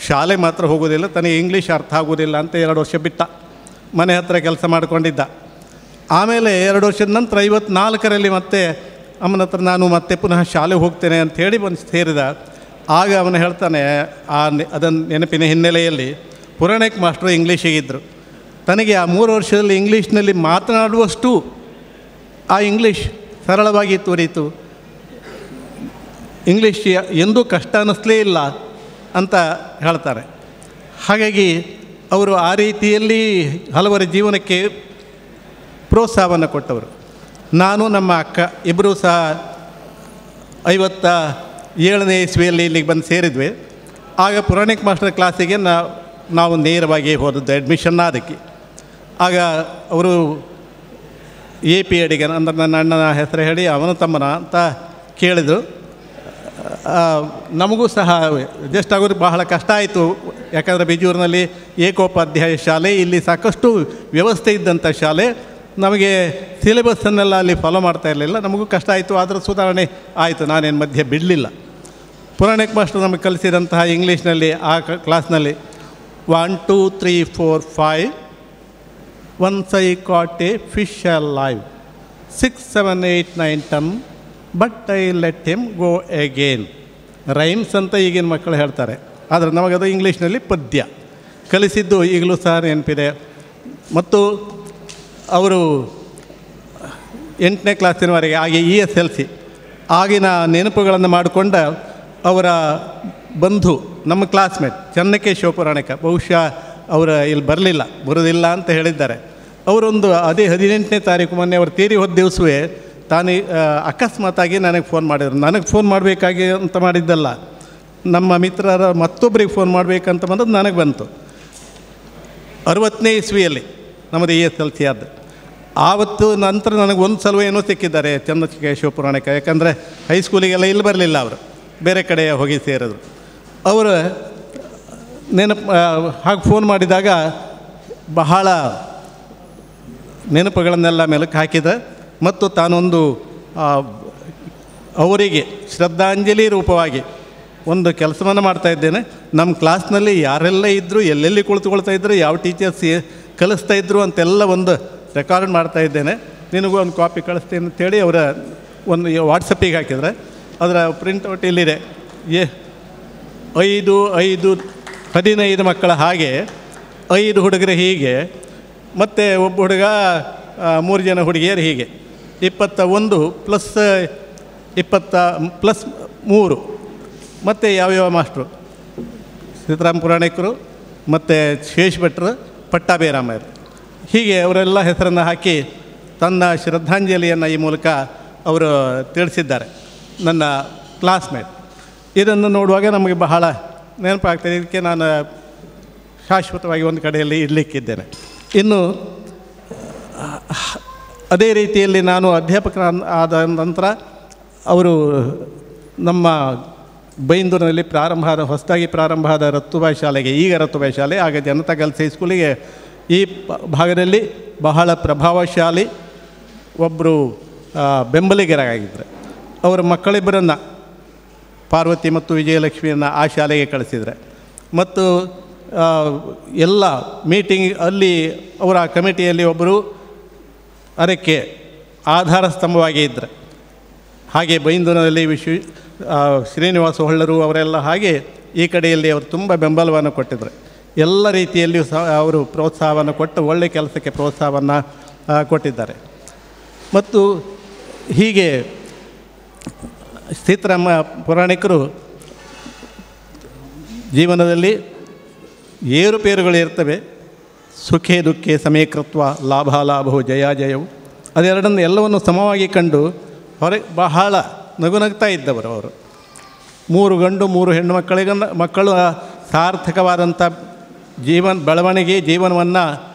ಶಾಲೆ ಮಾತ್ರ ಹೋಗೋದಿಲ್ಲ, ತನಗೆ ಇಂಗ್ಲೀಷ್ ಅರ್ಥ ಆಗೋದಿಲ್ಲ ಅಂತ 2 ವರ್ಷ ಬಿಟ್ಟ. ಮನೆ ಹತ್ತಿರ ಕೆಲಸ ಮಾಡಿಕೊಂಡಿದ್ದ. ಆಮೇಲೆ 2 ವರ್ಷದ ನಂತರ 54ರಲ್ಲಿ ಮತ್ತೆ ಅಮ್ಮನ ಹತ್ರ ನಾನು ಮತ್ತೆ ಪುನಃ ಶಾಲೆಗೆ ಹೋಗ್ತೇನೆ ಅಂಥೇಳಿ ಬಂದು ಸೇರಿದ. ಆಗ ಅವನು ಹೇಳ್ತಾನೆ, ಅದನ್ನು ನೆನಪಿನ ಹಿನ್ನೆಲೆಯಲ್ಲಿ ಪುರಾಣಿಕ್ ಮಾಸ್ಟ್ರು ಇಂಗ್ಲೀಷಿಗಿದ್ದರು. ತನಗೆ ಆ 3 ವರ್ಷದಲ್ಲಿ ಇಂಗ್ಲೀಷ್ನಲ್ಲಿ ಮಾತನಾಡುವಷ್ಟು ಆ ಇಂಗ್ಲೀಷ್ ಸರಳವಾಗಿ ತೋರಿತು. ಇಂಗ್ಲೀಷ್ ಎಂದೂ ಕಷ್ಟ ಅನ್ನಿಸ್ಲೇ ಇಲ್ಲ ಅಂತ ಹೇಳ್ತಾರೆ. ಹಾಗಾಗಿ ಅವರು ಆ ರೀತಿಯಲ್ಲಿ ಹಲವರ ಜೀವನಕ್ಕೆ ಪ್ರೋತ್ಸಾಹವನ್ನು ಕೊಟ್ಟವರು. ನಾನು ನಮ್ಮ ಅಕ್ಕ ಇಬ್ಬರೂ ಸಹ 57ನೇ ಇಸ್ವಿಯಲ್ಲಿ ಇಲ್ಲಿಗೆ ಬಂದು ಸೇರಿದ್ವಿ. ಆಗ ಪುರಾಣಿಕ್ ಮಾಸ್ಟರ್ ಕ್ಲಾಸಿಗೆ ನಾವು ನೇರವಾಗಿ ಹೋದದ್ದು ಅಡ್ಮಿಷನ್ ಅದಕ್ಕೆ. ಆಗ ಅವರು AP ಅಡಿಗನ್ ಅಂದರೆ ನನ್ನ ಅಣ್ಣನ ಹೆಸರು ಹೇಳಿ ಅವನ ತಮ್ಮನ ಅಂತ ಕೇಳಿದರು. ನಮಗೂ ಸಹ ಅಡ್ಜಸ್ಟ್ ಆಗೋದು ಬಹಳ ಕಷ್ಟ ಆಯಿತು. ಯಾಕಂದರೆ ಬಿಜೂರಿನಲ್ಲಿ ಏಕೋಪಾಧ್ಯಾಯ ಶಾಲೆ, ಇಲ್ಲಿ ಸಾಕಷ್ಟು ವ್ಯವಸ್ಥೆ ಇದ್ದಂಥ ಶಾಲೆ, ನಮಗೆ ಸಿಲೆಬಸ್ಸನ್ನೆಲ್ಲ ಅಲ್ಲಿ ಫಾಲೋ ಮಾಡ್ತಾ ಇರಲಿಲ್ಲ. ನಮಗೂ ಕಷ್ಟ ಆಯಿತು, ಆದರೆ ಸುಧಾರಣೆ ಆಯಿತು. ನಾನೇನು ಮಧ್ಯೆ ಬಿಡಲಿಲ್ಲ. ಪುರಾಣಿಕ್ ಮಾಸ್ಟರ್ ನಮಗೆ ಕಲಿಸಿದಂತಹ ಇಂಗ್ಲೀಷ್ನಲ್ಲಿ ಆ ಕ್ಲಾಸ್ನಲ್ಲಿ 1 2 3 4 5 Once I caught a fish alive, 6 7 8 9 10 but I let him go again. Rhymes ಅಂತ ಈಗಿನ ಮಕ್ಕಳು ಹೇಳ್ತಾರೆ, ಆದರೆ ನಮಗದು ಇಂಗ್ಲೀಷ್ನಲ್ಲಿ ಪದ್ಯ ಕಲಿಸಿದ್ದು ಈಗಲೂ ಸಹ ನೆನಪಿದೆ. ಮತ್ತು ಅವರು 8ನೇ ಕ್ಲಾಸಿನವರೆಗೆ ಹಾಗೆ ESLC ಆಗಿನ ನೆನಪುಗಳನ್ನು ಮಾಡಿಕೊಂಡ ಅವರ ಬಂಧು, ನಮ್ಮ ಕ್ಲಾಸ್ಮೇಟ್ ಚನ್ನಕೇಶವ ಪುರಾಣಿಕ, ಬಹುಶಃ ಅವರು ಇಲ್ಲಿ ಬರೋದಿಲ್ಲ ಅಂತ ಹೇಳಿದ್ದಾರೆ. ಅವರೊಂದು ಅದೇ 18ನೇ ತಾರೀಕು ಮೊನ್ನೆ ಅವರು ತೀರಿ ಹೋದ ದಿವಸವೇ ತಾನೇ ಅಕಸ್ಮಾತಾಗಿ ನನಗೆ ಫೋನ್ ಮಾಡಿದರು. ನನಗೆ ಫೋನ್ ಮಾಡಬೇಕಾಗಿ ಅಂತ ಮಾಡಿದ್ದಲ್ಲ, ನಮ್ಮ ಮಿತ್ರರ ಮತ್ತೊಬ್ಬರಿಗೆ ಫೋನ್ ಮಾಡಬೇಕಂತ ಬಂದದ್ದು ನನಗೆ ಬಂತು. 60ನೇ ಇಸ್ವಿಯಲ್ಲಿ ನಮ್ಮದು ESLC ಆದ ಆವತ್ತು ನಂತರ ನನಗೆ ಒಂದು ಸಲ ಏನೋ ಸಿಕ್ಕಿದ್ದಾರೆ ಚನ್ನಕೇಶವ ಪುರಾಣಿಕ. ಯಾಕಂದರೆ ಹೈಸ್ಕೂಲಿಗೆಲ್ಲ ಇಲ್ಲಿ ಬರಲಿಲ್ಲ, ಅವರು ಬೇರೆ ಕಡೆ ಹೋಗಿ ಸೇರಿದ್ರು. ಅವರು ಹಾಗೆ ಫೋನ್ ಮಾಡಿದಾಗ ಬಹಳ ನೆನಪುಗಳನ್ನೆಲ್ಲ ಮೆಲುಕು ಹಾಕಿದ. ಮತ್ತು ತಾನೊಂದು ಅವರಿಗೆ ಶ್ರದ್ಧಾಂಜಲಿ ರೂಪವಾಗಿ ಒಂದು ಕೆಲಸವನ್ನು ಮಾಡ್ತಾಯಿದ್ದೇನೆ. ನಮ್ಮ ಕ್ಲಾಸ್ನಲ್ಲಿ ಯಾರೆಲ್ಲ ಇದ್ದರು, ಎಲ್ಲೆಲ್ಲಿ ಕುಳಿತುಕೊಳ್ತಾ ಇದ್ದರು, ಯಾವ ಟೀಚರ್ಸ್ ಕಲಿಸ್ತಾ ಇದ್ದರು ಅಂತೆಲ್ಲ ಒಂದು ರೆಕಾರ್ಡ್ ಮಾಡ್ತಾಯಿದ್ದೇನೆ, ನಿನಗೂ ಒಂದು ಕಾಪಿ ಕಳಿಸ್ತೀನಿ ಅಂತೇಳಿ ಅವರ ಒಂದು ವಾಟ್ಸಪ್ಪಿಗೆ ಹಾಕಿದರೆ ಅದರ ಪ್ರಿಂಟ್ಔಟ್ ಇಲ್ಲಿದೆ. 5/5 15 ಮಕ್ಕಳ ಹಾಗೆ 5 ಹುಡುಗರು ಹೀಗೆ, ಮತ್ತು ಒಬ್ಬ ಹುಡುಗ 3 ಜನ ಹುಡುಗಿಯರು ಹೀಗೆ 21 ಪ್ಲಸ್ 20 ಪ್ಲಸ್ 3. ಮತ್ತು ಯಾವ್ಯಾವ ಮಾಸ್ಟ್ರು ಸೀತಾರಾಮ ಪುರಾಣಿಕರು ಮತ್ತು ಶೇಷ್ ಭಟ್ರು, ಪಟ್ಟಾಭಿರಾಮರು, ಹೀಗೆ ಅವರೆಲ್ಲ ಹೆಸರನ್ನು ಹಾಕಿ ತನ್ನ ಶ್ರದ್ಧಾಂಜಲಿಯನ್ನು ಈ ಮೂಲಕ ಅವರು ತಿಳಿಸಿದ್ದಾರೆ. ನನ್ನ ಕ್ಲಾಸ್ಮೇಟ್ ಇದನ್ನು ನೋಡುವಾಗ ನಮಗೆ ಬಹಳ ನೆನಪಾಗ್ತದೆ. ಇದಕ್ಕೆ ನಾನು ಶಾಶ್ವತವಾಗಿ ಒಂದು ಕಡೆಯಲ್ಲಿ ಇರಲಿಕ್ಕಿದ್ದೇನೆ. ಇನ್ನು ಅದೇ ರೀತಿಯಲ್ಲಿ ನಾನು ಅಧ್ಯಾಪಕ ಆದ ನಂತರ ಅವರು ನಮ್ಮ ಬೈಂದೂರಿನಲ್ಲಿ ಹೊಸದಾಗಿ ಪ್ರಾರಂಭ ಆದ ರತ್ತುಬಾಯಿ ಶಾಲೆಗೆ, ಈಗ ರತ್ತುಬಾಯಿ ಶಾಲೆ, ಆಗ ಜನತಾ ಗರ್ಲ್ಸ್ ಹೈಸ್ಕೂಲಿಗೆ ಈ ಭಾಗದಲ್ಲಿ ಬಹಳ ಪ್ರಭಾವಶಾಲಿ ಒಬ್ಬರು ಬೆಂಬಲಿಗರಾಗಿದ್ದರು. ಅವರ ಮಕ್ಕಳಿಬ್ಬರನ್ನು, ಪಾರ್ವತಿ ಮತ್ತು ವಿಜಯಲಕ್ಷ್ಮಿಯನ್ನು ಆ ಶಾಲೆಗೆ ಕಳಿಸಿದರೆ, ಮತ್ತು ಎಲ್ಲ ಮೀಟಿಂಗ್ ಅಲ್ಲಿ ಅವರ ಕಮಿಟಿಯಲ್ಲಿ ಒಬ್ಬರು ಅದಕ್ಕೆ ಆಧಾರ ಸ್ತಂಭವಾಗಿ ಇದ್ದರು. ಹಾಗೆ ಬೈಂದೂರಿನಲ್ಲಿ ಶ್ರೀನಿವಾಸ ಹೊಳ್ಳರು ಅವರೆಲ್ಲ ಹಾಗೆ ಈ ಕಡೆಯಲ್ಲಿ ಅವರು ತುಂಬ ಬೆಂಬಲವನ್ನು ಕೊಟ್ಟಿದ್ದರು. ಎಲ್ಲ ರೀತಿಯಲ್ಲಿಯೂ ಸಹ ಅವರು ಪ್ರೋತ್ಸಾಹವನ್ನು ಕೊಟ್ಟು ಒಳ್ಳೆಯ ಕೆಲಸಕ್ಕೆ ಪ್ರೋತ್ಸಾಹವನ್ನು ಕೊಟ್ಟಿದ್ದಾರೆ. ಮತ್ತು ಹೀಗೆ ಸೀತಾರಾಮ ಪುರಾಣಿಕರು ಜೀವನದಲ್ಲಿ ಏರುಪೇರುಗಳು ಇರ್ತವೆ. ಸುಖೇ ದುಃಖೇ ಸಮೀಕೃತ್ವ ಲಾಭಾಲಾಭವು ಜಯಾಜಯವು, ಅದೆರಡನ್ನು ಎಲ್ಲವನ್ನು ಸಮವಾಗಿ ಕಂಡು ಬಹಳ ನಗುನಗ್ತಾ ಇದ್ದವರು ಅವರು. 3 ಗಂಡು 3 ಹೆಣ್ಣು ಮಕ್ಕಳು ಸಾರ್ಥಕವಾದಂಥ ಬೆಳವಣಿಗೆ ಜೀವನವನ್ನು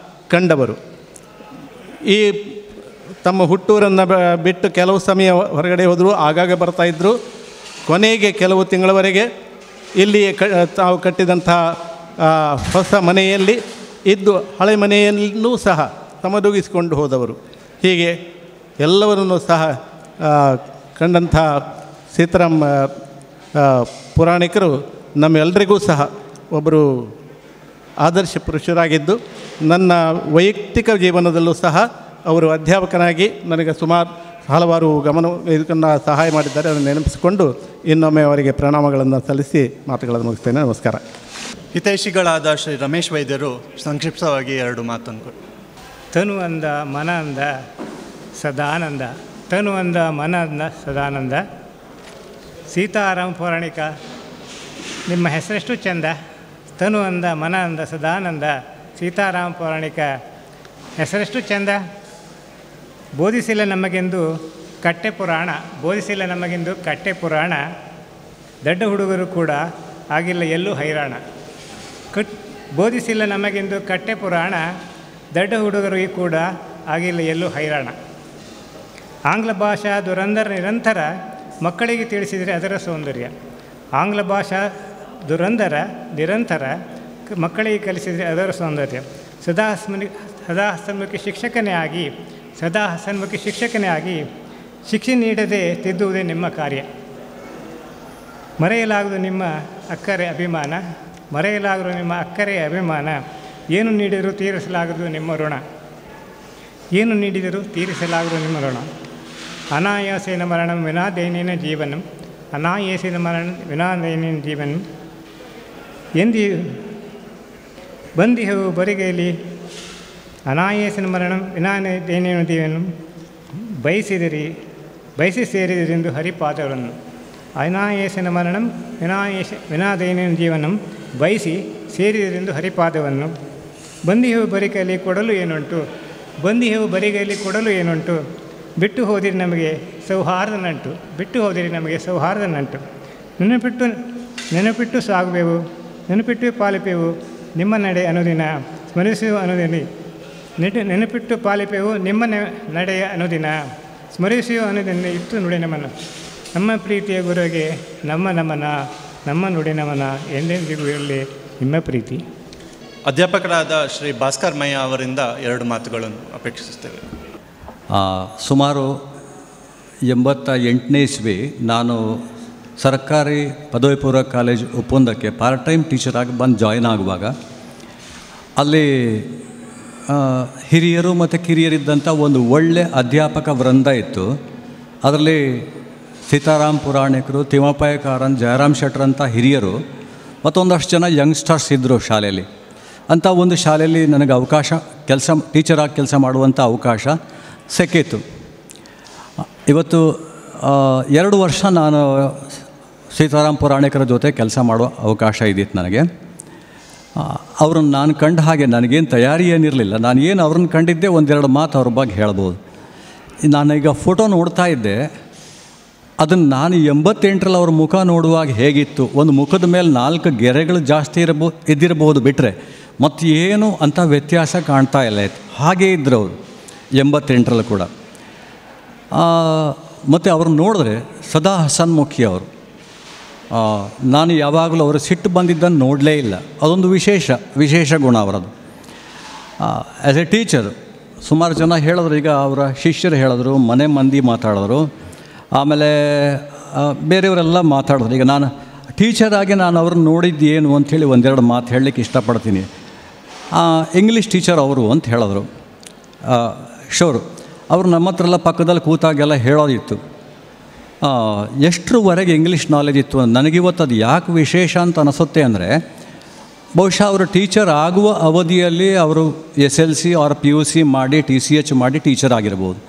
ಕಂಡವರು. ಈ ತಮ್ಮ ಹುಟ್ಟೂರನ್ನು ಬಿಟ್ಟು ಕೆಲವು ಸಮಯ ಹೊರಗಡೆ ಹೋದರು, ಆಗಾಗ ಬರ್ತಾಯಿದ್ರು. ಕೊನೆಗೆ ಕೆಲವು ತಿಂಗಳವರೆಗೆ ಇಲ್ಲಿಯೇ ತಾವು ಕಟ್ಟಿದಂಥ ಹೊಸ ಮನೆಯಲ್ಲಿ ಇದ್ದು ಹಳೆ ಮನೆಯಲ್ಲೂ ಸಹ ಸಮದೂಗಿಸಿಕೊಂಡು ಹೋದವರು. ಹೀಗೆ ಎಲ್ಲವರನ್ನು ಸಹ ಕಂಡಂಥ ಸೀತಾರಾಮ ಪುರಾಣಿಕರು ನಮ್ಮೆಲ್ಲರಿಗೂ ಸಹ ಒಬ್ಬರು ಆದರ್ಶ ಪುರುಷರಾಗಿದ್ದು, ನನ್ನ ವೈಯಕ್ತಿಕ ಜೀವನದಲ್ಲೂ ಸಹ ಅವರು ಅಧ್ಯಾಪಕನಾಗಿ ನನಗೆ ಹಲವಾರು ಇದನ್ನು ಸಹಾಯ ಮಾಡಿದ್ದಾರೆ. ಅದನ್ನು ನೆನಪಿಸಿಕೊಂಡು ಇನ್ನೊಮ್ಮೆ ಅವರಿಗೆ ಪ್ರಣಾಮಗಳನ್ನು ಸಲ್ಲಿಸಿ ಮಾತುಗಳನ್ನು ಮುಗಿಸ್ತೇನೆ. ನಮಸ್ಕಾರ. ಹಿತೈಷಿಗಳಾದ ಶ್ರೀ ರಮೇಶ್ ವೈದ್ಯರು ಸಂಕ್ಷಿಪ್ತವಾಗಿ 2 ಮಾತನ್ನು. ತನು ಅಂದ ಮನ ಅಂದ ಸದಾನಂದ, ತನು ಅಂದ ಮನ ಅಂದ ಸದಾನಂದ. ಸೀತಾರಾಮ ಪೌರಾಣಿಕ, ನಿಮ್ಮ ಹೆಸರೆಷ್ಟು ಚೆಂದ. ತನು ಅಂದ ಮನ ಅಂದ ಸದಾನಂದ, ಸೀತಾರಾಮ ಪೌರಾಣಿಕ ಹೆಸರೆಷ್ಟು ಚೆಂದ. ಬೋಧಿಸಿಲ್ಲ ನಮಗೆಂದು ಕಟ್ಟೆ ಪುರಾಣ, ಬೋಧಿಸಿಲ್ಲ ನಮಗೆಂದು ಕಟ್ಟೆ ಪುರಾಣ. ದಡ್ಡ ಹುಡುಗರು ಕೂಡ ಆಗಿಲ್ಲ ಎಲ್ಲೂ ಹೈರಾಣ. ಬೋಧಿಸಿಲ್ಲ ನಮಗೆಂದು ಕಟ್ಟೆ ಪುರಾಣ, ದಡ್ಡ ಹುಡುಗರು ಕೂಡ ಆಗಿಲ್ಲ ಎಲ್ಲೂ ಹೈರಾಣ. ಆಂಗ್ಲ ಭಾಷಾ ದುರಂಧರ ನಿರಂತರ, ಮಕ್ಕಳಿಗೆ ತಿಳಿಸಿದರೆ ಅದರ ಸೌಂದರ್ಯ. ಆಂಗ್ಲ ಭಾಷಾ ದುರಂಧರ ನಿರಂತರ, ಮಕ್ಕಳಿಗೆ ಕಲಿಸಿದರೆ ಅದರ ಸೌಂದರ್ಯ. ಸದಾ ಹಸನ್ಮುಖಿ ಶಿಕ್ಷಕನೇ ಆಗಿ ಶಿಕ್ಷೆ ನೀಡದೆ ತಿದ್ದುವುದೇ ನಿಮ್ಮ ಕಾರ್ಯ. ಮರೆಯಲಾಗದು ನಿಮ್ಮ ಅಕ್ಕರೆ ಅಭಿಮಾನ, ಮರೆಯಲಾಗದು ನಿಮ್ಮ ಅಕ್ಕರೆಯ ಅಭಿಮಾನ. ಏನು ನೀಡಿದರೂ ತೀರಿಸಲಾಗದು ನಿಮ್ಮ ಋಣ, ಏನು ನೀಡಿದರೂ ತೀರಿಸಲಾಗದು ನಿಮ್ಮ ಋಣ. ಅನಾಯಾಸೇನ ಮರಣಂ ವಿನಾ ದೈನೇನ ಜೀವನಂ, ಅನಾಯಾಸೇನ ಮರಣ ವಿನಾ ದೈನೇನ ಜೀವನಂ. ಬಂದಿಹವು ಬರಿಗೈಲಿ, ಅನಾಯಾಸನ ಮರಣಂ ವಿನಾ ದೈನೇನ ಜೀವನಂ. ಬಯಸಿ ಸೇರಿದರೆಂದು ಹರಿಪಾದಗಳನ್ನು. ಅನಾಯಾಸನ ಮರಣಂ ವಿನಾ ದೈನೇನ ಜೀವನಂ, ಬಯಸಿ ಸೇರಿದರೆಂದು ಹರಿಪಾದವನ್ನು. ಬಂದಿಹವು ಬರಿಗೈಲಿ ಕೊಡಲು ಏನುಂಟು, ಬಂದಿಹವು ಬರಿಗೈಲಿ ಕೊಡಲು ಏನುಂಟು. ಬಿಟ್ಟು ಹೋದಿರಿ ನಮಗೆ ಸೌಹಾರ್ದ ನಂಟು, ಬಿಟ್ಟು ಹೋದಿರಿ ನಮಗೆ ಸೌಹಾರ್ದ ನಂಟು. ನೆನಪಿಟ್ಟು ಸಾಗುವೆವು, ನೆನಪಿಟ್ಟು ಪಾಲಿಪೆವು ನಿಮ್ಮ ನಡೆ ಅನುದಿನ. ಸ್ಮರಿಸುವ ಅನುದಿನ ನೆನಪಿಟ್ಟು ಪಾಲಿಪೆವು ನಿಮ್ಮ ನಡೆಯ ಅನುದಿನ. ಸ್ಮರಿಸುವ ಅನುದಿನ ಇತ್ತು ನುಡಿ ನಮನ. ನಮ್ಮ ಪ್ರೀತಿಯ ಗುರುವಿಗೆ ನಮ್ಮ ನಮನ, ನಮ್ಮ ನುಡಿ ನಮನ. ಎಂದೆಂದಿಗೂ ಇರಲಿ ನಿಮ್ಮ ಪ್ರೀತಿ. ಅಧ್ಯಾಪಕರಾದ ಶ್ರೀ ಭಾಸ್ಕರ್ ಮಯ್ಯ ಅವರಿಂದ 2 ಮಾತುಗಳನ್ನು ಅಪೇಕ್ಷಿಸುತ್ತೇವೆ. ಸುಮಾರು 88ನೇ ಇಸ್ವಿ ನಾನು ಸರ್ಕಾರಿ ಪದವಿ ಪೂರ್ವ ಕಾಲೇಜ್ ಒಪ್ಪಂದಕ್ಕೆ ಪಾರ್ಟ್ ಟೈಮ್ ಟೀಚರಾಗಿ ಬಂದು ಜಾಯ್ನ್ ಆಗುವಾಗ ಅಲ್ಲಿ ಹಿರಿಯರು ಮತ್ತು ಕಿರಿಯರಿದ್ದಂಥ ಒಂದು ಒಳ್ಳೆಯ ಅಧ್ಯಾಪಕ ವೃಂದ ಇತ್ತು. ಅದರಲ್ಲಿ ಸೀತಾರಾಮ ಪುರಾಣಿಕರು, ತಿಮ್ಮಪ್ಪ ಕಾರಂತ್, ಜಯರಾಮ್ ಶೆಟ್ಟರ್ ಅಂತ ಹಿರಿಯರು ಮತ್ತೊಂದಷ್ಟು ಜನ ಯಂಗ್ಸ್ಟರ್ಸ್ ಇದ್ದರು ಶಾಲೆಯಲ್ಲಿ. ಅಂಥ ಒಂದು ಶಾಲೆಯಲ್ಲಿ ನನಗೆ ಅವಕಾಶ ಟೀಚರಾಗಿ ಕೆಲಸ ಮಾಡುವಂಥ ಅವಕಾಶ ಸಿಕ್ಕಿತ್ತು. ಇವತ್ತು 2 ವರ್ಷ ನಾನು ಸೀತಾರಾಮ್ ಪುರಾಣಿಕರ ಜೊತೆ ಕೆಲಸ ಮಾಡೋ ಅವಕಾಶ ಇದ್ದಿತ್ತು ನನಗೆ. ಅವ್ರನ್ನ ನಾನು ಕಂಡ ಹಾಗೆ ನನಗೇನು ತಯಾರಿ ಏನಿರಲಿಲ್ಲ. ನಾನು ಏನು ಅವ್ರನ್ನ ಕಂಡಿದ್ದೆ, 1-2 ಮಾತು ಅವ್ರ ಬಗ್ಗೆ ಹೇಳ್ಬೋದು. ನಾನೀಗ ಫೋಟೋ ನೋಡ್ತಾ ಇದ್ದೆ, ಅದನ್ನು ನಾನು 88ರಲ್ಲಿ ಅವ್ರ ಮುಖ ನೋಡುವಾಗ ಹೇಗಿತ್ತು, ಒಂದು ಮುಖದ ಮೇಲೆ 4 ಗೆರೆಗಳು ಜಾಸ್ತಿ ಇದ್ದಿರಬಹುದು ಬಿಟ್ಟರೆ ಮತ್ತೇನು ಅಂಥ ವ್ಯತ್ಯಾಸ ಕಾಣ್ತಾ ಇಲ್ಲ. ಹಾಗೇ ಇದ್ದರು ಅವರು 88ರಲ್ಲಿ ಕೂಡ. ಮತ್ತು ಅವ್ರನ್ನ ನೋಡಿದ್ರೆ ಸದಾ ಹಸನ್ಮುಖಿ ಅವರು. ನಾನು ಯಾವಾಗಲೂ ಅವರು ಸಿಟ್ಟು ಬಂದಿದ್ದನ್ನು ನೋಡಲೇ ಇಲ್ಲ. ಅದೊಂದು ವಿಶೇಷ ಗುಣ ಅವರದು. ಆ್ಯಸ್ ಎ ಟೀಚರ್ ಸುಮಾರು ಜನ ಹೇಳಿದ್ರು, ಈಗ ಅವರ ಶಿಷ್ಯರು ಹೇಳಿದ್ರು, ಮನೆ ಮಂದಿ ಮಾತಾಡಿದ್ರು, ಆಮೇಲೆ ಬೇರೆಯವರೆಲ್ಲ ಮಾತಾಡಿದ್ರು. ಈಗ ನಾನು ಟೀಚರಾಗಿ ನಾನು ಅವ್ರನ್ನ ನೋಡಿದ್ದು ಏನು ಅಂಥೇಳಿ 1-2 ಮಾತು ಹೇಳಲಿಕ್ಕೆ ಇಷ್ಟಪಡ್ತೀನಿ. ಇಂಗ್ಲೀಷ್ ಟೀಚರ್ ಅವರು ಅಂತ ಹೇಳಿದ್ರು. ಶೋರು ಅವರು ನಮ್ಮ ಹತ್ರ ಎಲ್ಲ ಪಕ್ಕದಲ್ಲಿ ಕೂತಾಗೆಲ್ಲ ಹೇಳೋದಿತ್ತು. ಎಷ್ಟರವರೆಗೆ ಇಂಗ್ಲೀಷ್ ನಾಲೆಜ್ ಇತ್ತು ನನಗಿವತ್ತು ಅದು ಯಾಕೆ ವಿಶೇಷ ಅಂತ ಅನಿಸುತ್ತೆ ಅಂದರೆ, ಬಹುಶಃ ಅವರು ಟೀಚರ್ ಆಗುವ ಅವಧಿಯಲ್ಲಿ ಅವರು SLC ಆರ್ PUC ಮಾಡಿ TCH ಮಾಡಿ ಟೀಚರ್ ಆಗಿರ್ಬೋದು.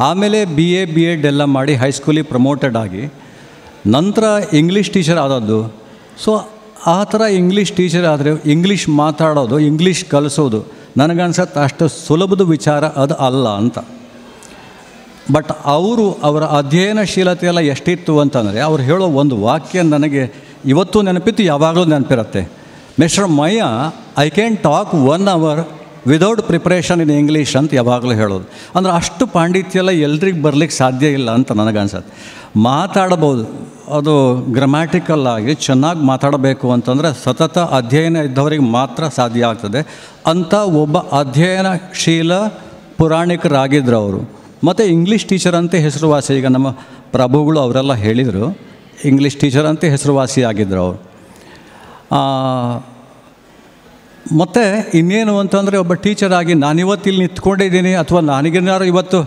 ಆಮೇಲೆ BA B.Ed ಎಲ್ಲ ಮಾಡಿ ಹೈಸ್ಕೂಲಿಗೆ ಪ್ರಮೋಟೆಡ್ ಆಗಿ ನಂತರ ಇಂಗ್ಲೀಷ್ ಟೀಚರ್ ಆದದ್ದು. ಸೊ ಆ ಥರ ಇಂಗ್ಲೀಷ್ ಟೀಚರ್ ಆದರೆ ಇಂಗ್ಲೀಷ್ ಮಾತಾಡೋದು, ಇಂಗ್ಲೀಷ್ ಕಲಿಸೋದು ನನಗನ್ಸತ್ತೆ ಅಷ್ಟು ಸುಲಭದ ವಿಚಾರ ಅದು ಅಲ್ಲ ಅಂತ. ಬಟ್ ಅವರ ಅಧ್ಯಯನಶೀಲತೆ ಎಲ್ಲ ಎಷ್ಟಿತ್ತು ಅಂತಂದರೆ, ಅವ್ರು ಹೇಳೋ ಒಂದು ವಾಕ್ಯ ನನಗೆ ಇವತ್ತು ನೆನಪಿತ್ತು, ಯಾವಾಗಲೂ ನೆನಪಿರುತ್ತೆ. Mister Maiya, I can talk 1 hour without preparation in English ಅಂತ ಯಾವಾಗಲೂ ಹೇಳೋದು. ಅಂದರೆ ಅಷ್ಟು ಪಾಂಡಿತ್ಯ ಎಲ್ಲ ಎಲ್ರಿಗೂ ಬರಲಿಕ್ಕೆ ಸಾಧ್ಯ ಇಲ್ಲ ಅಂತ ನನಗನ್ಸತ್ತೆ. ಮಾತಾಡಬಹುದು, ಅದು ಗ್ರಾಮ್ಯಾಟಿಕಲ್ ಆಗಿ ಚೆನ್ನಾಗಿ ಮಾತಾಡಬೇಕು ಅಂತಂದರೆ ಸತತ ಅಧ್ಯಯನ ಇದ್ದವರಿಗೆ ಮಾತ್ರ ಸಾಧ್ಯ ಆಗ್ತದೆ. ಅಂಥ ಒಬ್ಬ ಅಧ್ಯಯನಶೀಲ ಪುರಾಣಿಕರಾಗಿದ್ದರು ಅವರು. ಮತ್ತು ಇಂಗ್ಲೀಷ್ ಟೀಚರ್ ಅಂತ ಹೆಸರುವಾಸಿ, ಈಗ ನಮ್ಮ ಪ್ರಭುಗಳು ಅವರೆಲ್ಲ ಹೇಳಿದರು, ಇಂಗ್ಲೀಷ್ ಟೀಚರ್ ಅಂತ ಹೆಸರುವಾಸಿ ಆಗಿದ್ದರು ಅವರು. ಮತ್ತು ಇನ್ನೇನು ಅಂತಂದರೆ, ಒಬ್ಬ ಟೀಚರಾಗಿ ನಾನಿವತ್ತು ಇಲ್ಲಿ ನಿಂತ್ಕೊಂಡಿದ್ದೀನಿ, ಅಥವಾ ನನಗೇನಾದ್ರು ಇವತ್ತು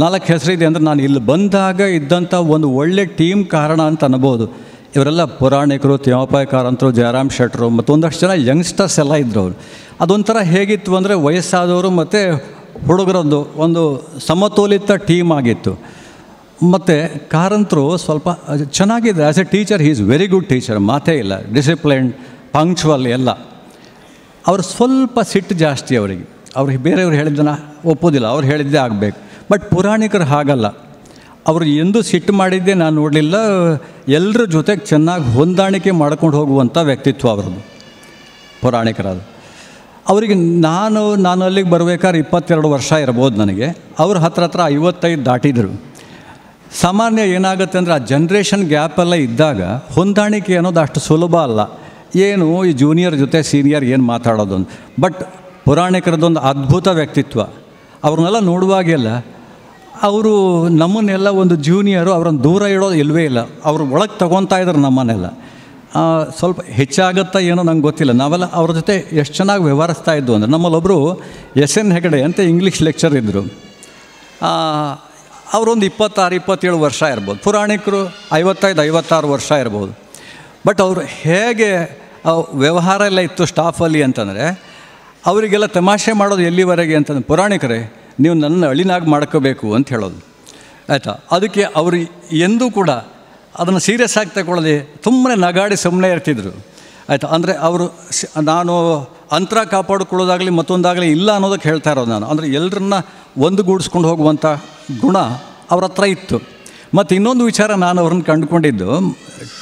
4 ಹೆಸರಿದೆ ಅಂದರೆ ನಾನು ಇಲ್ಲಿ ಬಂದಾಗ ಇದ್ದಂಥ ಒಂದು ಒಳ್ಳೆ ಟೀಮ್ ಕಾರಣ ಅಂತ ಅನ್ಬೋದು. ಇವರೆಲ್ಲ ಪುರಾಣಿಕರು, ತ್ಯಾಮಪಾಯ ಕಾರಂತರು, ಜಯರಾಮ್ ಶೆಟ್ಟರು ಮತ್ತು ಒಂದಷ್ಟು ಜನ ಯಂಗ್ಸ್ಟರ್ಸ್ ಎಲ್ಲ ಇದ್ದರು ಅವರು. ಅದೊಂಥರ ಹೇಗಿತ್ತು ಅಂದರೆ, ವಯಸ್ಸಾದವರು ಮತ್ತು ಹುಡುಗರದ್ದು ಒಂದು ಸಮತೋಲಿತ ಟೀಮ್ ಆಗಿತ್ತು. ಮತ್ತು ಕಾರಂತರು ಸ್ವಲ್ಪ ಚೆನ್ನಾಗಿದೆ. As A teacher he is very good teacher, ಮಾತೇ ಇಲ್ಲ. ಡಿಸಿಪ್ಲೈನ್ಡ್, ಪಂಕ್ಚುವಲ್ ಎಲ್ಲ. ಅವರು ಸ್ವಲ್ಪ ಸಿಟ್ಟು ಜಾಸ್ತಿ ಅವರಿಗೆ. ಅವ್ರಿಗೆ ಬೇರೆಯವ್ರು ಹೇಳಿದ್ದನ್ನು ಒಪ್ಪೋದಿಲ್ಲ, ಅವ್ರು ಹೇಳಿದ್ದೇ ಆಗಬೇಕು. ಬಟ್ ಪುರಾಣಿಕರು ಹಾಗಲ್ಲ. ಅವರು ಎಂದೂ ಸಿಟ್ಟು ಮಾಡಿದ್ದೇ ನಾನು ನೋಡಲಿಲ್ಲ. ಎಲ್ಲರ ಜೊತೆಗೆ ಚೆನ್ನಾಗಿ ಹೊಂದಾಣಿಕೆ ಮಾಡ್ಕೊಂಡು ಹೋಗುವಂಥ ವ್ಯಕ್ತಿತ್ವ ಅವರದ್ದು, ಪುರಾಣಿಕರದು. ಅವರಿಗೆ ನಾನು ಅಲ್ಲಿಗೆ ಬರಬೇಕಾದ್ರೆ 22 ವರ್ಷ ಇರ್ಬೋದು ನನಗೆ. ಅವ್ರ ಹತ್ರ 55 ದಾಟಿದರು. ಸಾಮಾನ್ಯ ಏನಾಗುತ್ತೆ ಅಂದರೆ, ಆ ಜನ್ರೇಷನ್ ಗ್ಯಾಪೆಲ್ಲ ಇದ್ದಾಗ ಹೊಂದಾಣಿಕೆ ಅನ್ನೋದು ಅಷ್ಟು ಸುಲಭ ಅಲ್ಲ. ಏನು ಈ ಜೂನಿಯರ್ ಜೊತೆ ಸೀನಿಯರ್ ಏನು ಮಾತಾಡೋದು ಅಂತ. ಬಟ್ ಪುರಾಣಿಕರದೊಂದು ಅದ್ಭುತ ವ್ಯಕ್ತಿತ್ವ. ಅವ್ರನ್ನೆಲ್ಲ ನೋಡುವಾಗೆಲ್ಲ ಅವರು ನಮ್ಮನ್ನೆಲ್ಲ ಒಂದು ಜೂನಿಯರು ಅವ್ರನ್ನ ದೂರ ಇಡೋದು ಇಲ್ಲವೇ ಇಲ್ಲ. ಅವರು ಒಳಗೆ ತಗೊತಾ ಇದ್ರು ನಮ್ಮನ್ನೆಲ್ಲ. ಸ್ವಲ್ಪ ಹೆಚ್ಚಾಗುತ್ತಾ ಏನೋ ನಂಗೆ ಗೊತ್ತಿಲ್ಲ. ನಾವೆಲ್ಲ ಅವ್ರ ಜೊತೆ ಎಷ್ಟು ಚೆನ್ನಾಗಿ ವ್ಯವಹರಿಸ್ತಾ ಇದ್ದು ಅಂದರೆ, ನಮ್ಮಲ್ಲೊಬ್ಬರು SN ಹೆಗಡೆ ಅಂತ ಇಂಗ್ಲೀಷ್ ಲೆಕ್ಚರ್ ಇದ್ದರು. ಅವರೊಂದು 26-27 ವರ್ಷ ಇರ್ಬೋದು. ಪುರಾಣಿಕರು 55-56 ವರ್ಷ ಇರ್ಬೋದು. ಬಟ್ ಅವರು ಹೇಗೆ ವ್ಯವಹಾರ ಎಲ್ಲ ಇತ್ತು ಸ್ಟಾಫಲ್ಲಿ ಅಂತಂದರೆ, ಅವರಿಗೆಲ್ಲ ತಮಾಷೆ ಮಾಡೋದು ಎಲ್ಲಿವರೆಗೆ ಅಂತಂದರೆ, ಪುರಾಣಿಕರೇ ನೀವು ನನ್ನ ಅಳಿನಾಗಿ ಮಾಡ್ಕೋಬೇಕು ಅಂತ ಹೇಳೋದು, ಆಯಿತಾ. ಅದಕ್ಕೆ ಅವರು ಎಂದೂ ಕೂಡ ಅದನ್ನು ಸೀರಿಯಸ್ ಆಗಿ ತಗೊಳ್ಳದೆ ಸುಮ್ಮನೆ ನಗಾಡಿ ಸುಮ್ಮನೆ ಇರ್ತಿದ್ರು, ಆಯಿತಾ. ಅಂದರೆ ಅವರು ನಾನು ಅಂತರ ಕಾಪಾಡಿಕೊಳ್ಳೋದಾಗಲಿ ಮತ್ತೊಂದಾಗಲಿ ಇಲ್ಲ ಅನ್ನೋದಕ್ಕೆ ಹೇಳ್ತಾ ಇರೋದು ನಾನು. ಅಂದರೆ ಎಲ್ಲರನ್ನ ಒಂದುಗೂಡಿಸ್ಕೊಂಡು ಹೋಗುವಂಥ ಗುಣ ಅವ್ರ ಹತ್ರ ಇತ್ತು. ಮತ್ತು ಇನ್ನೊಂದು ವಿಚಾರ ನಾನು ಅವ್ರನ್ನ ಕಂಡುಕೊಂಡಿದ್ದು,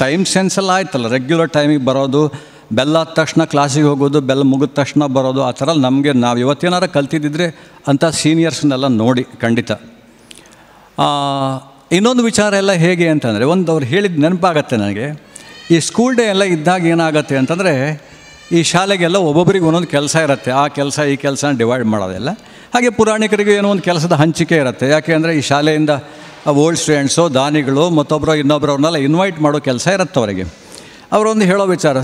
ಟೈಮ್ ಸೆನ್ಸೆಲ್ಲ ಆಯ್ತಲ್ಲ, ರೆಗ್ಯುಲರ್ ಟೈಮಿಗೆ ಬರೋದು, ಬೆಲ್ಲ ಆದ ತಕ್ಷಣ ಕ್ಲಾಸಿಗೆ ಹೋಗೋದು, ಬೆಲ್ಲ ಮುಗಿದ ತಕ್ಷಣ ಬರೋದು, ಆ ಥರ ನಮಗೆ ನಾವು ಇವತ್ತೇನಾರು ಕಲ್ತಿದ್ದಿದ್ರೆ ಅಂಥ ಸೀನಿಯರ್ಸ್ನೆಲ್ಲ ನೋಡಿ ಖಂಡಿತ. ಇನ್ನೊಂದು ವಿಚಾರ ಎಲ್ಲ ಹೇಗೆ ಅಂತಂದರೆ, ಒಂದು ಅವ್ರು ಹೇಳಿದ ನೆನಪಾಗತ್ತೆ ನನಗೆ. ಈ ಸ್ಕೂಲ್ ಡೇ ಎಲ್ಲ ಇದ್ದಾಗ ಏನಾಗತ್ತೆ ಅಂತಂದರೆ, ಈ ಶಾಲೆಗೆಲ್ಲ ಒಬ್ಬೊಬ್ಬರಿಗೆ ಒಂದೊಂದು ಕೆಲಸ ಇರುತ್ತೆ. ಆ ಕೆಲಸ ಈ ಕೆಲಸನ ಡಿವೈಡ್ ಮಾಡೋದೆಲ್ಲ. ಹಾಗೆ ಪುರಾಣಿಕರಿಗೆ ಏನೋ ಒಂದು ಕೆಲಸದ ಹಂಚಿಕೆ ಇರುತ್ತೆ. ಯಾಕೆ ಅಂದರೆ ಈ ಶಾಲೆಯಿಂದ ಓಲ್ಡ್ ಸ್ಟೂಡೆಂಟ್ಸು, ದಾನಿಗಳು, ಮತ್ತೊಬ್ಬರು ಇನ್ನೊಬ್ಬರವ್ರನ್ನೆಲ್ಲ ಇನ್ವೈಟ್ ಮಾಡೋ ಕೆಲಸ ಇರುತ್ತೆ ಅವರಿಗೆ. ಅವರೊಂದು ಹೇಳೋ ವಿಚಾರ,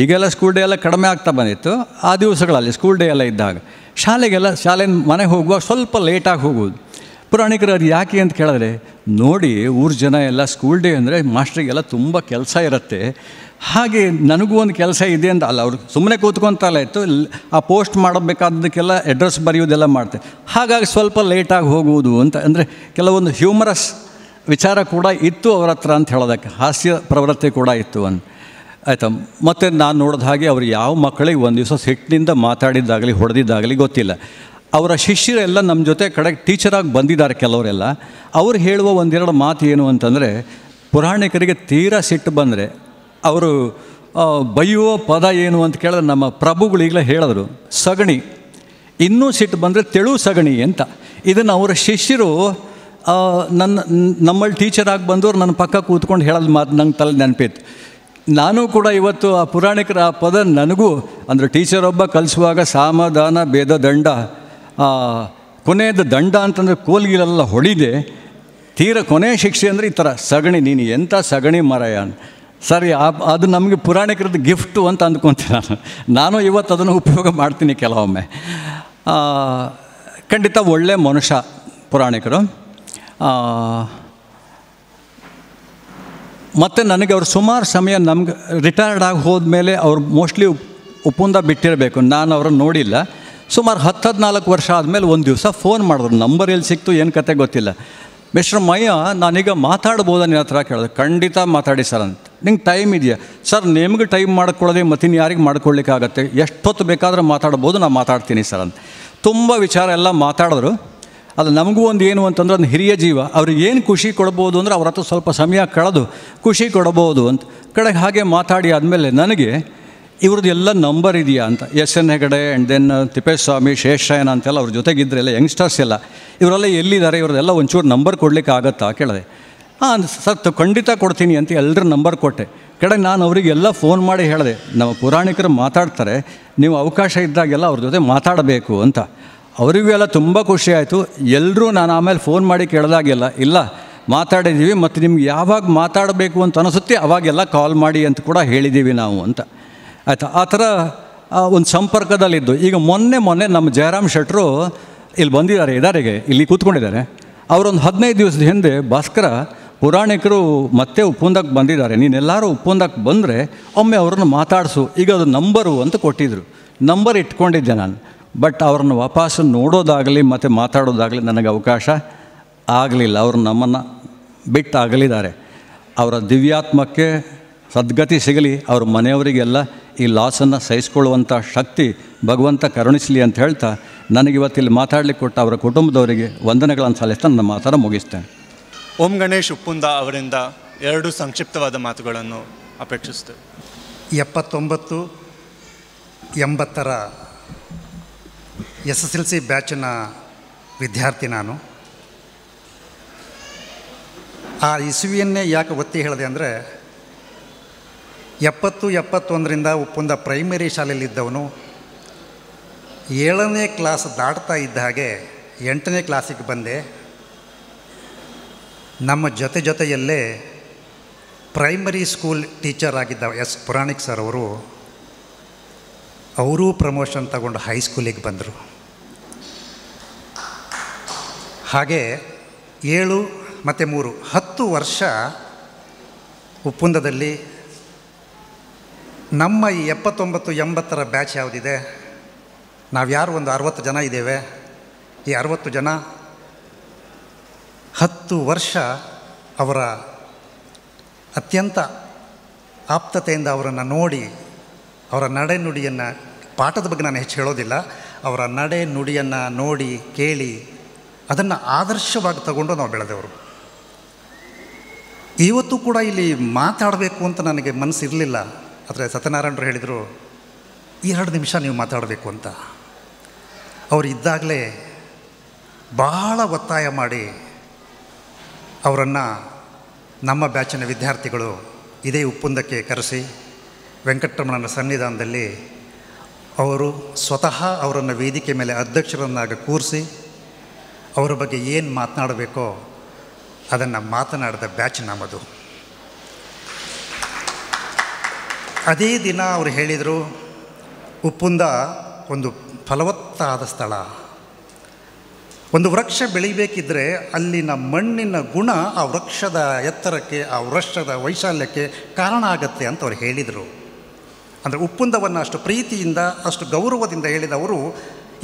ಈಗೆಲ್ಲ ಸ್ಕೂಲ್ ಡೇ ಎಲ್ಲ ಕಡಿಮೆ ಆಗ್ತಾ ಬಂದಿತ್ತು. ಆ ದಿವಸಗಳಲ್ಲಿ ಸ್ಕೂಲ್ ಡೇ ಎಲ್ಲ ಇದ್ದಾಗ ಶಾಲೆಯಿಂದ ಮನೆಗೆ ಹೋಗುವಾಗ ಸ್ವಲ್ಪ ಲೇಟಾಗಿ ಹೋಗೋದು. ಪುರಾಣಿಕರು ಅದು ಯಾಕೆ ಅಂತ ಕೇಳಿದ್ರೆ, ನೋಡಿ ಊರ ಜನ ಎಲ್ಲ ಸ್ಕೂಲ್ ಡೇ ಅಂದರೆ ಮಾಸ್ಟ್ರಿಗೆಲ್ಲ ತುಂಬ ಕೆಲಸ ಇರುತ್ತೆ, ಹಾಗೆ ನನಗೂ ಒಂದು ಕೆಲಸ ಇದೆ ಅಂತ ಅಲ್ಲ, ಅವರು ಸುಮ್ಮನೆ ಕೂತ್ಕೊತಲ್ಲ ಇತ್ತು, ಆ ಪೋಸ್ಟ್ ಮಾಡಬೇಕಾದಕ್ಕೆಲ್ಲ ಅಡ್ರೆಸ್ ಬರೆಯೋದೆಲ್ಲ ಮಾಡ್ತೆ. ಹಾಗಾಗಿ ಸ್ವಲ್ಪ ಲೇಟಾಗಿ ಹೋಗುವುದು ಅಂತ, ಅಂದರೆ ಕೆಲವೊಂದು ಹ್ಯೂಮರಸ್ ವಿಚಾರ ಕೂಡ ಇತ್ತು ಅವ್ರ ಹತ್ರ ಅಂತ ಹೇಳೋದಕ್ಕೆ, ಹಾಸ್ಯ ಪ್ರವೃತ್ತಿ ಕೂಡ ಇತ್ತು ಅಂತ ಆಯಿತಾ. ಮತ್ತು ನಾನು ನೋಡಿದ ಹಾಗೆ ಅವರು ಯಾವ ಮಕ್ಕಳಿಗೆ ಒಂದು ದಿವಸ ಸಿಟ್ಟಿನಿಂದ ಮಾತಾಡಿದ್ದಾಗಲಿ ಹೊಡೆದಿದ್ದಾಗಲಿ ಗೊತ್ತಿಲ್ಲ. ಅವರ ಶಿಷ್ಯರೆಲ್ಲ ನಮ್ಮ ಜೊತೆ ಕಡೆಗೆ ಟೀಚರಾಗಿ ಬಂದಿದ್ದಾರೆ ಕೆಲವರೆಲ್ಲ. ಅವ್ರು ಹೇಳುವ ಒಂದೆರಡು ಮಾತು ಏನು ಅಂತಂದರೆ, ಪುರಾಣಿಕರಿಗೆ ತೀರಾ ಸಿಟ್ಟು ಬಂದರೆ ಅವರು ಬೈಯುವ ಪದ ಏನು ಅಂತ ಕೇಳಿದ್ರೆ ನಮ್ಮ ಪ್ರಭುಗಳು ಈಗಲೇ ಹೇಳಿದ್ರು, ಸಗಣಿ. ಇನ್ನೂ ಸಿಟ್ಟು ಬಂದರೆ ತೆಳು ಸಗಣಿ ಅಂತ. ಇದನ್ನು ಅವರ ಶಿಷ್ಯರು ನಮ್ಮಲ್ಲಿ ಟೀಚರಾಗಿ ಬಂದವರು ನನ್ನ ಪಕ್ಕ ಕೂತ್ಕೊಂಡು ಹೇಳೋದು ಮಾತು ನಂಗೆ ತಲೆ ನೆನಪಿತ್ತು. ನಾನು ಕೂಡ ಇವತ್ತು ಆ ಪುರಾಣಿಕರ ಆ ಪದ ನನಗೂ, ಅಂದರೆ ಟೀಚರೊಬ್ಬ ಕಲಿಸುವಾಗ ಸಾಮ ದಾನ ಭೇದ ದಂಡ, ಕೊನೆಯದು ದಂಡ ಅಂತಂದರೆ ಕೋಲ್ಗಿಲೆಲ್ಲ ಹೊಡಿದೆ, ತೀರ ಕೊನೆಯ ಶಿಕ್ಷೆ ಅಂದರೆ ಈ ಥರ ಸಗಣಿ, ನೀನು ಎಂಥ ಸಗಣಿ ಮರಯ ಅಂತ. ಸರಿ, ಅದು ನಮಗೆ ಪುರಾಣಿಕರದ್ದು ಗಿಫ್ಟು ಅಂತ ಅಂದ್ಕೊತೀನಿ ನಾನು ಇವತ್ತು ಅದನ್ನು ಉಪಯೋಗ ಮಾಡ್ತೀನಿ ಕೆಲವೊಮ್ಮೆ. ಖಂಡಿತ ಒಳ್ಳೆಯ ಮನುಷ್ಯ ಪುರಾಣಿಕರು. ಮತ್ತು ನನಗೆ ಅವ್ರು ಸುಮಾರು ಸಮಯ ನಮ್ಗೆ ರಿಟೈರ್ಡ್ ಆಗಿ ಹೋದ್ಮೇಲೆ ಅವ್ರು ಮೋಸ್ಟ್ಲಿ ಉಪ್ಪುಂದ ಬಿಟ್ಟಿರಬೇಕು, ನಾನು ಅವ್ರನ್ನ ನೋಡಿಲ್ಲ. ಸುಮಾರು 10-14 ವರ್ಷ ಆದಮೇಲೆ ಒಂದು ದಿವಸ ಫೋನ್ ಮಾಡಿದ್ರು, ನಂಬರ್ ಎಲ್ಲಿ ಸಿಕ್ತು ಏನು ಕತೆ ಗೊತ್ತಿಲ್ಲ. ಮಿಸ್ಟರ್ ಮಯ್ಯ, ನಾನೀಗ ಮಾತಾಡ್ಬೋದಾ ನಿನ್ನ ಹತ್ರ ಕೇಳಿದೆ. ಖಂಡಿತ ಮಾತಾಡಿ ಸರ್ ಅಂತ. ನಿಂಗೆ ಟೈಮ್ ಇದೆಯಾ ಸರ್? ನಿಮ್ಗೆ ಟೈಮ್ ಮಾಡ್ಕೊಳ್ಳೋದೆ ಮತ್ತಿನ್ನು ಯಾರಿಗೆ ಮಾಡ್ಕೊಳ್ಳಿಕ್ಕಾಗತ್ತೆ, ಎಷ್ಟೊತ್ತು ಬೇಕಾದ್ರೆ ಮಾತಾಡ್ಬೋದು, ನಾನು ಮಾತಾಡ್ತೀನಿ ಸರ್ ಅಂತ. ತುಂಬ ವಿಚಾರ ಎಲ್ಲ ಮಾತಾಡಿದ್ರು. ಅದು ನಮಗೂ ಒಂದು ಏನು ಅಂತಂದ್ರೆ ಒಂದು ಹಿರಿಯ ಜೀವ, ಅವ್ರಿಗೆ ಏನು ಖುಷಿ ಕೊಡ್ಬೋದು ಅಂದರೆ ಅವ್ರ ಹತ್ರ ಸ್ವಲ್ಪ ಸಮಯ ಕಳೆದು ಖುಷಿ ಕೊಡ್ಬೋದು ಅಂತ ಕಡೆಗೆ ಹಾಗೆ ಮಾತಾಡಿ ಆದಮೇಲೆ ನನಗೆ ಇವ್ರದ್ದು ಎಲ್ಲ ನಂಬರ್ ಇದೆಯಾ ಅಂತ, SN Hegde and then Thippeswamy, Sheshayana ಅಂತೆಲ್ಲ ಅವ್ರ ಜೊತೆಗಿದ್ರೆಲ್ಲ ಯಂಗ್ಸ್ಟರ್ಸ್ ಎಲ್ಲ, ಇವರೆಲ್ಲ ಎಲ್ಲಿದ್ದಾರೆ, ಇವ್ರದ್ದೆಲ್ಲ ಒಂಚೂರು ನಂಬರ್ ಕೊಡಲಿಕ್ಕೆ ಆಗುತ್ತಾ ಕೇಳಿದೆ. ಹಾಂ ಸರ್ ಖಂಡಿತ ಕೊಡ್ತೀನಿ ಅಂತ ಎಲ್ಲರ ನಂಬರ್ ಕೊಟ್ಟೆ. ಕಡೆಗೆ ನಾನು ಅವರಿಗೆಲ್ಲ ಫೋನ್ ಮಾಡಿ ಹೇಳಿದೆ, ನಮ್ಮ ಪುರಾಣಿಕರು ಮಾತಾಡ್ತಾರೆ, ನೀವು ಅವಕಾಶ ಇದ್ದಾಗೆಲ್ಲ ಅವ್ರ ಜೊತೆ ಮಾತಾಡಬೇಕು ಅಂತ. ಅವರಿಗೂ ಎಲ್ಲ ತುಂಬ ಖುಷಿ ಆಯಿತು. ಎಲ್ಲರೂ ನಾನು ಆಮೇಲೆ ಫೋನ್ ಮಾಡಿ ಕೇಳಿದಾಗೆಲ್ಲ ಇಲ್ಲ ಮಾತಾಡಿದ್ದೀವಿ, ಮತ್ತು ನಿಮ್ಗೆ ಯಾವಾಗ ಮಾತಾಡಬೇಕು ಅಂತ ಅನಿಸುತ್ತೆ ಅವಾಗೆಲ್ಲ ಕಾಲ್ ಮಾಡಿ ಅಂತ ಕೂಡ ಹೇಳಿದ್ದೀವಿ ನಾವು ಅಂತ ಆಯಿತಾ. ಆ ಥರ ಒಂದು ಸಂಪರ್ಕದಲ್ಲಿದ್ದು. ಈಗ ಮೊನ್ನೆ ನಮ್ಮ ಜಯರಾಮ್ ಶೆಟ್ಟರು ಇಲ್ಲಿ ಬಂದಿದ್ದಾರೆ, ಇದಾರಿಗೆ ಇಲ್ಲಿ ಕೂತ್ಕೊಂಡಿದ್ದಾರೆ. ಅವರೊಂದು 15 ದಿವಸದ ಹಿಂದೆ ಭಾಸ್ಕರ ಪುರಾಣಿಕರು ಮತ್ತೆ ಉಪ್ಪುಂದಕ್ಕೆ ಬಂದಿದ್ದಾರೆ, ನೀನೆಲ್ಲರೂ ಉಪ್ಪುಂದಕ್ಕೆ ಬಂದರೆ ಒಮ್ಮೆ ಅವ್ರನ್ನ ಮಾತಾಡಿಸು, ಈಗ ಅದು ನಂಬರು ಅಂತ ಕೊಟ್ಟಿದ್ದರು. ನಂಬರ್ ಇಟ್ಕೊಂಡಿದ್ದೆ ನಾನು, ಬಟ್ ಅವ್ರನ್ನ ವಾಪಸ್ಸು ನೋಡೋದಾಗಲಿ ಮತ್ತು ಮಾತಾಡೋದಾಗಲಿ ನನಗೆ ಅವಕಾಶ ಆಗಲಿಲ್ಲ. ಅವರು ನಮ್ಮನ್ನು ಬಿಟ್ಟು ಆಗಲಿದ್ದಾರೆ. ಅವರ ದಿವ್ಯಾತ್ಮಕ್ಕೆ ಸದ್ಗತಿ ಸಿಗಲಿ, ಅವ್ರ ಮನೆಯವರಿಗೆಲ್ಲ ಈ ಲಾಸನ್ನು ಸಹಿಸ್ಕೊಳ್ಳುವಂಥ ಶಕ್ತಿ ಭಗವಂತ ಕರುಣಿಸಲಿ ಅಂತ ಹೇಳ್ತಾ, ನನಗಿವತ್ತಿಲ್ಲಿ ಮಾತಾಡಲಿಕ್ಕೆ ಕೊಟ್ಟ ಅವರ ಕುಟುಂಬದವರಿಗೆ ವಂದನೆಗಳನ್ನು ಸಲ್ಲಿಸ್ತಾ ನನ್ನ ಮಾತನ್ನು ಮುಗಿಸ್ತೇನೆ. ಓಂ ಗಣೇಶ್ ಉಪ್ಪುಂದ ಅವರಿಂದ 2 ಸಂಕ್ಷಿಪ್ತವಾದ ಮಾತುಗಳನ್ನು ಅಪೇಕ್ಷಿಸ್ತೇವೆ. 79-80ರ SSLC ಬ್ಯಾಚಿನ ವಿದ್ಯಾರ್ಥಿ ನಾನು. ಆ ಇಸುವಿಯನ್ನೇ ಯಾಕೆ ಒತ್ತಿ ಹೇಳಿದೆ ಅಂದರೆ, 70-71ರಿಂದ ಉಪ್ಪುಂದ ಪ್ರೈಮರಿ ಶಾಲೆಯಲ್ಲಿದ್ದವನು 7ನೇ ಕ್ಲಾಸ್ ದಾಟ್ತಾ ಇದ್ದ ಹಾಗೆ 8ನೇ ಕ್ಲಾಸಿಗೆ ಬಂದೆ. ನಮ್ಮ ಜೊತೆಯಲ್ಲೇ ಪ್ರೈಮರಿ ಸ್ಕೂಲ್ ಟೀಚರ್ ಆಗಿದ್ದ ಪುರಾಣಿಕ್ ಸರ್ ಅವರೂ ಪ್ರಮೋಷನ್ ತಗೊಂಡು ಹೈಸ್ಕೂಲಿಗೆ ಬಂದರು. ಹಾಗೆ 7 ಮತ್ತು 3 10 ವರ್ಷ ಉಪ್ಪುಂದದಲ್ಲಿ ನಮ್ಮ ಈ 79-80ರ ಬ್ಯಾಚ್ ಯಾವುದಿದೆ, ನಾವ್ಯಾರು ಒಂದು 60 ಜನ ಇದ್ದೇವೆ. ಈ 60 ಜನ 10 ವರ್ಷ ಅವರ ಅತ್ಯಂತ ಆಪ್ತತೆಯಿಂದ ಅವರನ್ನು ನೋಡಿ, ಅವರ ನಡೆ ನುಡಿಯನ್ನು, ಪಾಠದ ಬಗ್ಗೆ ನಾನು ಹೆಚ್ಚು ಹೇಳೋದಿಲ್ಲ, ಅವರ ನಡೆ ನುಡಿಯನ್ನು ನೋಡಿ ಕೇಳಿ ಅದನ್ನು ಆದರ್ಶವಾಗಿ ತಗೊಂಡು ನಾವು ಬೆಳೆದವರು. ಇವತ್ತು ಕೂಡ ಇಲ್ಲಿ ಮಾತಾಡಬೇಕು ಅಂತ ನನಗೆ ಮನಸ್ಸಿರಲಿಲ್ಲ, ಆದರೆ ಸತ್ಯನಾರಾಯಣರು ಹೇಳಿದರು 2 ನಿಮಿಷ ನೀವು ಮಾತಾಡಬೇಕು ಅಂತ. ಅವರು ಇದ್ದಾಗಲೇ ಭಾಳ ಒತ್ತಾಯ ಮಾಡಿ ಅವರನ್ನು ನಮ್ಮ ಬ್ಯಾಚಿನ ವಿದ್ಯಾರ್ಥಿಗಳು ಇದೇ ಉಪ್ಪುಂದಕ್ಕೆ ಕರೆಸಿ ವೆಂಕಟರಮಣನ ಸನ್ನಿಧಾನದಲ್ಲಿ ಅವರು ಸ್ವತಃ ಅವರನ್ನು ವೇದಿಕೆ ಮೇಲೆ ಅಧ್ಯಕ್ಷರನ್ನಾಗಿ ಕೂರಿಸಿ ಅವರ ಬಗ್ಗೆ ಏನು ಮಾತನಾಡಬೇಕೋ ಅದನ್ನು ಮಾತನಾಡಿದ ಬ್ಯಾಚ್ ನಮ್ಮದು. ಅದೇ ದಿನ ಅವರು ಹೇಳಿದರು, ಉಪ್ಪುಂದ ಒಂದು ಫಲವತ್ತಾದ ಸ್ಥಳ, ಒಂದು ವೃಕ್ಷ ಬೆಳಿಬೇಕಿದ್ರೆ ಅಲ್ಲಿನ ಮಣ್ಣಿನ ಗುಣ ಆ ವೃಕ್ಷದ ಎತ್ತರಕ್ಕೆ, ಆ ವೃಕ್ಷದ ವೈಶಾಲ್ಯಕ್ಕೆ ಕಾರಣ ಆಗತ್ತೆ ಅಂತ ಅವ್ರು ಹೇಳಿದರು. ಅಂದರೆ ಉಪ್ಪುಂದವನ್ನು ಅಷ್ಟು ಪ್ರೀತಿಯಿಂದ, ಅಷ್ಟು ಗೌರವದಿಂದ ಹೇಳಿದವರು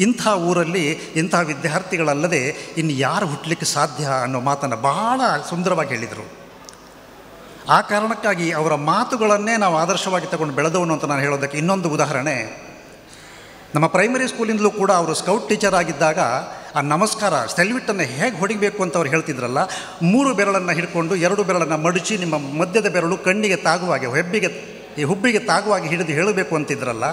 ಇಂಥ ಊರಲ್ಲಿ ಇಂಥ ವಿದ್ಯಾರ್ಥಿಗಳಲ್ಲದೆ ಇನ್ನು ಯಾರು ಹುಟ್ಟಲಿಕ್ಕೆ ಸಾಧ್ಯ ಅನ್ನೋ ಮಾತನ್ನು ಬಹಳ ಸುಂದರವಾಗಿ ಹೇಳಿದರು. ಆ ಕಾರಣಕ್ಕಾಗಿ ಅವರ ಮಾತುಗಳನ್ನೇ ನಾವು ಆದರ್ಶವಾಗಿ ತಗೊಂಡು ಬೆಳೆದವನು ಅಂತ ನಾನು ಹೇಳೋದಕ್ಕೆ ಇನ್ನೊಂದು ಉದಾಹರಣೆ, ನಮ್ಮ ಪ್ರೈಮರಿ ಸ್ಕೂಲಿಂದಲೂ ಕೂಡ ಅವರು ಸ್ಕೌಟ್ ಟೀಚರ್ ಆಗಿದ್ದಾಗ ಆ ನಮಸ್ಕಾರ ಸೆಲ್ಯೂಟನ್ನು ಹೇಗೆ ಹೊಡಿಬೇಕು ಅಂತ ಅವ್ರು ಹೇಳ್ತಿದ್ರಲ್ಲ, 3 ಬೆರಳನ್ನು ಹಿಡ್ಕೊಂಡು 2 ಬೆರಳನ್ನು ಮಡಚಿ ನಿಮ್ಮ ಮಧ್ಯದ ಬೆರಳು ಕಣ್ಣಿಗೆ ತಾಗುವಾಗೆ, ಹುಬ್ಬಿಗೆ ತಾಗುವಾಗಿ ಹಿಡಿದು ಹೇಳಬೇಕು ಅಂತಿದ್ರಲ್ಲ,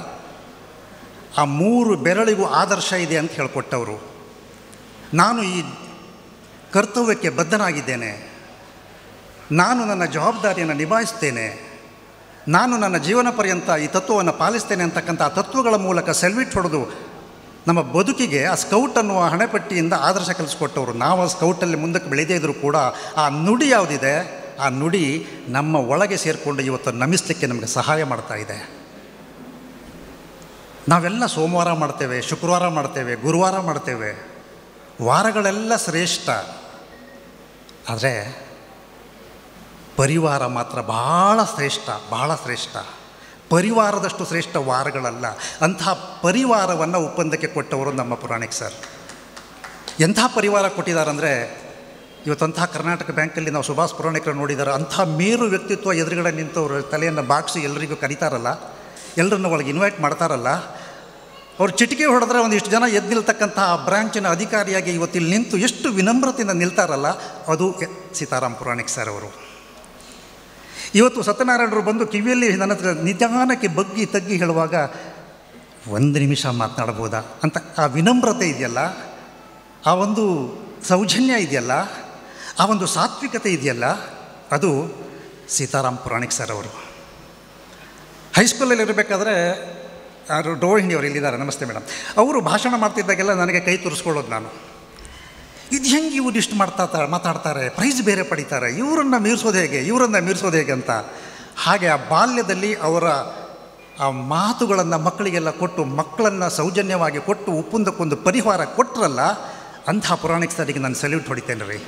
ಆ 3 ಬೆರಳಿಗೂ ಆದರ್ಶ ಇದೆ ಅಂತ ಹೇಳಿಕೊಟ್ಟವರು. ನಾನು ಈ ಕರ್ತವ್ಯಕ್ಕೆ ಬದ್ಧನಾಗಿದ್ದೇನೆ, ನಾನು ನನ್ನ ಜವಾಬ್ದಾರಿಯನ್ನು ನಿಭಾಯಿಸ್ತೇನೆ, ನಾನು ನನ್ನ ಜೀವನ ಪರ್ಯಂತ ಈ ತತ್ವವನ್ನು ಪಾಲಿಸ್ತೇನೆ ಅಂತಕ್ಕಂಥ ಆ ತತ್ವಗಳ ಮೂಲಕ ಸೆಲ್ಯೂಟ್ ಹೊಡೆದು ನಮ್ಮ ಬದುಕಿಗೆ ಆ ಸ್ಕೌಟ್ ಅನ್ನುವ ಹಣೆಪಟ್ಟಿಯಿಂದ ಆದರ್ಶ ಕಲಿಸ್ಕೊಟ್ಟವರು. ನಾವು ಆ ಸ್ಕೌಟಲ್ಲಿ ಮುಂದಕ್ಕೆ ಬೆಳೆದೇ ಇದ್ದರೂ ಕೂಡ ಆ ನುಡಿ ಯಾವುದಿದೆ, ಆ ನುಡಿ ನಮ್ಮ ಒಳಗೆ ಸೇರಿಕೊಂಡು ಇವತ್ತು ನಮಿಸಲಿಕ್ಕೆ ನಮಗೆ ಸಹಾಯ ಮಾಡ್ತಾ ಇದೆ. ನಾವೆಲ್ಲ ಸೋಮವಾರ ಮಾಡ್ತೇವೆ, ಶುಕ್ರವಾರ ಮಾಡ್ತೇವೆ, ಗುರುವಾರ ಮಾಡ್ತೇವೆ, ವಾರಗಳೆಲ್ಲ ಶ್ರೇಷ್ಠ. ಆದರೆ ಪರಿವಾರ ಮಾತ್ರ ಬಹಳ ಶ್ರೇಷ್ಠ, ಬಹಳ ಶ್ರೇಷ್ಠ. ಪರಿವಾರದಷ್ಟು ಶ್ರೇಷ್ಠ ವಾರಗಳಲ್ಲ. ಅಂತಹ ಪರಿವಾರವನ್ನು ಒಪ್ಪಂದಕ್ಕೆ ಕೊಟ್ಟವರು ನಮ್ಮ ಪುರಾಣಿಕ್ ಸರ್. ಎಂಥ ಪರಿವಾರ ಕೊಟ್ಟಿದ್ದಾರಂದರೆ, ಇವತ್ತಂತಹ ಕರ್ನಾಟಕ ಬ್ಯಾಂಕಲ್ಲಿ ನಾವು ಸುಭಾಷ್ ಪುರಾಣಿಕರು ನೋಡಿದ್ದಾರೆ. ಅಂಥ ಮೇರು ವ್ಯಕ್ತಿತ್ವ ಎದುರುಗಡೆ ನಿಂತವರು ತಲೆಯನ್ನು ಬಾಗಿಸಿ ಎಲ್ಲರಿಗೂ ಕರೀತಾರಲ್ಲ, ಎಲ್ಲರನ್ನ ಒಳಗೆ ಇನ್ವೈಟ್ ಮಾಡ್ತಾರಲ್ಲ, ಅವ್ರು ಚಿಟಿಕೆ ಹೊಡೆದ್ರೆ ಒಂದಿಷ್ಟು ಜನ ಎದ್ದು ನಿಲ್ತಕ್ಕಂಥ ಆ ಬ್ರ್ಯಾಂಚಿನ ಅಧಿಕಾರಿಯಾಗಿ ಇವತ್ತಿಲ್ಲಿ ನಿಂತು ಎಷ್ಟು ವಿನಮ್ರತೆಯಿಂದ ನಿಲ್ತಾರಲ್ಲ, ಅದು ಸೀತಾರಾಮ್ ಪುರಾಣಿಕ್ ಸರ್ ಅವರು. ಇವತ್ತು ಸತ್ಯನಾರಾಯಣರು ಬಂದು ಕಿವಿಯಲ್ಲಿ ನನ್ನ ಹತ್ರ ನಿಧಾನಕ್ಕೆ ಬಗ್ಗಿ ತಗ್ಗಿ ಹೇಳುವಾಗ 1 ನಿಮಿಷ ಮಾತನಾಡ್ಬೋದಾ ಅಂತ ಆ ವಿನಮ್ರತೆ ಇದೆಯಲ್ಲ, ಆ ಒಂದು ಸೌಜನ್ಯ ಇದೆಯಲ್ಲ, ಆ ಒಂದು ಸಾತ್ವಿಕತೆ ಇದೆಯಲ್ಲ, ಅದು ಸೀತಾರಾಮ್ ಪುರಾಣಿಕ್ ಸರ್ ಅವರು. ಹೈಸ್ಕೂಲಲ್ಲಿ ಇರಬೇಕಾದ್ರೆ ರೋಹಿಣಿ ಅವರು ಇಲ್ಲಿದ್ದಾರೆ, ನಮಸ್ತೆ ಮೇಡಮ್, ಅವರು ಭಾಷಣ ಮಾಡ್ತಿದ್ದಾಗೆಲ್ಲ ನನಗೆ ಕೈ ತುರಿಸ್ಕೊಳ್ಳೋದು. ನಾನು ಇದು ಹೆಂಗೆ ಇವ್ರು ಇಷ್ಟು ಮಾತಾಡ್ತಾರೆ, ಪ್ರೈಸ್ ಬೇರೆ ಪಡಿತಾರೆ, ಇವರನ್ನು ಮೀರಿಸೋದು ಹೇಗೆ ಅಂತ. ಹಾಗೆ ಆ ಬಾಲ್ಯದಲ್ಲಿ ಅವರ ಆ ಮಾತುಗಳನ್ನು ಮಕ್ಕಳಿಗೆಲ್ಲ ಕೊಟ್ಟು, ಮಕ್ಕಳನ್ನು ಸೌಜನ್ಯವಾಗಿ ಕೊಟ್ಟು, ಒಪ್ಪಂದಕ್ಕೊಂದು ಪರಿಹಾರ ಕೊಟ್ಟರಲ್ಲ, ಅಂಥ ಪುರಾಣಿಕ್ ಸರಿಗೆ ನಾನು ಸಲ್ಯೂಟ್ ಹೊಡಿತೇನೆ ರೀ.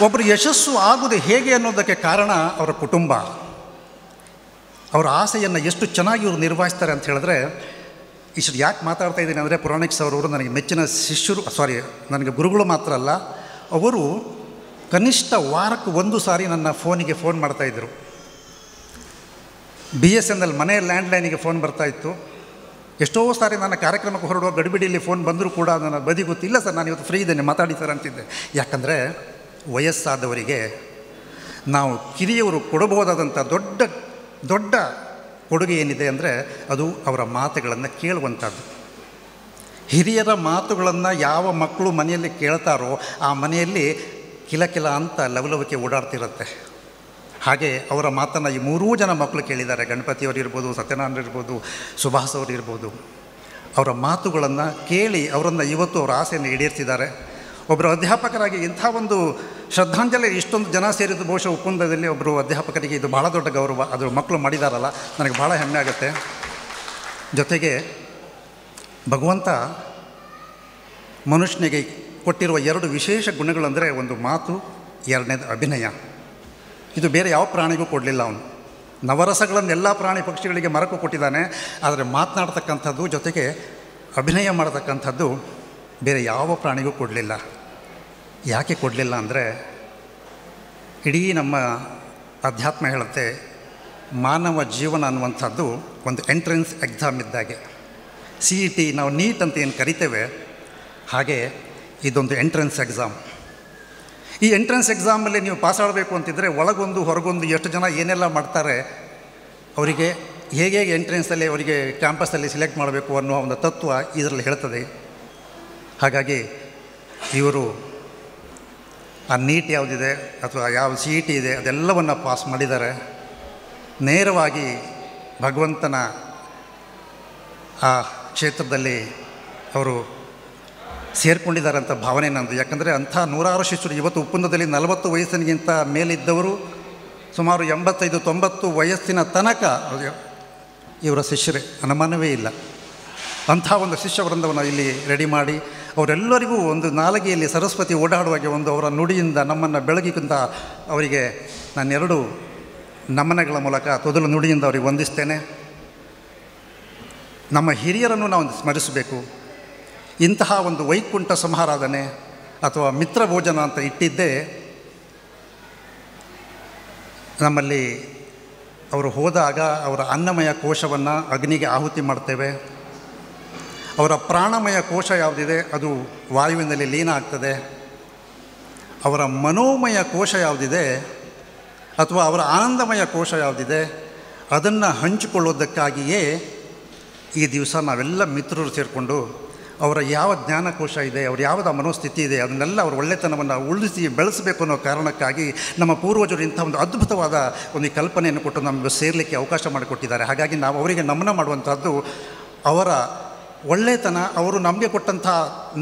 ಒಬ್ಬರು ಯಶಸ್ಸು ಆಗೋದು ಹೇಗೆ ಅನ್ನೋದಕ್ಕೆ ಕಾರಣ ಅವರ ಕುಟುಂಬ. ಅವರ ಆಸೆಯನ್ನು ಎಷ್ಟು ಚೆನ್ನಾಗಿ ಇವರು ನಿರ್ವಹಿಸ್ತಾರೆ ಅಂತ ಹೇಳಿದ್ರೆ, ಇಷ್ಟು ಯಾಕೆ ಮಾತಾಡ್ತಾ ಇದ್ದೀನಿ ಅಂದರೆ, ಪುರಾಣಿಕ್ ಸರ್ ಅವರು ನನಗೆ ಮೆಚ್ಚಿನ ಶಿಷ್ಯರು, ನನಗೆ ಗುರುಗಳು ಮಾತ್ರ ಅಲ್ಲ, ಅವರು ಕನಿಷ್ಠ ವಾರಕ್ಕೆ 1 ಸಾರಿ ನನ್ನ ಫೋನಿಗೆ ಫೋನ್ ಮಾಡ್ತಾಯಿದ್ರು. BSNL ಮನೆ ಲ್ಯಾಂಡ್ಲೈನಿಗೆ ಫೋನ್ ಬರ್ತಾಯಿತ್ತು. ಎಷ್ಟೋ ಸಾರಿ ನನ್ನ ಕಾರ್ಯಕ್ರಮಕ್ಕೆ ಹೊರಡುವ ಗಡಿಬಿಡಿಯಲ್ಲಿ ಫೋನ್ ಬಂದರೂ ಕೂಡ ನನ್ನ ಬದಿ ಗೊತ್ತಿಲ್ಲ ಸರ್, ನಾನು ಇವತ್ತು ಫ್ರೀ ಇದ್ದೇನೆ, ಮಾತಾಡಿ ಸರ್ ಅಂತಿದ್ದೆ. ಯಾಕಂದರೆ ವಯಸ್ಸಾದವರಿಗೆ ನಾವು ಕಿರಿಯವರು ಕೊಡಬಹುದಾದಂಥ ದೊಡ್ಡ ಕೊಡುಗೆ ಏನಿದೆ ಅಂದರೆ, ಅದು ಅವರ ಮಾತುಗಳನ್ನು ಕೇಳುವಂಥದ್ದು. ಹಿರಿಯರ ಮಾತುಗಳನ್ನು ಯಾವ ಮಕ್ಕಳು ಮನೆಯಲ್ಲಿ ಕೇಳ್ತಾರೋ ಆ ಮನೆಯಲ್ಲಿ ಕಿಲ ಅಂತ ಲವಲವಿಕೆ ಓಡಾಡ್ತಿರುತ್ತೆ. ಹಾಗೆ ಅವರ ಮಾತನ್ನು ಈ 3 ಜನ ಮಕ್ಕಳು ಕೇಳಿದ್ದಾರೆ. ಗಣಪತಿಯವರು ಇರ್ಬೋದು, ಸತ್ಯನಾರಾಯಣ ಇರ್ಬೋದು, ಸುಭಾಷ್ ಅವರು ಇರ್ಬೋದು. ಅವರ ಮಾತುಗಳನ್ನು ಕೇಳಿ ಅವರನ್ನು ಇವತ್ತು ಅವರ ಆಸೆಯನ್ನು ಈಡೇರಿಸಿದ್ದಾರೆ. ಒಬ್ಬರು ಅಧ್ಯಾಪಕರಾಗಿ ಇಂಥ ಒಂದು ಶ್ರದ್ಧಾಂಜಲಿ ಇಷ್ಟೊಂದು ಜನ ಸೇರಿದ್ದು ಬಹುಶಃ ಒಪ್ಪಂದದಲ್ಲಿ ಒಬ್ಬರು ಅಧ್ಯಾಪಕರಿಗೆ ಇದು ಬಹಳ ದೊಡ್ಡ ಗೌರವ. ಅದು ಮಕ್ಕಳು ಮಾಡಿದಾರಲ್ಲ, ನನಗೆ ಭಾಳ ಹೆಮ್ಮೆ ಆಗುತ್ತೆ. ಜೊತೆಗೆ ಭಗವಂತ ಮನುಷ್ಯನಿಗೆ ಕೊಟ್ಟಿರುವ 2 ವಿಶೇಷ ಗುಣಗಳಂದರೆ, ಒಂದು ಮಾತು, 2ನೇದು ಅಭಿನಯ. ಇದು ಬೇರೆ ಯಾವ ಪ್ರಾಣಿಗೂ ಕೊಡಲಿಲ್ಲ ಅವನು. ನವರಸಗಳನ್ನು ಎಲ್ಲ ಪ್ರಾಣಿ ಪಕ್ಷಿಗಳಿಗೆ ಮರಕ್ಕೂ ಕೊಟ್ಟಿದ್ದಾನೆ, ಆದರೆ ಮಾತನಾಡ್ತಕ್ಕಂಥದ್ದು ಜೊತೆಗೆ ಅಭಿನಯ ಮಾಡತಕ್ಕಂಥದ್ದು ಬೇರೆ ಯಾವ ಪ್ರಾಣಿಗೂ ಕೊಡಲಿಲ್ಲ. ಯಾಕೆ ಕೊಡಲಿಲ್ಲ ಅಂದರೆ, ಇಡೀ ನಮ್ಮ ಅಧ್ಯಾತ್ಮ ಹೇಳುತ್ತೆ, ಮಾನವ ಜೀವನ ಅನ್ನುವಂಥದ್ದು ಒಂದು ಎಂಟ್ರೆನ್ಸ್ ಎಕ್ಸಾಮ್ ಇದ್ದಾಗೆ. CET ನಾವು ನೀಟ್ ಅಂತ ಏನು ಕರಿತೇವೆ, ಹಾಗೆ ಇದೊಂದು ಎಂಟ್ರೆನ್ಸ್ ಎಕ್ಸಾಮ್. ಈ ಎಂಟ್ರೆನ್ಸ್ ಎಕ್ಸಾಮಲ್ಲಿ ನೀವು ಪಾಸ್ ಆಗಬೇಕು ಅಂತಿದ್ದರೆ ಒಳಗೊಂದು ಹೊರಗೊಂದು ಎಷ್ಟು ಜನ ಏನೆಲ್ಲ ಮಾಡ್ತಾರೆ, ಅವರಿಗೆ ಹೇಗೆ ಎಂಟ್ರೆನ್ಸಲ್ಲಿ ಅವರಿಗೆ ಕ್ಯಾಂಪಸ್ಸಲ್ಲಿ ಸಿಲೆಕ್ಟ್ ಮಾಡಬೇಕು ಅನ್ನೋ ಒಂದು ತತ್ವ ಇದರಲ್ಲಿ ಹೇಳ್ತದೆ. ಹಾಗಾಗಿ ಇವರು ಆ ನೀಟ್ ಯಾವುದಿದೆ ಅಥವಾ ಯಾವ CET ಇದೆ ಅದೆಲ್ಲವನ್ನು ಪಾಸ್ ಮಾಡಿದ್ದಾರೆ. ನೇರವಾಗಿ ಭಗವಂತನ ಆ ಕ್ಷೇತ್ರದಲ್ಲಿ ಅವರು ಸೇರಿಕೊಂಡಿದ್ದಾರೆ ಅಂತ ಭಾವನೆ ನಂದು. ಯಾಕಂದರೆ ಅಂಥ 100 ಶಿಷ್ಯರು ಇವತ್ತು ಒಪ್ಪಂದದಲ್ಲಿ 40 ವಯಸ್ಸಿನಿಗಿಂತ ಮೇಲಿದ್ದವರು ಸುಮಾರು 85-90 ವಯಸ್ಸಿನ ತನಕ ಇವರ ಶಿಷ್ಯರೇ, ಅನುಮಾನವೇ ಇಲ್ಲ. ಅಂಥ ಒಂದು ಶಿಷ್ಯ ವೃಂದವನ್ನು ಇಲ್ಲಿ ರೆಡಿ ಮಾಡಿ ಅವರೆಲ್ಲರಿಗೂ ಒಂದು ನಾಲಿಗೆಯಲ್ಲಿ ಸರಸ್ವತಿ ಓಡಾಡುವಾಗೆ ಒಂದು ಅವರ ನುಡಿಯಿಂದ ನಮ್ಮನ್ನು ಬೆಳಗಿಗಿಂತ ಅವರಿಗೆ ನಾನೆರಡು ನಮನಗಳ ಮೂಲಕ ತೊದಲು ನುಡಿಯಿಂದ ಅವರಿಗೆ ವಂದಿಸ್ತೇನೆ. ನಮ್ಮ ಹಿರಿಯರನ್ನು ನಾವು ಸ್ಮರಿಸಬೇಕು. ಇಂತಹ ಒಂದು ವೈಕುಂಠ ಸಮಾರಾಧನೆ ಅಥವಾ ಮಿತ್ರ ಭೋಜನ ಅಂತ ಇಟ್ಟಿದ್ದೇ ನಮ್ಮಲ್ಲಿ ಅವರು ಹೋದಾಗ ಅವರ ಅನ್ನಮಯ ಕೋಶವನ್ನು ಅಗ್ನಿಗೆ ಆಹುತಿ ಮಾಡ್ತೇವೆ. ಅವರ ಪ್ರಾಣಮಯ ಕೋಶ ಯಾವುದಿದೆ ಅದು ವಾಯುವಿನಲ್ಲಿ ಲೀನ ಆಗ್ತದೆ. ಅವರ ಮನೋಮಯ ಕೋಶ ಯಾವುದಿದೆ ಅಥವಾ ಅವರ ಆನಂದಮಯ ಕೋಶ ಯಾವುದಿದೆ ಅದನ್ನು ಹಂಚಿಕೊಳ್ಳೋದಕ್ಕಾಗಿಯೇ ಈ ದಿವಸ ನಾವೆಲ್ಲ ಮಿತ್ರರು ಸೇರಿಕೊಂಡು ಅವರ ಯಾವ ಜ್ಞಾನಕೋಶ ಇದೆ, ಅವ್ರ ಯಾವುದ ಮನೋಸ್ಥಿತಿ ಇದೆ ಅದನ್ನೆಲ್ಲ ಅವ್ರ ಒಳ್ಳೆತನವನ್ನು ಉಳಿಸಿ ಬೆಳೆಸಬೇಕು ಅನ್ನೋ ಕಾರಣಕ್ಕಾಗಿ ನಮ್ಮ ಪೂರ್ವಜರು ಇಂಥ ಒಂದು ಅದ್ಭುತವಾದ ಒಂದು ಕಲ್ಪನೆಯನ್ನು ಕೊಟ್ಟು ನಮಗೆ ಸೇರಲಿಕ್ಕೆ ಅವಕಾಶ ಮಾಡಿಕೊಟ್ಟಿದ್ದಾರೆ. ಹಾಗಾಗಿ ನಾವು ಅವರಿಗೆ ನಮನ ಮಾಡುವಂಥದ್ದು ಅವರ ಒಳ್ಳೆತನ. ಅವರು ನಮಗೆ ಕೊಟ್ಟಂಥ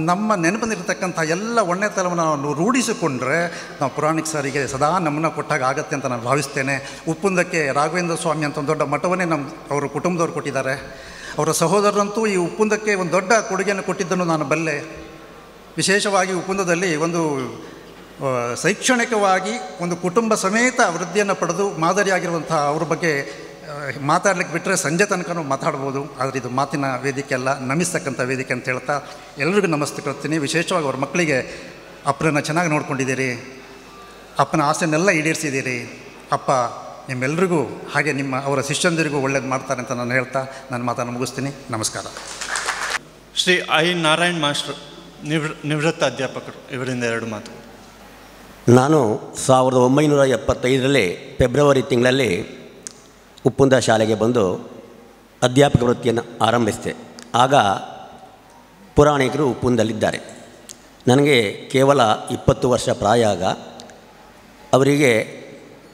ನಮ್ಮ ನೆನಪಿನಿರ್ತಕ್ಕಂಥ ಎಲ್ಲ ಒಳ್ಳೆತನವನ್ನು ನಾವು ರೂಢಿಸಿಕೊಂಡ್ರೆ ನಾವು ಪುರಾಣಿಕ ಸಾರಿಗೆ ಸದಾ ನಮ್ಮನ್ನ ಕೊಟ್ಟಾಗ ಆಗತ್ತೆ ಅಂತ ನಾನು ಭಾವಿಸ್ತೇನೆ. ಉಪ್ಪುಂದಕ್ಕೆ ರಾಘವೇಂದ್ರ ಸ್ವಾಮಿ ಅಂತ ಒಂದು ದೊಡ್ಡ ಮಠವನ್ನೇ ಅವರ ಕುಟುಂಬದವ್ರು ಕೊಟ್ಟಿದ್ದಾರೆ. ಅವರ ಸಹೋದರರಂತೂ ಈ ಉಪ್ಪುಂದಕ್ಕೆ ಒಂದು ದೊಡ್ಡ ಕೊಡುಗೆಯನ್ನು ಕೊಟ್ಟಿದ್ದನ್ನು ನಾನು ಬಲ್ಲೆ. ವಿಶೇಷವಾಗಿ ಉಪ್ಪುಂದದಲ್ಲಿ ಒಂದು ಶೈಕ್ಷಣಿಕವಾಗಿ ಒಂದು ಕುಟುಂಬ ಸಮೇತ ವೃದ್ಧಿಯನ್ನು ಪಡೆದು ಮಾದರಿಯಾಗಿರುವಂಥ ಅವ್ರ ಬಗ್ಗೆ ಮಾತಾಡ್ಲಿಕ್ಕೆ ಬಿಟ್ಟರೆ ಸಂಜೆ ತನಕ ಮಾತಾಡ್ಬೋದು. ಆದರೆ ಇದು ಮಾತಿನ ವೇದಿಕೆ ಅಲ್ಲ, ನಮಿಸ್ತಕ್ಕಂಥ ವೇದಿಕೆ ಅಂತ ಹೇಳ್ತಾ ಎಲ್ಲರಿಗೂ ನಮಸ್ತೆ ಕೊಡ್ತೀನಿ. ವಿಶೇಷವಾಗಿ ಅವ್ರ ಮಕ್ಕಳಿಗೆ ಅಪ್ಪನನ್ನು ಚೆನ್ನಾಗಿ ನೋಡ್ಕೊಂಡಿದ್ದೀರಿ, ಅಪ್ಪನ ಆಸೆನೆಲ್ಲ ಈಡೇರಿಸಿದ್ದೀರಿ. ಅಪ್ಪ ನಿಮ್ಮೆಲ್ಲರಿಗೂ ಹಾಗೆ ಅವರ ಶಿಷ್ಯಂದಿರಿಗೂ ಒಳ್ಳೇದು ಮಾಡ್ತಾರೆ ಅಂತ ನಾನು ಹೇಳ್ತಾ ನನ್ನ ಮಾತನ್ನು ಮುಗಿಸ್ತೀನಿ. ನಮಸ್ಕಾರ. ಶ್ರೀ ಐ ನಾರಾಯಣ್ ಮಾಸ್ಟರ್ ನಿವೃತ್ತ ಅಧ್ಯಾಪಕರು, ಇವರಿಂದ 2 ಮಾತು. ನಾನು 1975ರಲ್ಲಿ ಫೆಬ್ರವರಿ ತಿಂಗಳಲ್ಲಿ ಉಪ್ಪುಂದ ಶಾಲೆಗೆ ಬಂದು ಅಧ್ಯಾಪಕ ವೃತ್ತಿಯನ್ನು ಆರಂಭಿಸಿದೆ. ಆಗ ಪುರಾಣಿಕರು ಉಪ್ಪುಂದಲ್ಲಿದ್ದಾರೆ. ನನಗೆ ಕೇವಲ 20 ವರ್ಷ ಪ್ರಾಯ. ಆಗ ಅವರಿಗೆ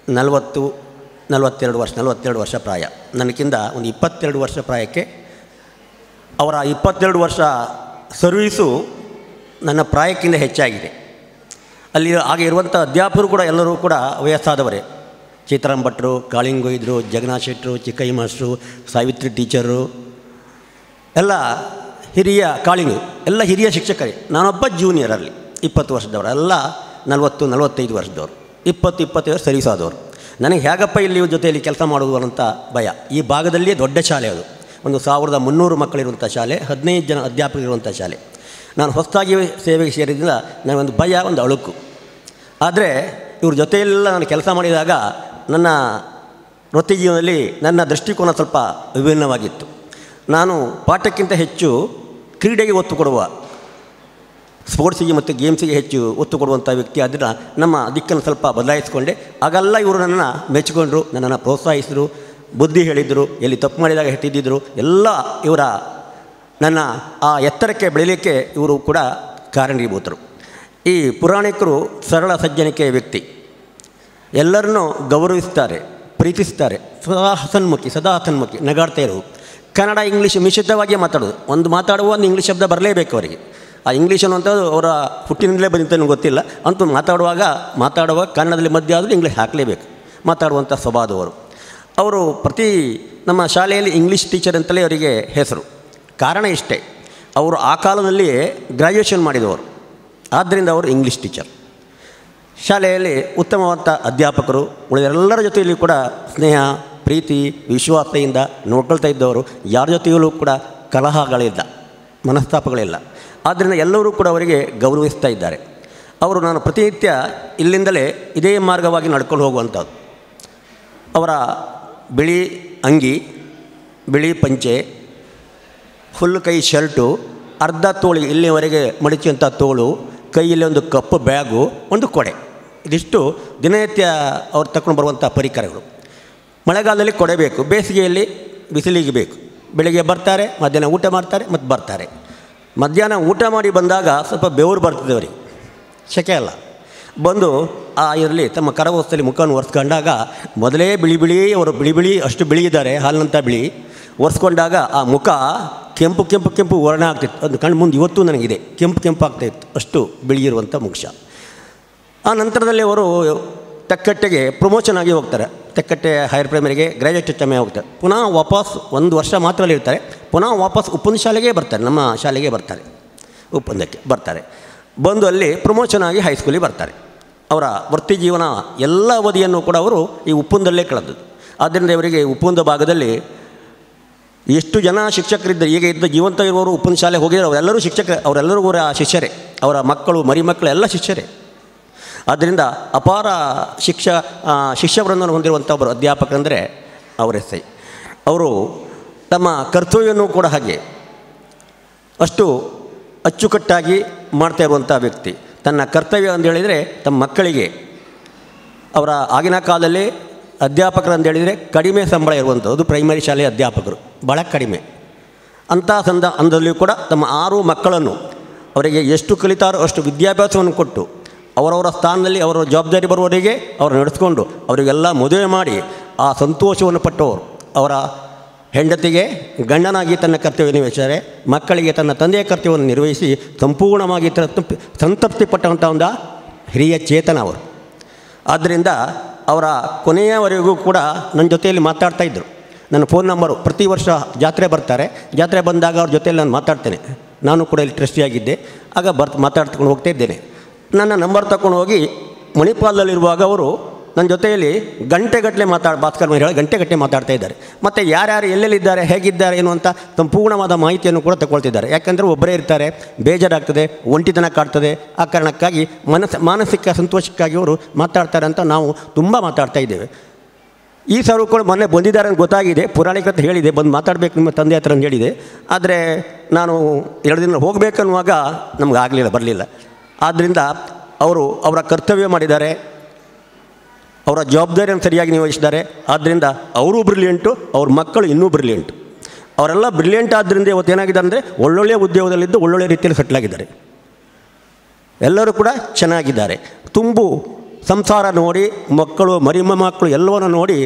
42 ವರ್ಷ ಪ್ರಾಯ. ನನಗಿಂತ ಒಂದು 22 ವರ್ಷ ಪ್ರಾಯಕ್ಕೆ ಅವರ 22 ವರ್ಷ ಸರ್ವೀಸು ನನ್ನ ಪ್ರಾಯಕ್ಕಿಂತ ಹೆಚ್ಚಾಗಿದೆ. ಅಲ್ಲಿ ಆಗ ಇರುವಂಥ ಅಧ್ಯಾಪಕರು ಕೂಡ ಎಲ್ಲರೂ ಕೂಡ ವಯಸ್ಸಾದವರೇ. ಚಿತ್ರಾಂ ಭಟ್ರು, ಕಾಳಿಂಗು ಇದ್ದರು, ಜಗನ್ನಾಥ್ ಶೆಟ್ಟರು, ಚಿಕ್ಕಯ್ಯ ಮಾಸ್ಟ್ರು, ಸಾವಿತ್ರಿ ಟೀಚರು ಎಲ್ಲ ಹಿರಿಯ ಕಾಳಿಂಗು ಎಲ್ಲ ಹಿರಿಯ ಶಿಕ್ಷಕರೇ. ನಾನೊಬ್ಬ ಜೂನಿಯರಲ್ಲಿ 20 ವರ್ಷದವರು, ಎಲ್ಲ 40-45 ವರ್ಷದವರು, 20-25 ವರ್ಷ ಸರ್ವೀಸ್ ಆದವರು. ನನಗೆ ಹೇಗಪ್ಪ ಇಲ್ಲಿ ಜೊತೆಯಲ್ಲಿ ಕೆಲಸ ಮಾಡುವುದು ಅನ್ನೋಂಥ ಭಯ. ಈ ಭಾಗದಲ್ಲಿಯೇ ದೊಡ್ಡ ಶಾಲೆ ಅದು, ಒಂದು 1300 ಮಕ್ಕಳಿರುವಂಥ ಶಾಲೆ, 15 ಜನ ಅಧ್ಯಾಪಕರಿರುವಂಥ ಶಾಲೆ. ನಾನು ಹೊಸದಾಗಿ ಸೇವೆಗೆ ಸೇರಿದ್ರಿಂದ ನನಗೊಂದು ಭಯ, ಒಂದು ಅಳುಕು. ಆದರೆ ಇವ್ರ ಜೊತೆಯೆಲ್ಲ ನಾನು ಕೆಲಸ ಮಾಡಿದಾಗ ನನ್ನ ವೃತ್ತಿ ಜೀವನದಲ್ಲಿ ನನ್ನ ದೃಷ್ಟಿಕೋನ ಸ್ವಲ್ಪ ವಿಭಿನ್ನವಾಗಿತ್ತು. ನಾನು ಪಾಠಕ್ಕಿಂತ ಹೆಚ್ಚು ಕ್ರೀಡೆಗೆ ಒತ್ತು ಕೊಡುವ, ಸ್ಪೋರ್ಟ್ಸಿಗೆ ಮತ್ತು ಗೇಮ್ಸಿಗೆ ಹೆಚ್ಚು ಒತ್ತು ಕೊಡುವಂಥ ವ್ಯಕ್ತಿ. ಆದ್ದರಿಂದ ನಮ್ಮ ದಿಕ್ಕನ್ನು ಸ್ವಲ್ಪ ಬದಲಾಯಿಸಿಕೊಂಡೆ. ಆಗೆಲ್ಲ ಇವರು ನನ್ನನ್ನು ಮೆಚ್ಚಿಕೊಂಡ್ರು, ನನ್ನನ್ನು ಪ್ರೋತ್ಸಾಹಿಸಿದರು, ಬುದ್ಧಿ ಹೇಳಿದರು, ಎಲ್ಲಿ ತಪ್ಪು ಮಾಡಿದಾಗ ಹೆತ್ತಿದ್ದರು. ಎಲ್ಲ ಇವರ ನನ್ನ ಆ ಎತ್ತರಕ್ಕೆ ಬೆಳೀಲಿಕ್ಕೆ ಇವರು ಕೂಡ ಕಾರಣೀಭೂತರು. ಈ ಪುರಾಣಿಕರು ಸರಳ ಸಜ್ಜನಿಕೆಯ ವ್ಯಕ್ತಿ, ಎಲ್ಲರನ್ನೂ ಗೌರವಿಸ್ತಾರೆ, ಪ್ರೀತಿಸ್ತಾರೆ, ಸದಾ ಹಸನ್ಮುಖಿ, ನಗಾಡ್ತಾ ಇರೋದು. ಕನ್ನಡ ಇಂಗ್ಲೀಷ್ ಮಿಶ್ರಿತವಾಗಿಯೇ ಮಾತಾಡೋದು. ಒಂದು ಇಂಗ್ಲೀಷ್ ಶಬ್ದ ಬರಲೇಬೇಕು ಅವರಿಗೆ. ಆ ಇಂಗ್ಲೀಷ್ ಅನ್ನುವಂಥದ್ದು ಅವರ ಹುಟ್ಟಿನಿಂದಲೇ ಬಂದಿತ್ತು ಗೊತ್ತಿಲ್ಲ, ಅಂತೂ ಮಾತಾಡುವಾಗ ಕನ್ನಡದಲ್ಲಿ ಮಧ್ಯ ಆದರೂ ಇಂಗ್ಲೀಷ್ ಹಾಕಲೇಬೇಕು, ಮಾತಾಡುವಂಥ ಸ್ವಭಾವದವರು. ಅವರು ಪ್ರತಿ ನಮ್ಮ ಶಾಲೆಯಲ್ಲಿ ಇಂಗ್ಲೀಷ್ ಟೀಚರ್ ಅಂತಲೇ ಅವರಿಗೆ ಹೆಸರು. ಕಾರಣ ಇಷ್ಟೇ, ಅವರು ಆ ಕಾಲದಲ್ಲಿಯೇ ಗ್ರ್ಯಾಜುಯೇಷನ್ ಮಾಡಿದವರು, ಆದ್ದರಿಂದ ಅವರು ಇಂಗ್ಲೀಷ್ ಟೀಚರ್. ಶಾಲೆಯಲ್ಲಿ ಉತ್ತಮವಾದ ಅಧ್ಯಾಪಕರು, ಉಳಿದೆಲ್ಲರ ಜೊತೆಯಲ್ಲಿ ಕೂಡ ಸ್ನೇಹ, ಪ್ರೀತಿ, ವಿಶ್ವಾಸತೆಯಿಂದ ನೋಡ್ಕೊಳ್ತಾ ಇದ್ದವರು. ಯಾರ ಜೊತೆಯಲ್ಲೂ ಕೂಡ ಕಲಹಗಳಿಲ್ಲ, ಮನಸ್ತಾಪಗಳಿಲ್ಲ. ಆದ್ದರಿಂದ ಎಲ್ಲರೂ ಕೂಡ ಅವರಿಗೆ ಗೌರವಿಸ್ತಾ ಇದ್ದಾರೆ. ಅವರು ನಾನು ಪ್ರತಿನಿತ್ಯ ಇಲ್ಲಿಂದಲೇ ಇದೇ ಮಾರ್ಗವಾಗಿ ನಡ್ಕೊಂಡು ಹೋಗುವಂಥದ್ದು. ಅವರ ಬಿಳಿ ಅಂಗಿ, ಬಿಳಿ ಪಂಚೆ, ಫುಲ್ ಕೈ ಶರ್ಟು, ಅರ್ಧ ತೋಳಿ ಇಲ್ಲಿವರೆಗೆ ಮಡಿಚುವಂಥ ತೋಳು, ಕೈಯಲ್ಲಿ ಒಂದು ಕಪ್ಪು ಬ್ಯಾಗು, ಒಂದು ಕೊಡೆ, ಇದಿಷ್ಟು ದಿನನಿತ್ಯ ಅವ್ರು ತಗೊಂಡು ಬರುವಂಥ ಪರಿಕರಗಳು. ಮಳೆಗಾಲದಲ್ಲಿ ಕೊಡೆ ಬೇಕು, ಬೇಸಿಗೆಯಲ್ಲಿ ಬಿಸಿಲಿಗೆ ಬೇಕು. ಬೆಳಿಗ್ಗೆ ಬರ್ತಾರೆ, ಮಧ್ಯಾಹ್ನ ಊಟ ಮಾಡ್ತಾರೆ, ಮತ್ತು ಬರ್ತಾರೆ. ಮಧ್ಯಾಹ್ನ ಊಟ ಮಾಡಿ ಬಂದಾಗ ಸ್ವಲ್ಪ ಬೆವರು ಬರ್ತದೆ ಅವರಿಗೆ, ಶೆಕೆ ಅಲ್ಲ. ಬಂದು ಇದರಲ್ಲಿ ತಮ್ಮ ಕರವಸ್ತಲ್ಲಿ ಮುಖವನ್ನು ಒರೆಸ್ಕೊಂಡಾಗ ಮೊದಲೇ ಬಿಳಿ ಅವರು ಬಿಳಿ ಅಷ್ಟು ಬಿಳಿ ಇದ್ದಾರೆ, ಹಾಲಿನಂಥ ಬಿಳಿ. ಒರೆಸ್ಕೊಂಡಾಗ ಆ ಮುಖ ಕೆಂಪು ವರ್ಣ ಆಗ್ತಿತ್ತು. ಅದು ಕಣ್ಣು ಮುಂದೆ ಇವತ್ತು ನನಗಿದೆ, ಕೆಂಪು ಆಗ್ತಾಯಿತ್ತು, ಅಷ್ಟು ಬಿಳಿಯಿರುವಂಥ ಮುಖ. ಆ ನಂತರದಲ್ಲಿ ಅವರು ತೆಕ್ಕಟ್ಟೆಗೆ ಪ್ರಮೋಷನ್ ಆಗಿ ಹೋಗ್ತಾರೆ. ತೆಕ್ಕಟ್ಟೆ ಹೈಯರ್ ಪ್ರೈಮರಿಗೆ ಗ್ರ್ಯಾಜುಯೇಟ್ ಟೈಮೇ ಹೋಗ್ತಾರೆ. ಪುನಃ ವಾಪಸ್ 1 ವರ್ಷ ಮಾತ್ರ ಇರ್ತಾರೆ. ಪುನಃ ವಾಪಸ್ ಉಪ್ಪುಂದ ಶಾಲೆಗೆ ಬರ್ತಾರೆ, ನಮ್ಮ ಶಾಲೆಗೆ ಬರ್ತಾರೆ. ಉಪ್ಪಂದಕ್ಕೆ ಬರ್ತಾರೆ. ಬಂದು ಅಲ್ಲಿ ಪ್ರಮೋಷನ್ ಆಗಿ ಹೈಸ್ಕೂಲಿಗೆ ಬರ್ತಾರೆ. ಅವರ ವೃತ್ತಿ ಜೀವನ ಎಲ್ಲ ಅವಧಿಯನ್ನು ಕೂಡ ಅವರು ಈ ಉಪ್ಪುಂದಲ್ಲೇ ಕಳೆದದ್ದು. ಆದ್ದರಿಂದ ಇವರಿಗೆ ಉಪ್ಪುಂದ ಭಾಗದಲ್ಲಿ ಎಷ್ಟು ಜನ ಶಿಕ್ಷಕರಿದ್ದರು, ಈಗ ಇದ್ದ ಜೀವಂತ ಇರುವವರು ಉಪ್ಪುಂದ ಶಾಲೆಗೆ ಹೋಗಿದ್ದಾರೆ, ಅವರೆಲ್ಲರೂ ಅವರೆಲ್ಲರೂ ಅವರ ಶಿಷ್ಯರೇ, ಅವರ ಮಕ್ಕಳು ಮರಿಮಕ್ಕಳು ಎಲ್ಲ ಶಿಷ್ಯರೇ. ಆದ್ದರಿಂದ ಅಪಾರ ಶಿಷ್ಯವೃಂದವನ್ನು ಹೊಂದಿರುವಂಥ ಒಬ್ಬರು ಅಧ್ಯಾಪಕರಂದರೆ ಅವರ ಎಸ್ ಐ. ಅವರು ತಮ್ಮ ಕರ್ತವ್ಯವನ್ನು ಕೂಡ ಹಾಗೆ ಅಷ್ಟು ಅಚ್ಚುಕಟ್ಟಾಗಿ ಮಾಡ್ತಾ ಇರುವಂಥ ವ್ಯಕ್ತಿ. ತನ್ನ ಕರ್ತವ್ಯ ಅಂತ ಹೇಳಿದರೆ ತಮ್ಮ ಮಕ್ಕಳಿಗೆ, ಅವರ ಆಗಿನ ಕಾಲದಲ್ಲಿ ಅಧ್ಯಾಪಕರು ಅಂತೇಳಿದರೆ ಕಡಿಮೆ ಸಂಬಳ ಇರುವಂಥದ್ದು, ಅದು ಪ್ರೈಮರಿ ಶಾಲೆಯ ಅಧ್ಯಾಪಕರು ಭಾಳ ಕಡಿಮೆ. ಅಂಥ ಅಂದಲ್ಲಿಯೂ ಕೂಡ ತಮ್ಮ 6 ಮಕ್ಕಳನ್ನು ಅವರಿಗೆ ಎಷ್ಟು ಕಲಿತಾರೋ ಅಷ್ಟು ವಿದ್ಯಾಭ್ಯಾಸವನ್ನು ಕೊಟ್ಟು ಅವರವರ ಸ್ಥಾನದಲ್ಲಿ ಅವರ ಜವಾಬ್ದಾರಿ ಬರುವವರಿಗೆ ಅವರು ನಡೆಸ್ಕೊಂಡು ಅವರಿಗೆಲ್ಲ ಮದುವೆ ಮಾಡಿ ಆ ಸಂತೋಷವನ್ನು ಪಟ್ಟವರು. ಅವರ ಹೆಂಡತಿಗೆ ಗಂಡನಾಗಿ ತನ್ನ ಕರ್ತವ್ಯ ನಿರ್ವಹಿಸಿದರೆ, ಮಕ್ಕಳಿಗೆ ತನ್ನ ತಂದೆಯ ಕರ್ತವ್ಯವನ್ನು ನಿರ್ವಹಿಸಿ ಸಂಪೂರ್ಣವಾಗಿ ಸಂತೃಪ್ತಿ ಪಟ್ಟಂಥ ಒಂದು ಹಿರಿಯ ಚೇತನ ಅವರು. ಆದ್ದರಿಂದ ಅವರ ಕೊನೆಯವರೆಗೂ ಕೂಡ ನನ್ನ ಜೊತೆಯಲ್ಲಿ ಮಾತಾಡ್ತಾಯಿದ್ರು. ನನ್ನ ಫೋನ್ ನಂಬರು ಪ್ರತಿ ವರ್ಷ ಜಾತ್ರೆ ಬರ್ತಾರೆ, ಜಾತ್ರೆ ಬಂದಾಗ ಅವ್ರ ಜೊತೆಯಲ್ಲಿ ನಾನು ಮಾತಾಡ್ತೇನೆ. ನಾನು ಕೂಡ ಇಲ್ಲಿ ಟ್ರಸ್ಟಿಯಾಗಿದ್ದೆ, ಆಗ ಮಾತಾಡ್ಕೊಂಡು ಹೋಗ್ತಾ ಇದ್ದೇನೆ. ನನ್ನ ನಂಬರ್ ತಗೊಂಡು ಹೋಗಿ ಮಣಿಪಾಲದಲ್ಲಿರುವಾಗ ಅವರು ನನ್ನ ಜೊತೆಯಲ್ಲಿ ಗಂಟೆಗಟ್ಟಲೆ ಭಾಸ್ಕರ್ ಹೇಳಿ ಗಂಟೆಗಟ್ಟಲೆ ಮಾತಾಡ್ತಾ ಇದ್ದಾರೆ. ಮತ್ತು ಯಾರ್ಯಾರು ಎಲ್ಲೆಲ್ಲಿದ್ದಾರೆ, ಹೇಗಿದ್ದಾರೆ ಎನ್ನುವಂಥ ಸಂಪೂರ್ಣವಾದ ಮಾಹಿತಿಯನ್ನು ಕೂಡ ತಗೊಳ್ತಿದ್ದಾರೆ. ಯಾಕಂದರೆ ಒಬ್ಬರೇ ಇರ್ತಾರೆ, ಬೇಜಾರಾಗ್ತದೆ, ಒಂಟಿತನ ಕಾಡ್ತದೆ. ಆ ಕಾರಣಕ್ಕಾಗಿ ಮಾನಸಿಕ ಸಂತೋಷಕ್ಕಾಗಿ ಅವರು ಮಾತಾಡ್ತಾರೆ ಅಂತ ನಾವು ತುಂಬ ಮಾತಾಡ್ತಾ ಇದ್ದೇವೆ. ಈ ಸರು ಕೂಡ ಮೊನ್ನೆ ಬಂದಿದ್ದಾರೆ ಅಂತ ಗೊತ್ತಾಗಿದೆ, ಪುರಾಣಿಕ ಅಂತ ಹೇಳಿದೆ, ಬಂದು ಮಾತಾಡಬೇಕು ನಿಮ್ಮ ತಂದೆ ಹತ್ರ ಅಂತ ಹೇಳಿದೆ. ಆದರೆ ನಾನು 2 ದಿನ ಹೋಗಬೇಕನ್ನುವಾಗ ನಮ್ಗೆ ಆಗಲಿಲ್ಲ, ಬರಲಿಲ್ಲ. ಆದ್ದರಿಂದ ಅವರು ಅವರ ಕರ್ತವ್ಯ ಮಾಡಿದ್ದಾರೆ, ಅವರ ಜವಾಬ್ದಾರಿಯನ್ನು ಸರಿಯಾಗಿ ನಿರ್ವಹಿಸಿದ್ದಾರೆ. ಆದ್ದರಿಂದ ಅವರೂ ಬ್ರಿಲಿಯಂಟು, ಅವ್ರ ಮಕ್ಕಳು ಇನ್ನೂ ಬ್ರಿಲಿಯಂಟು. ಅವರೆಲ್ಲ ಬ್ರಿಲಿಯಂಟ್ ಆದ್ದರಿಂದ ಇವತ್ತು ಏನಾಗಿದ್ದಾರೆ ಅಂದರೆ ಒಳ್ಳೊಳ್ಳೆಯ ಉದ್ಯೋಗದಲ್ಲಿದ್ದು ಒಳ್ಳೊಳ್ಳೆಯ ರೀತಿಯಲ್ಲಿ ಸೆಟ್ಲಾಗಿದ್ದಾರೆ. ಎಲ್ಲರೂ ಕೂಡ ಚೆನ್ನಾಗಿದ್ದಾರೆ. ತುಂಬು ಸಂಸಾರ ನೋಡಿ, ಮಕ್ಕಳು ಮಕ್ಕಳು ಎಲ್ಲವನ್ನು ನೋಡಿ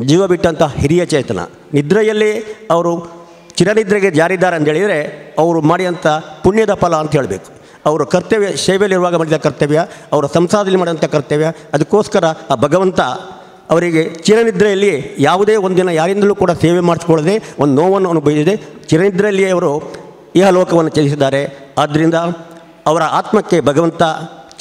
ಜೀವ ಬಿಟ್ಟಂಥ ಹಿರಿಯ ಚೇತನ. ನಿದ್ರೆಯಲ್ಲಿ ಅವರು ಚಿರನಿದ್ರೆಗೆ ಜಾರಿದ್ದಾರೆ ಅಂತೇಳಿದರೆ ಅವರು ಮಾಡಿದಂಥ ಪುಣ್ಯದ ಫಲ ಅಂತ ಹೇಳಬೇಕು. ಅವರು ಕರ್ತವ್ಯ ಸೇವೆಯಲ್ಲಿರುವಾಗ ಮಾಡಿದ ಕರ್ತವ್ಯ, ಅವರ ಸಂಸಾರದಲ್ಲಿ ಮಾಡಿದಂಥ ಕರ್ತವ್ಯ, ಅದಕ್ಕೋಸ್ಕರ ಆ ಭಗವಂತ ಅವರಿಗೆ ಚಿರನಿದ್ರೆಯಲ್ಲಿ ಯಾವುದೇ ಒಂದಿನ ಯಾರಿಂದಲೂ ಕೂಡ ಸೇವೆ ಮಾಡಿಸ್ಕೊಳ್ಳದೆ ಒಂದು ನೋವನ್ನು ಅನುಭವಿಸಿದೆ. ಚಿರನಿದ್ರೆಯಲ್ಲಿಯೇ ಅವರು ಇಹಲೋಕವನ್ನು ತ್ಯಜಿಸಿದ್ದಾರೆ. ಆದ್ದರಿಂದ ಅವರ ಆತ್ಮಕ್ಕೆ ಭಗವಂತ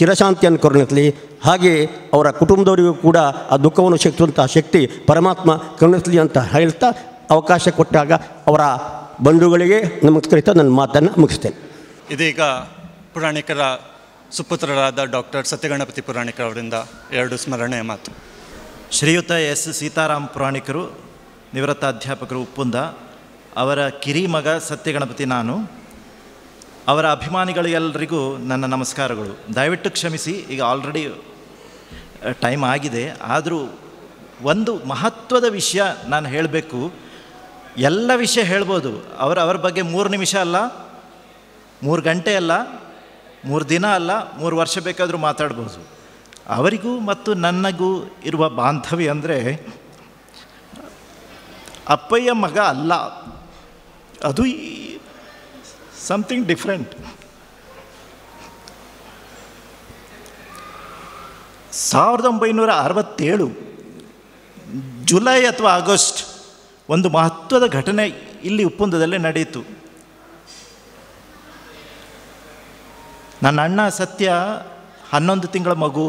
ಚಿರಶಾಂತಿಯನ್ನು ಕರುಣಿಸಲಿ. ಹಾಗೆ ಅವರ ಕುಟುಂಬದವರಿಗೂ ಕೂಡ ಆ ದುಃಖವನ್ನು ಶಕ್ತಿಸುವಂಥ ಶಕ್ತಿ ಪರಮಾತ್ಮ ಕರುಣಿಸಲಿ ಅಂತ ಹೇಳ್ತಾ ಅವಕಾಶ ಕೊಟ್ಟಾಗ ಅವರ ಬಂಧುಗಳಿಗೆ ನಮಸ್ಕರಿಸ್ತಾ ನನ್ನ ಮಾತನ್ನು ಮುಗಿಸ್ತೇನೆ. ಇದೀಗ ಪುರಾಣಿಕರ ಸುಪುತ್ರರಾದ ಡಾಕ್ಟರ್ ಸತ್ಯಗಣಪತಿ ಪುರಾಣಿಕರವರಿಂದ 2 ಸ್ಮರಣೆಯ ಮಾತು. ಶ್ರೀಯುತ ಎಸ್ ಸೀತಾರಾಮ್ ಪುರಾಣಿಕರು, ನಿವೃತ್ತ ಅಧ್ಯಾಪಕರು, ಉಪ್ಪುಂದ. ಅವರ ಕಿರಿಮಗ ಸತ್ಯಗಣಪತಿ ನಾನು. ಅವರ ಅಭಿಮಾನಿಗಳಿಗೆಲ್ಲರಿಗೂ ನನ್ನ ನಮಸ್ಕಾರಗಳು. ದಯವಿಟ್ಟು ಕ್ಷಮಿಸಿ, ಈಗ ಆಲ್ರೆಡಿ ಟೈಮ್ ಆಗಿದೆ. ಆದರೂ ಒಂದು ಮಹತ್ವದ ವಿಷಯ ನಾನು ಹೇಳಬೇಕು. ಎಲ್ಲ ವಿಷಯ ಹೇಳ್ಬೋದು, ಅವರ ಬಗ್ಗೆ 3 ನಿಮಿಷ ಅಲ್ಲ, 3 ಗಂಟೆ ಅಲ್ಲ, 3 ದಿನ ಅಲ್ಲ, 3 ವರ್ಷ ಬೇಕಾದರೂ ಮಾತಾಡ್ಬೋದು. ಅವರಿಗೂ ಮತ್ತು ನನಗೂ ಇರುವ ಬಾಂಧವ್ಯ ಅಂದರೆ ಅಪ್ಪಯ್ಯ ಮಗ ಅಲ್ಲ, ಅದು ಸಮಥಿಂಗ್ ಡಿಫ್ರೆಂಟ್. 1967 ಜುಲೈ ಅಥವಾ ಆಗಸ್ಟ್ ಒಂದು ಮಹತ್ವದ ಘಟನೆ ಇಲ್ಲಿ ಉಪ್ಪುಂದದಲ್ಲೇ ನಡೆಯಿತು. ನನ್ನ ಅಣ್ಣ ಸತ್ಯ 11 ತಿಂಗಳ ಮಗು,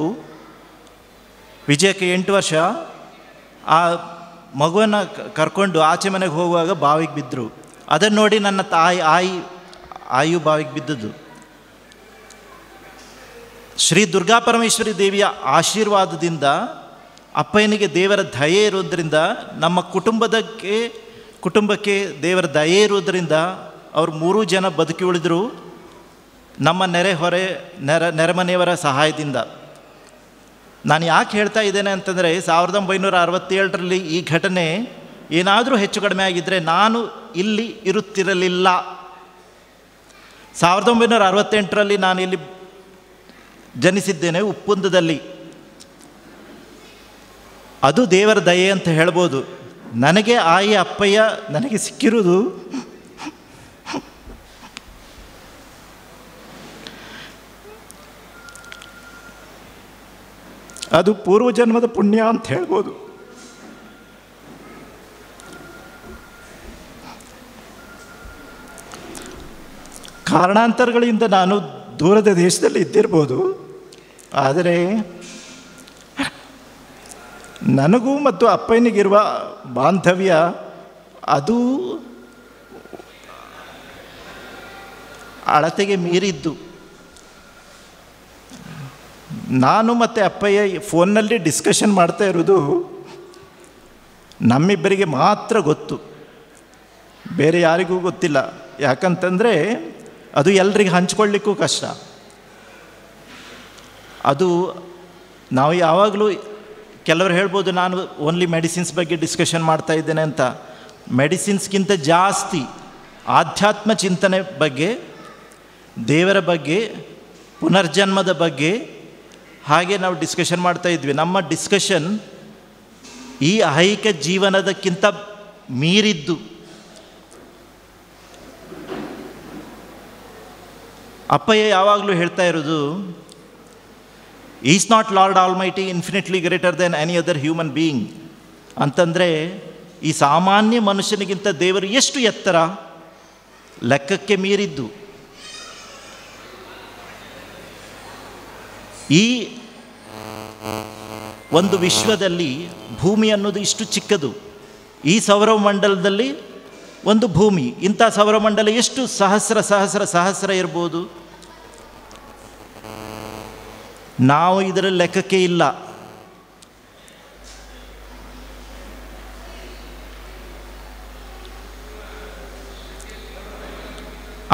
ವಿಜಯಕ್ಕೆ 8 ವರ್ಷ. ಆ ಮಗುವನ್ನು ಕರ್ಕೊಂಡು ಆಚೆ ಮನೆಗೆ ಹೋಗುವಾಗ ಬಾವಿಗೆ ಬಿದ್ದರು. ಅದನ್ನು ನೋಡಿ ನನ್ನ ಆಯು ಬಾವಿಗೆ ಬಿದ್ದದ್ದು. ಶ್ರೀ ದುರ್ಗಾ ಪರಮೇಶ್ವರಿ ದೇವಿಯ ಆಶೀರ್ವಾದದಿಂದ, ಅಪ್ಪಯ್ಯನಿಗೆ ದೇವರ ದಯೆ ಇರೋದರಿಂದ, ನಮ್ಮ ಕುಟುಂಬಕ್ಕೆ ದೇವರ ದಯೆ ಇರೋದರಿಂದ ಅವರು 3 ಜನ ಬದುಕಿ ಉಳಿದರು. ನಮ್ಮ ನೆರೆಮನೆಯವರ ಸಹಾಯದಿಂದ. ನಾನು ಯಾಕೆ ಹೇಳ್ತಾ ಇದ್ದೇನೆ ಅಂತಂದರೆ 1967ರಲ್ಲಿ ಈ ಘಟನೆ ಏನಾದರೂ ಹೆಚ್ಚು ಕಡಿಮೆ ಆಗಿದ್ದರೆ ನಾನು ಇಲ್ಲಿ ಇರುತ್ತಿರಲಿಲ್ಲ. 1968ರಲ್ಲಿ ನಾನು ಇಲ್ಲಿ ಜನಿಸಿದ್ದೇನೆ, ಉಪ್ಪುಂದದಲ್ಲಿ. ಅದು ದೇವರ ದಯೆ ಅಂತ ಹೇಳ್ಬೋದು. ನನಗೆ ಆಯಿ ಅಪ್ಪಯ್ಯ ನನಗೆ ಸಿಕ್ಕಿರುವುದು ಅದು ಪೂರ್ವಜನ್ಮದ ಪುಣ್ಯ ಅಂತ ಹೇಳ್ಬೋದು. ಕಾರಣಾಂತರಗಳಿಂದ ನಾನು ದೂರದ ದೇಶದಲ್ಲಿ ಇದ್ದಿರ್ಬೋದು, ಆದರೆ ನನಗೂ ಮತ್ತು ಅಪ್ಪನಿಗಿರುವ ಬಾಂಧವ್ಯ ಅದು ಅಳತೆಗೆ ಮೀರಿದ್ದು. ನಾನು ಮತ್ತು ಅಪ್ಪಯ್ಯ ಫೋನ್ನಲ್ಲಿ ಡಿಸ್ಕಷನ್ ಮಾಡ್ತಾ ಇರೋದು ನಮ್ಮಿಬ್ಬರಿಗೆ ಮಾತ್ರ ಗೊತ್ತು, ಬೇರೆ ಯಾರಿಗೂ ಗೊತ್ತಿಲ್ಲ. ಯಾಕಂತಂದರೆ ಅದು ಎಲ್ರಿಗೆ ಹಂಚ್ಕೊಳ್ಳಿಕ್ಕೂ ಕಷ್ಟ. ಅದು ನಾವು ಯಾವಾಗಲೂ ಕೆಲವರು ಹೇಳ್ಬೋದು ನಾನು ಓನ್ಲಿ ಮೆಡಿಸಿನ್ಸ್ ಬಗ್ಗೆ ಡಿಸ್ಕಷನ್ ಮಾಡ್ತಾ ಇದ್ದೇನೆ ಅಂತ. ಮೆಡಿಸಿನ್ಸ್ಗಿಂತ ಜಾಸ್ತಿ ಆಧ್ಯಾತ್ಮ ಚಿಂತನೆ ಬಗ್ಗೆ, ದೇವರ ಬಗ್ಗೆ, ಪುನರ್ಜನ್ಮದ ಬಗ್ಗೆ ಹಾಗೆ ನಾವು ಡಿಸ್ಕಷನ್ ಮಾಡ್ತಾ ಇದ್ವಿ. ನಮ್ಮ ಡಿಸ್ಕಷನ್ ಈ ಐಹಿಕ ಜೀವನದಕ್ಕಿಂತ ಮೀರಿದ್ದು. ಅಪ್ಪಯ್ಯ ಯಾವಾಗಲೂ ಹೇಳ್ತಾ ಇರೋದು, is not lord almighty infinitely greater than any other human being ಅಂತಂದರೆ, ಈ ಸಾಮಾನ್ಯ ಮನುಷ್ಯನಿಗಿಂತ ದೇವರು ಎಷ್ಟು ಎತ್ತರ, ಲೆಕ್ಕಕ್ಕೆ ಮೀರಿದ್ದು. ಈ ಒಂದು ವಿಶ್ವದಲ್ಲಿ ಭೂಮಿ ಅನ್ನೋದು ಇಷ್ಟು ಚಿಕ್ಕದು. ಈ ಸೌರಮಂಡಲದಲ್ಲಿ ಒಂದು ಭೂಮಿ, ಇಂಥ ಸೌರಮಂಡಲ ಎಷ್ಟು ಸಹಸ್ರ ಸಹಸ್ರ ಸಹಸ್ರ ಇರ್ಬೋದು, ನಾವು ಇದರ ಲೆಕ್ಕಕ್ಕೆ ಇಲ್ಲ.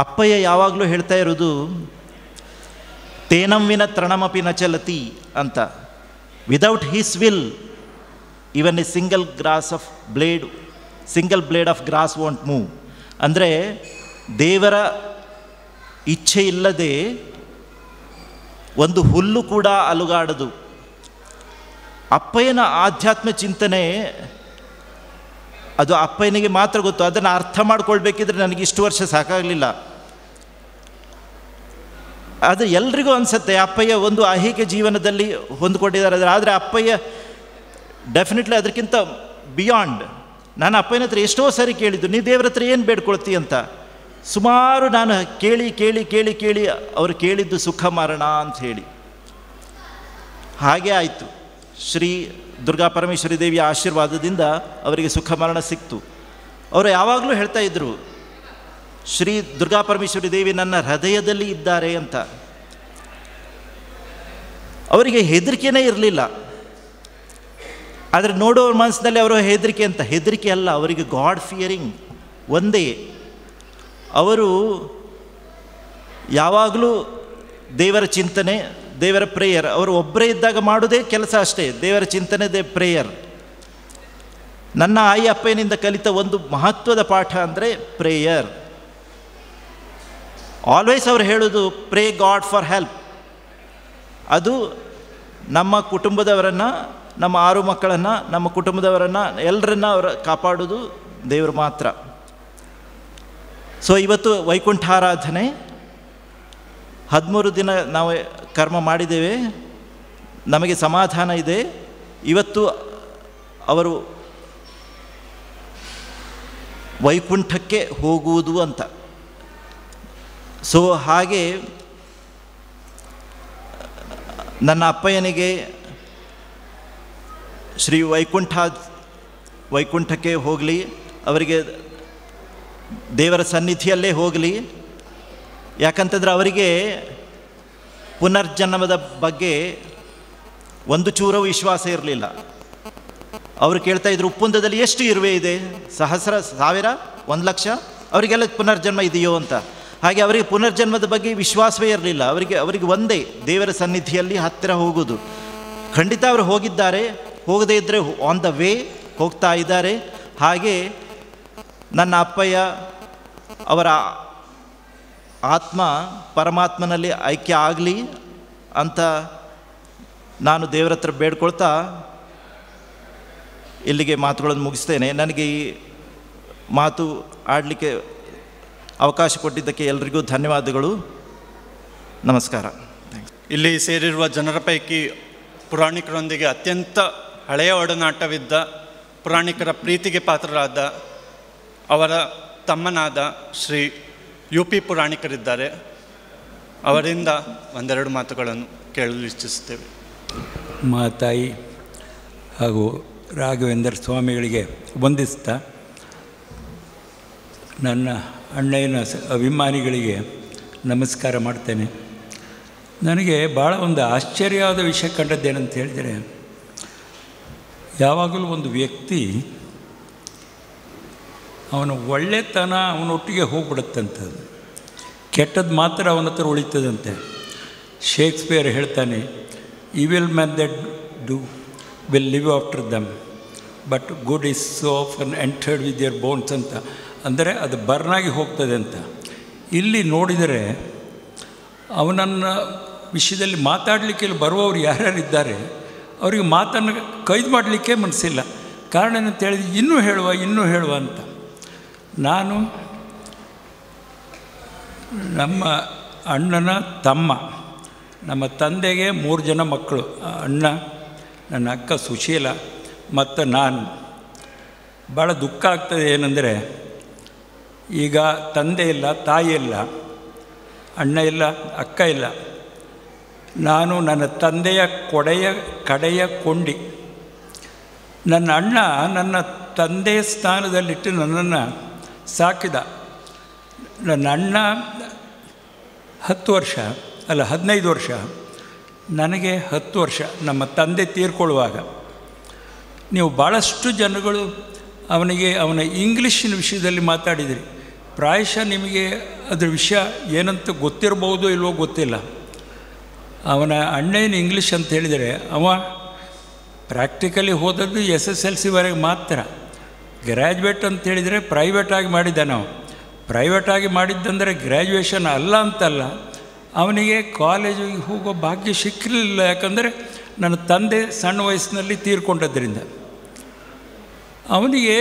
ಅಪ್ಪಯ್ಯ ಯಾವಾಗಲೂ ಹೇಳ್ತಾ ಇರೋದು ತೇನಂವಿನ ತೃಣಮಪಿ ನ ಚಲತಿ ಅಂತ. Without his will even a single blade of grass won't move. ಅಂದರೆ ದೇವರ ಇಚ್ಛೆ ಇಲ್ಲದೆ ಒಂದು ಹುಲ್ಲು ಕೂಡ ಅಲುಗಾಡದು. ಅಪ್ಪಯ್ಯನ ಆಧ್ಯಾತ್ಮ ಚಿಂತನೆ ಅದು ಅಪ್ಪಯ್ಯನಿಗೆ ಮಾತ್ರ ಗೊತ್ತು. ಅದನ್ನು ಅರ್ಥ ಮಾಡ್ಕೊಳ್ಬೇಕಿದ್ರೆ ನನಗೆ ಇಷ್ಟು ವರ್ಷ ಸಾಕಾಗಲಿಲ್ಲ. ಅದು ಎಲ್ರಿಗೂ ಅನಿಸುತ್ತೆ ಅಪ್ಪಯ್ಯ ಒಂದು ಐಹಿಕ ಜೀವನದಲ್ಲಿ ಹೊಂದ್ಕೊಂಡಿದ್ದಾರೆ. ಆದರೆ ಅಪ್ಪಯ್ಯ ಡೆಫಿನೆಟ್ಲಿ ಅದಕ್ಕಿಂತ ಬಿಯಾಂಡ್. ನಾನು ಅಪ್ಪಯ್ಯನ ಹತ್ರ ಎಷ್ಟೋ ಸಾರಿ ಕೇಳಿದ್ದು, ನೀ ದೇವ್ರ ಹತ್ರ ಏನು ಬೇಡ್ಕೊಳ್ತಿ ಅಂತ. ಸುಮಾರು ನಾನು ಕೇಳಿ ಕೇಳಿ ಕೇಳಿ ಕೇಳಿ ಅವರು ಕೇಳಿದ್ದು ಸುಖ ಮರಣ ಅಂತ ಹೇಳಿ. ಹಾಗೆ ಆಯಿತು. ಶ್ರೀ ದುರ್ಗಾ ಪರಮೇಶ್ವರಿ ದೇವಿಯ ಆಶೀರ್ವಾದದಿಂದ ಅವರಿಗೆ ಸುಖ ಮರಣ ಸಿಕ್ತು. ಅವರು ಯಾವಾಗಲೂ ಹೇಳ್ತಾ ಇದ್ದರು, ಶ್ರೀ ದುರ್ಗಾ ಪರಮೇಶ್ವರಿ ದೇವಿ ನನ್ನ ಹೃದಯದಲ್ಲಿ ಇದ್ದಾರೆ ಅಂತ. ಅವರಿಗೆ ಹೆದರಿಕೆನೇ ಇರಲಿಲ್ಲ. ಆದರೆ ನೋಡೋರ ಮನಸ್ಸಿನಲ್ಲಿ ಅವರ ಹೆದರಿಕೆ ಅಂತ, ಹೆದರಿಕೆ ಅಲ್ಲ, ಅವರಿಗೆ ಗಾಡ್ ಫಿಯರಿಂಗ್ ಒಂದೇ. ಅವರು ಯಾವಾಗಲೂ ದೇವರ ಚಿಂತನೆ, ದೇವರ ಪ್ರೇಯರ್. ಅವರು ಒಬ್ಬರೇ ಇದ್ದಾಗ ಮಾಡೋದೇ ಕೆಲಸ ಅಷ್ಟೇ, ದೇವರ ಚಿಂತನೆ, ಪ್ರೇಯರ್. ನನ್ನ ಆಯಿ ಅಪ್ಪನಿಂದ ಕಲಿತ ಒಂದು ಮಹತ್ವದ ಪಾಠ ಅಂದರೆ ಪ್ರೇಯರ್. ಆಲ್ವೇಸ್ ಅವ್ರು ಹೇಳೋದು ಪ್ರೇ ಗಾಡ್ ಫಾರ್ ಹೆಲ್ಪ್. ಅದು ನಮ್ಮ ಕುಟುಂಬದವರನ್ನು, ನಮ್ಮ 6 ಮಕ್ಕಳನ್ನು, ನಮ್ಮ ಕುಟುಂಬದವರನ್ನು ಎಲ್ಲರನ್ನ ಅವರು ಕಾಪಾಡೋದು ದೇವರು ಮಾತ್ರ. ಸೊ ಇವತ್ತು ವೈಕುಂಠಾರಾಧನೆ 13 ದಿನ ನಾವು ಕರ್ಮ ಮಾಡಿದ್ದೇವೆ, ನಮಗೆ ಸಮಾಧಾನ ಇದೆ. ಇವತ್ತು ಅವರು ವೈಕುಂಠಕ್ಕೆ ಹೋಗುವುದು ಅಂತ. ಸೊ ಹಾಗೆ ನನ್ನ ಅಪ್ಪಯ್ಯನಿಗೆ ಶ್ರೀ ವೈಕುಂಠಕ್ಕೆ ಹೋಗಲಿ, ಅವರಿಗೆ ದೇವರ ಸನ್ನಿಧಿಯಲ್ಲೇ ಹೋಗಲಿ. ಯಾಕಂತಂದರೆ ಅವರಿಗೆ ಪುನರ್ಜನ್ಮದ ಬಗ್ಗೆ ಒಂದು ಚೂರು ವಿಶ್ವಾಸ ಇರಲಿಲ್ಲ. ಅವರು ಕೇಳ್ತಾ ಇದ್ರು, ಉಪ್ಪುಂದದಲ್ಲಿ ಎಷ್ಟು ಇರುವೆ ಇದೆ? 1000, 1000, 1,00,000? ಅವರಿಗೆಲ್ಲ ಪುನರ್ಜನ್ಮ ಇದೆಯೋ ಅಂತ. ಹಾಗೆ ಅವರಿಗೆ ಪುನರ್ಜನ್ಮದ ಬಗ್ಗೆ ವಿಶ್ವಾಸವೇ ಇರಲಿಲ್ಲ. ಅವರಿಗೆ ಒಂದೇ ದೇವರ ಸನ್ನಿಧಿಯಲ್ಲಿ ಹತ್ತಿರ ಹೋಗೋದು. ಖಂಡಿತ ಅವರು ಹೋಗಿದ್ದಾರೆ, ಹೋಗದೇ ಇದ್ದರೆ ಆನ್ ದ ವೇ ಹೋಗ್ತಾ ಇದ್ದಾರೆ. ಹಾಗೆ ನನ್ನ ಅಪ್ಪಯ್ಯ ಅವರ ಆತ್ಮ ಪರಮಾತ್ಮನಲ್ಲಿ ಐಕ್ಯ ಆಗಲಿ ಅಂತ ನಾನು ದೇವರ ಹತ್ರ ಬೇಡ್ಕೊಳ್ತಾ ಇಲ್ಲಿಗೆ ಮಾತುಗಳನ್ನು ಮುಗಿಸ್ತೇನೆ. ನನಗೆ ಈ ಮಾತು ಆಡಲಿಕ್ಕೆ ಅವಕಾಶ ಕೊಟ್ಟಿದ್ದಕ್ಕೆ ಎಲ್ರಿಗೂ ಧನ್ಯವಾದಗಳು. ನಮಸ್ಕಾರ. ಇಲ್ಲಿ ಸೇರಿರುವ ಜನರ ಪೈಕಿ ಪುರಾಣಿಕರೊಂದಿಗೆ ಅತ್ಯಂತ ಹಳೆಯ ಒಡನಾಟವಿದ್ದ, ಪುರಾಣಿಕರ ಪ್ರೀತಿಗೆ ಪಾತ್ರರಾದ ಅವರ ತಮ್ಮನಾದ ಶ್ರೀ UP ಪುರಾಣಿಕರಿದ್ದಾರೆ, ಅವರಿಂದ ಒಂದೆರಡು ಮಾತುಗಳನ್ನು ಕೇಳಲು ಇಚ್ಛಿಸುತ್ತೇವೆ. ಮಾತಾಯಿ ಹಾಗೂ ರಾಘವೇಂದ್ರ ಸ್ವಾಮಿಗಳಿಗೆ ವಂದಿಸ್ತಾ ನನ್ನ ಅಣ್ಣಯ್ಯನ ಅಭಿಮಾನಿಗಳಿಗೆ ನಮಸ್ಕಾರ ಮಾಡ್ತೇನೆ. ನನಗೆ ಭಾಳ ಒಂದು ಆಶ್ಚರ್ಯವಾದ ವಿಷಯ ಕಂಡದ್ದೇನಂತ ಹೇಳಿದರೆ, ಯಾವಾಗಲೂ ಒಂದು ವ್ಯಕ್ತಿ ಅವನ ಒಳ್ಳೆತನ ಅವನೊಟ್ಟಿಗೆ ಹೋಗ್ಬಿಡುತ್ತಂಥದ್ದು, ಕೆಟ್ಟದ್ದು ಮಾತ್ರ ಅವನ ಹತ್ರ ಉಳಿತದಂತೆ. ಶೇಕ್ಸ್ಪಿಯರ್ ಹೇಳ್ತಾನೆ, evil man that do will live after them but good is so often interred with their bones ಅಂತ. ಅಂದರೆ ಅದು ಬರ್ನಾಗಿ ಹೋಗ್ತದೆ ಅಂತ. ಇಲ್ಲಿ ನೋಡಿದರೆ ಅವನನ್ನು ವಿಷಯದಲ್ಲಿ ಮಾತಾಡಲಿಕ್ಕೆ ಇಲ್ಲಿ ಬರುವವರು ಯಾರ್ಯಾರಿದ್ದಾರೆ ಅವರಿಗೆ ಮಾತನ್ನು ಕೈದು ಮಾಡಲಿಕ್ಕೆ ಮನಸ್ಸಿಲ್ಲ. ಕಾರಣ ಏನಂತ ಹೇಳಿದ್ರೆ ಇನ್ನೂ ಹೇಳುವ ಅಂತ. ನಾನು ನಮ್ಮ ಅಣ್ಣನ ತಮ್ಮ, ನಮ್ಮ ತಂದೆಗೆ 3 ಜನ ಮಕ್ಕಳು, ಅಣ್ಣ, ನನ್ನ ಅಕ್ಕ ಸುಶೀಲ ಮತ್ತು ನಾನು. ಭಾಳ ದುಃಖ ಆಗ್ತದೆ ಏನಂದರೆ, ಈಗ ತಂದೆ ಇಲ್ಲ, ತಾಯಿ ಇಲ್ಲ, ಅಣ್ಣ ಇಲ್ಲ, ಅಕ್ಕ ಇಲ್ಲ. ನಾನು ನನ್ನ ತಂದೆಯ ಕಡೆಯ ಕೊಂಡಿ. ನನ್ನ ಅಣ್ಣ ನನ್ನ ತಂದೆಯ ಸ್ಥಾನದಲ್ಲಿಟ್ಟು ನನ್ನನ್ನು ಸಾಕಿದ. ನನ್ನ ಅಣ್ಣ 15 ವರ್ಷ, ನನಗೆ 10 ವರ್ಷ ನಮ್ಮ ತಂದೆ ತೀರ್ಕೊಳ್ಳುವಾಗ. ನೀವು ಭಾಳಷ್ಟು ಜನಗಳು ಅವನ ಇಂಗ್ಲೀಷಿನ ವಿಷಯದಲ್ಲಿ ಮಾತಾಡಿದಿರಿ. ಪ್ರಾಯಶಃ ನಿಮಗೆ ಅದರ ವಿಷಯ ಏನಂತ ಗೊತ್ತಿರಬಹುದು ಇಲ್ವೋ ಗೊತ್ತಿಲ್ಲ. ಅವನ ಅಣ್ಣನ ಇಂಗ್ಲೀಷ್ ಅಂತ ಹೇಳಿದರೆ, ಅವ ಪ್ರಾಕ್ಟಿಕಲಿ ಹೋದದ್ದು SSLCವರೆಗೆ ಮಾತ್ರ. ಗ್ರ್ಯಾಜುಯೇಟ್ ಅಂತ ಹೇಳಿದರೆ ಪ್ರೈವೇಟಾಗಿ ಮಾಡಿದ್ದ. ನಾವು ಪ್ರೈವೇಟಾಗಿ ಮಾಡಿದ್ದಂದರೆ ಗ್ರ್ಯಾಜುಯೇಷನ್ ಅಲ್ಲ ಅಂತಲ್ಲ, ಅವನಿಗೆ ಕಾಲೇಜಿಗೆ ಹೋಗೋ ಭಾಗ್ಯ ಸಿಕ್ಕಲಿಲ್ಲ. ಯಾಕಂದರೆ ನನ್ನ ತಂದೆ ಸಣ್ಣ ವಯಸ್ಸಿನಲ್ಲಿ ತೀರ್ಕೊಂಡದ್ರಿಂದ. ಅವನಿಗೆ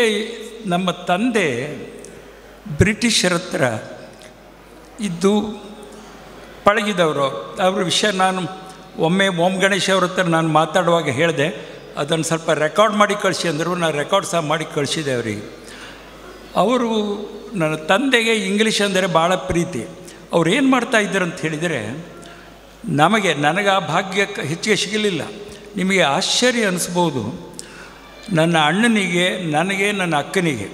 ನಮ್ಮ ತಂದೆ ಬ್ರಿಟಿಷರ ಹತ್ರ ಇದ್ದು ಪಳಗಿದವರು. ಅವ್ರ ವಿಷಯ ನಾನು ಒಮ್ಮೆ ಓಂ ಗಣೇಶ್ ಅವ್ರ ಹತ್ರ ನಾನು ಮಾತಾಡುವಾಗ ಹೇಳಿದೆ, ಅದನ್ನು ಸ್ವಲ್ಪ ರೆಕಾರ್ಡ್ ಮಾಡಿ ಕಳಿಸಿ ಅಂದರು. ನಾನು ರೆಕಾರ್ಡ್ ಸಹ ಮಾಡಿ ಕಳಿಸಿದೆ ಅವರಿಗೆ. ಅವರು ನನ್ನ ತಂದೆಗೆ ಇಂಗ್ಲೀಷ್ ಅಂದರೆ ಭಾಳ ಪ್ರೀತಿ. ಅವ್ರು ಏನು ಮಾಡ್ತಾಯಿದ್ರು ಅಂತ ಹೇಳಿದರೆ, ನನಗೆ ಆ ಭಾಗ್ಯ ಹೆಚ್ಚಿಗೆ ಸಿಗಲಿಲ್ಲ. ನಿಮಗೆ ಆಶ್ಚರ್ಯ ಅನ್ನಿಸ್ಬೋದು, ನನ್ನ ಅಣ್ಣನಿಗೆ, ನನಗೆ, ನನ್ನ ಅಕ್ಕನಿಗೆ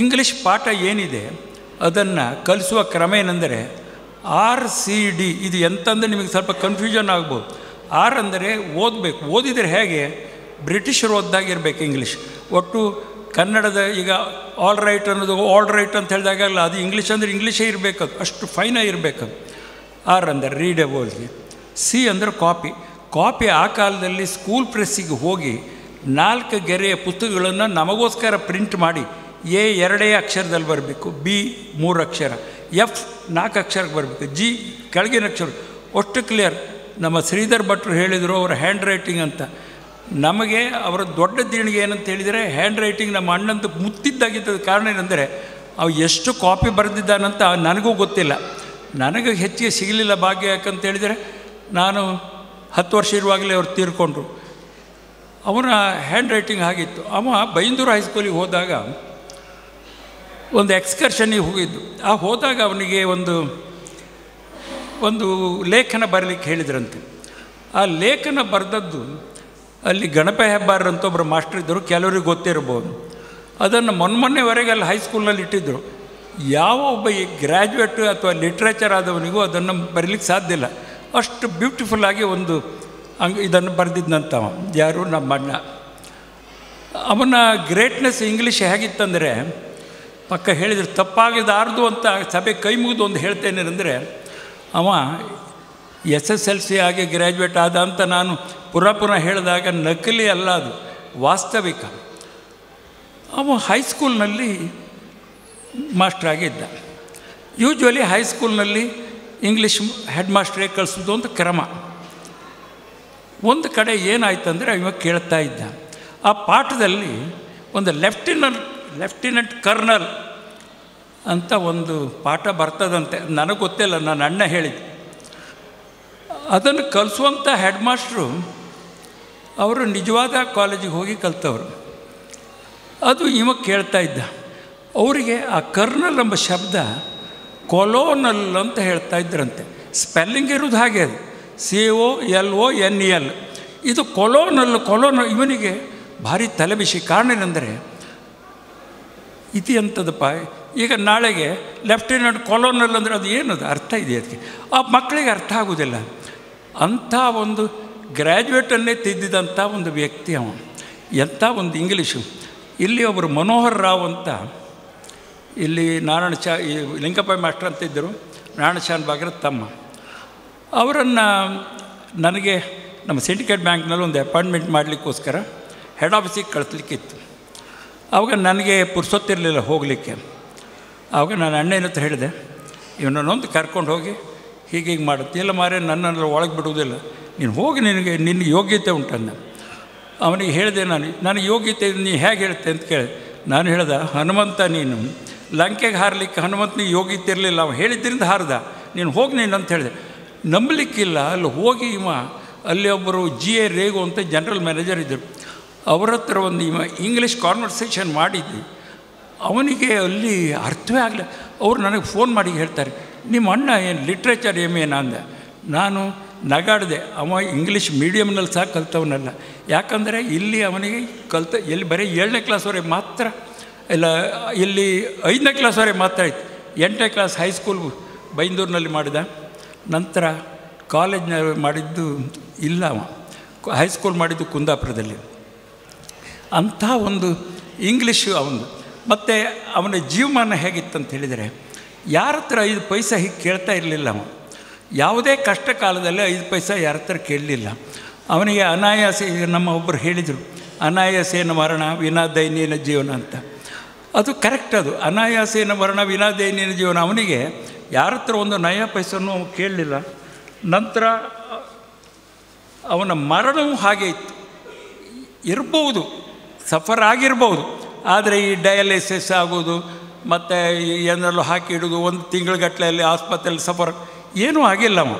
ಇಂಗ್ಲೀಷ್ ಪಾಠ ಏನಿದೆ ಅದನ್ನು ಕಲಿಸುವ ಕ್ರಮ ಏನೆಂದರೆ RCD. ಇದು ಎಂತಂದರೆ ನಿಮಗೆ ಸ್ವಲ್ಪ ಕನ್ಫ್ಯೂಷನ್ ಆಗ್ಬೋದು. R ಅಂದರೆ ಓದಬೇಕು. ಓದಿದರೆ ಹೇಗೆ, ಬ್ರಿಟಿಷರು ಓದ್ದಾಗಿರ್ಬೇಕು ಇಂಗ್ಲೀಷ್. ಒಟ್ಟು ಕನ್ನಡದ ಈಗ ಆಲ್ ರೈಟ್ ಅನ್ನೋದು ಆಲ್ ರೈಟ್ ಅಂತ ಹೇಳಿದಾಗಲ್ಲ, ಅದು ಇಂಗ್ಲೀಷ್ ಅಂದರೆ ಇಂಗ್ಲೀಷೇ ಇರಬೇಕದು, ಅಷ್ಟು ಫೈನಾಗಿ ಇರಬೇಕದು. R ಅಂದರೆ ರೀಡೇಬಲ್ಗೆ. C ಅಂದರೆ ಕಾಪಿ. ಆ ಕಾಲದಲ್ಲಿ ಸ್ಕೂಲ್ ಪ್ರೆಸ್ಸಿಗೆ ಹೋಗಿ 4 ಗೆರೆಯ ಪುಸ್ತಕಗಳನ್ನು ನಮಗೋಸ್ಕರ ಪ್ರಿಂಟ್ ಮಾಡಿ, A 2 ಅಕ್ಷರದಲ್ಲಿ ಬರಬೇಕು, B 3 ಅಕ್ಷರ, F 4 ಅಕ್ಷರಕ್ಕೆ ಬರಬೇಕು, G ಕೆಳಗಿನ ಅಕ್ಷರ, ಅಷ್ಟು ಕ್ಲಿಯರ್. ನಮ್ಮ ಶ್ರೀಧರ್ ಭಟ್ರು ಹೇಳಿದರು ಅವರ ಹ್ಯಾಂಡ್ ರೈಟಿಂಗ್ ಅಂತ. ನಮಗೆ ಅವರ ದೊಡ್ಡ ದೇಣಿಗೆ ಏನಂತ ಹೇಳಿದರೆ, ಹ್ಯಾಂಡ್ ರೈಟಿಂಗ್ ನಮ್ಮ ಅಣ್ಣಂತ ಮುತ್ತಿದ್ದಾಗಿದ್ದದ ಕಾರಣ ಏನಂದರೆ, ಅವು ಎಷ್ಟು ಕಾಪಿ ಬರೆದಿದ್ದಾನಂತ ನನಗೂ ಗೊತ್ತಿಲ್ಲ. ನನಗೆ ಹೆಚ್ಚಿಗೆ ಸಿಗಲಿಲ್ಲ ಭಾಗ್ಯ. ಯಾಕಂತ ಹೇಳಿದರೆ ನಾನು 10 ವರ್ಷ ಇರುವಾಗಲೇ ಅವ್ರು ತೀರ್ಕೊಂಡ್ರು. ಅವನ ಹ್ಯಾಂಡ್ ರೈಟಿಂಗ್ ಆಗಿತ್ತು. ಅವ ಬೈಂದೂರು ಹೈಸ್ಕೂಲಿಗೆ ಹೋದಾಗ ಒಂದು ಎಕ್ಸ್ಕರ್ಷನ್ನಿಗೆ ಹೋಗಿದ್ದು. ಹೋದಾಗ ಅವನಿಗೆ ಒಂದು ಲೇಖನ ಬರಲಿಕ್ಕೆ ಹೇಳಿದ್ರಂತೆ. ಆ ಲೇಖನ ಬರೆದದ್ದು ಅಲ್ಲಿ ಗಣಪ ಹೆಬ್ಬಾರ್ ಅಂತ ಒಬ್ಬರು ಮಾಸ್ಟರ್ ಇದ್ದರು, ಕೆಲವರಿಗೆ ಗೊತ್ತಿರ್ಬೋದು. ಅದನ್ನು ಮೊನ್ನೆವರೆಗೆ ಅಲ್ಲಿ ಹೈಸ್ಕೂಲ್ನಲ್ಲಿ ಇಟ್ಟಿದ್ದರು. ಯಾವ ಒಬ್ಬ ಈ ಗ್ರ್ಯಾಜುಯೇಟ್ ಅಥವಾ ಲಿಟ್ರೇಚರ್ ಆದವನಿಗೂ ಅದನ್ನು ಬರೀಲಿಕ್ಕೆ ಸಾಧ್ಯ ಇಲ್ಲ. ಅಷ್ಟು ಬ್ಯೂಟಿಫುಲ್ಲಾಗಿ ಇದನ್ನು ಬರೆದಿದ್ದಂಥವ ಯಾರು, ನಮ್ಮ ಅಣ್ಣ. ಅವನ ಗ್ರೇಟ್ನೆಸ್ ಇಂಗ್ಲೀಷ್ ಹೇಗಿತ್ತಂದರೆ, ಪಕ್ಕ ಹೇಳಿದ್ರು ತಪ್ಪಾಗಿದಾರ್ದು ಅಂತ ಸಭೆ ಕೈ ಮುಗಿದು ಒಂದು ಹೇಳ್ತೇನೆ ಅಂದರೆ, ಅವ SSLC ಆಗಿ ಗ್ರ್ಯಾಜುಯೇಟ್ ಆದ ಅಂತ ನಾನು ಪುನಃ ಹೇಳಿದಾಗ ನಕಲಿ ಅಲ್ಲ, ಅದು ವಾಸ್ತವಿಕ. ಅವ ಹೈಸ್ಕೂಲ್ನಲ್ಲಿ ಮಾಸ್ಟರ್ ಆಗಿದ್ದ. ಯೂಶ್ವಲಿ ಹೈಸ್ಕೂಲ್ನಲ್ಲಿ ಇಂಗ್ಲೀಷ್ ಹೆಡ್ ಮಾಸ್ಟ್ರೇ ಕಳಿಸೋದು ಅಂತ ಕ್ರಮ. ಒಂದು ಕಡೆ ಏನಾಯ್ತಂದರೆ, ಇವಾಗ ಕೇಳ್ತಾ ಇದ್ದ, ಆ ಪಾಠದಲ್ಲಿ ಒಂದು ಲೆಫ್ಟಿನೆಂಟ್ ಕರ್ನಲ್ ಅಂತ ಒಂದು ಪಾಠ ಬರ್ತದಂತೆ. ನನಗೆ ಗೊತ್ತಿಲ್ಲ, ನನ್ನ ಅಣ್ಣ ಹೇಳಿದ್ದು. ಅದನ್ನು ಕಲಿಸುವಂಥ ಹೆಡ್ ಮಾಸ್ಟ್ರು ಅವರು ನಿಜವಾದ ಕಾಲೇಜಿಗೆ ಹೋಗಿ ಕಲಿತವರು. ಅದು ಇವಾಗ ಕೇಳ್ತಾ ಇದ್ದ. ಅವರಿಗೆ ಆ ಕರ್ನಲ್ ಎಂಬ ಶಬ್ದ ಕೊಲೋನಲ್ ಅಂತ ಹೇಳ್ತಾ ಇದ್ರಂತೆ. ಸ್ಪೆಲ್ಲಿಂಗ್ ಇರೋದು ಹಾಗೆ ಅದು COLONEL. ಇದು ಕೊಲೋನಲ್. ಇವನಿಗೆ ಭಾರಿ ತಲೆಬಿಸಿ. ಕಾರಣ ಏನಂದರೆ ಇದು ಎಂಥದಪ್ಪ, ಈಗ ನಾಳೆಗೆ ಲೆಫ್ಟಿನೆಂಟ್ ಕೊಲೋನಲ್ ಅಂದರೆ ಅದು ಏನದು ಅರ್ಥ ಇದೆ ಅದಕ್ಕೆ? ಆ ಮಕ್ಕಳಿಗೆ ಅರ್ಥ ಆಗೋದಿಲ್ಲ. ಅಂಥ ಒಂದು ಗ್ರ್ಯಾಜುಯೇಟನ್ನೇ ತಿದ್ದಿದಂಥ ಒಂದು ವ್ಯಕ್ತಿ ಅವ. ಎಂಥ ಒಂದು ಇಂಗ್ಲೀಷು. ಇಲ್ಲಿ ಒಬ್ಬರು ಮನೋಹರ್ ರಾವ್ ಅಂತ, ಇಲ್ಲಿ ಈ ಲಿಂಗಪ್ಪ ಮಾಸ್ಟರ್ ಅಂತ ಇದ್ದರು, ನಾರಾಯಣ ಶಾನ್ ಭಾಗರ ತಮ್ಮ. ಅವರನ್ನು ನನಗೆ ನಮ್ಮ ಸಿಂಡಿಕೇಟ್ ಬ್ಯಾಂಕ್ನಲ್ಲಿ ಒಂದು ಅಪಾಯಿಂಟ್ಮೆಂಟ್ ಮಾಡಲಿಕ್ಕೋಸ್ಕರ ಹೆಡ್ ಆಫೀಸಿಗೆ ಕಳಿಸ್ಲಿಕ್ಕಿತ್ತು. ಆವಾಗ ನನಗೆ ಪುರ್ಸೊತ್ತಿರಲಿಲ್ಲ ಹೋಗಲಿಕ್ಕೆ. ಆವಾಗ ನಾನು ಅಣ್ಣನ ಹತ್ರ ಹೇಳಿದೆ, ಇವನನ್ನೊಂದು ಕರ್ಕೊಂಡು ಹೋಗಿ ಹೀಗೆ ಮಾಡುತ್ತೆ. ಇಲ್ಲ ಮಾರೇ, ನನ್ನೆಲ್ಲ ಒಳಗೆ ಬಿಡುವುದಿಲ್ಲ, ನೀನು ಹೋಗಿ, ನಿನಗೆ ಯೋಗ್ಯತೆ ಉಂಟನ್ನ. ಅವನಿಗೆ ಹೇಳಿದೆ, ನನಗೆ ಯೋಗ್ಯತೆ ನೀ ಹೇಗೆ ಹೇಳ್ತೆ ಅಂತ ಕೇಳಿದೆ. ನಾನು ಹೇಳ್ದೆ, ಹನುಮಂತ ನೀನು ಲಂಕೆಗೆ ಹಾರಲಿಕ್ಕೆ ಹನುಮಂತನಿಗೆ ಯೋಗ್ಯತೆ ಇರಲಿಲ್ಲ, ಅವ ಹೇಳಿದ್ದರಿಂದ ಹಾರ್ದ, ನೀನು ಹೋಗಿ ನೀನು ಅಂತ ಹೇಳಿದೆ. ನಂಬಲಿಕ್ಕಿಲ್ಲ. ಅಲ್ಲಿ ಹೋಗಿ ಅಲ್ಲಿ ಒಬ್ಬರು GA ರೇಗು ಅಂತ ಜನರಲ್ ಮ್ಯಾನೇಜರ್ ಇದ್ದರು. ಅವರ ಹತ್ರ ಒಂದು ಇಂಗ್ಲೀಷ್ ಕಾನ್ವರ್ಸೇಷನ್ ಮಾಡಿದ್ವಿ. ಅವನಿಗೆ ಅಲ್ಲಿ ಅರ್ಥವೇ ಆಗಲಿ. ಅವರು ನನಗೆ ಫೋನ್ ಮಾಡಿ ಹೇಳ್ತಾರೆ, ನಿಮ್ಮ ಅಣ್ಣ ಏನು ಲಿಟ್ರೇಚರ್ ಏನ ಅಂದೆ. ನಾನು ನಗಾಡಿದೆ. ಅವ ಇಂಗ್ಲೀಷ್ ಮೀಡಿಯಮ್ನಲ್ಲಿ ಸಹ ಕಲ್ತವನಲ್ಲ. ಯಾಕಂದರೆ ಇಲ್ಲಿ ಅವನಿಗೆ ಎಲ್ಲಿ ಬರೀ 7ನೇ ಕ್ಲಾಸ್ವರೆಗೆ ಮಾತ್ರ, ಇಲ್ಲ ಇಲ್ಲಿ 5ನೇ ಕ್ಲಾಸ್ವರೆಗೆ ಮಾತ್ರ ಇತ್ತು. 8ನೇ ಕ್ಲಾಸ್ ಹೈಸ್ಕೂಲ್ ಬೈಂದೂರಿನಲ್ಲಿ ಮಾಡಿದ. ನಂತರ ಕಾಲೇಜ್ನ ಮಾಡಿದ್ದು ಇಲ್ಲ, ಅವ ಹೈಸ್ಕೂಲ್ ಮಾಡಿದ್ದು ಕುಂದಾಪುರದಲ್ಲಿ. ಅಂಥ ಒಂದು ಇಂಗ್ಲೀಷು ಅವನು. ಮತ್ತು ಅವನ ಜೀವಮಾನ ಹೇಗಿತ್ತಂತ ಹೇಳಿದರೆ, ಯಾರ ಹತ್ರ 5 ಪೈಸೆ ಹೀಗೆ ಕೇಳ್ತಾ ಇರಲಿಲ್ಲ. ಅವ ಯಾವುದೇ ಕಷ್ಟ ಕಾಲದಲ್ಲಿ 5 ಪೈಸೆ ಯಾರ ಹತ್ರ ಕೇಳಲಿಲ್ಲ. ಅವನಿಗೆ ಅನಾಯಾಸ, ನಮ್ಮ ಒಬ್ಬರು ಹೇಳಿದರು, ಅನಾಯಾಸೇನ ಮರಣ ವಿನಾ ದೈನ್ಯನ ಜೀವನ ಅಂತ. ಅದು ಕರೆಕ್ಟ್. ಅದು ಅನಾಯಾಸೇನ ಮರಣ ವಿನಾ ದೈನ್ಯನ ಜೀವನ. ಅವನಿಗೆ ಯಾರ ಹತ್ರ ಒಂದು ನಯ ಪೈಸನ್ನು ಅವನು ಕೇಳಲಿಲ್ಲ. ನಂತರ ಅವನ ಮರಣವೂ ಹಾಗೆ ಇತ್ತು. ಇರ್ಬೋದು, ಸಫರ್ ಆಗಿರ್ಬೋದು, ಆದರೆ ಈ ಡಯಾಲಿಸಿಸ್ ಆಗೋದು ಮತ್ತು ಏನೆಲ್ಲೋ ಹಾಕಿ ಇಡೋದು, 1 ತಿಂಗಳಗಟ್ಟಲೆಯಲ್ಲಿ ಆಸ್ಪತ್ರೆಯಲ್ಲಿ ಸಫರ್ ಏನೂ ಆಗಿಲ್ಲ. ಅವ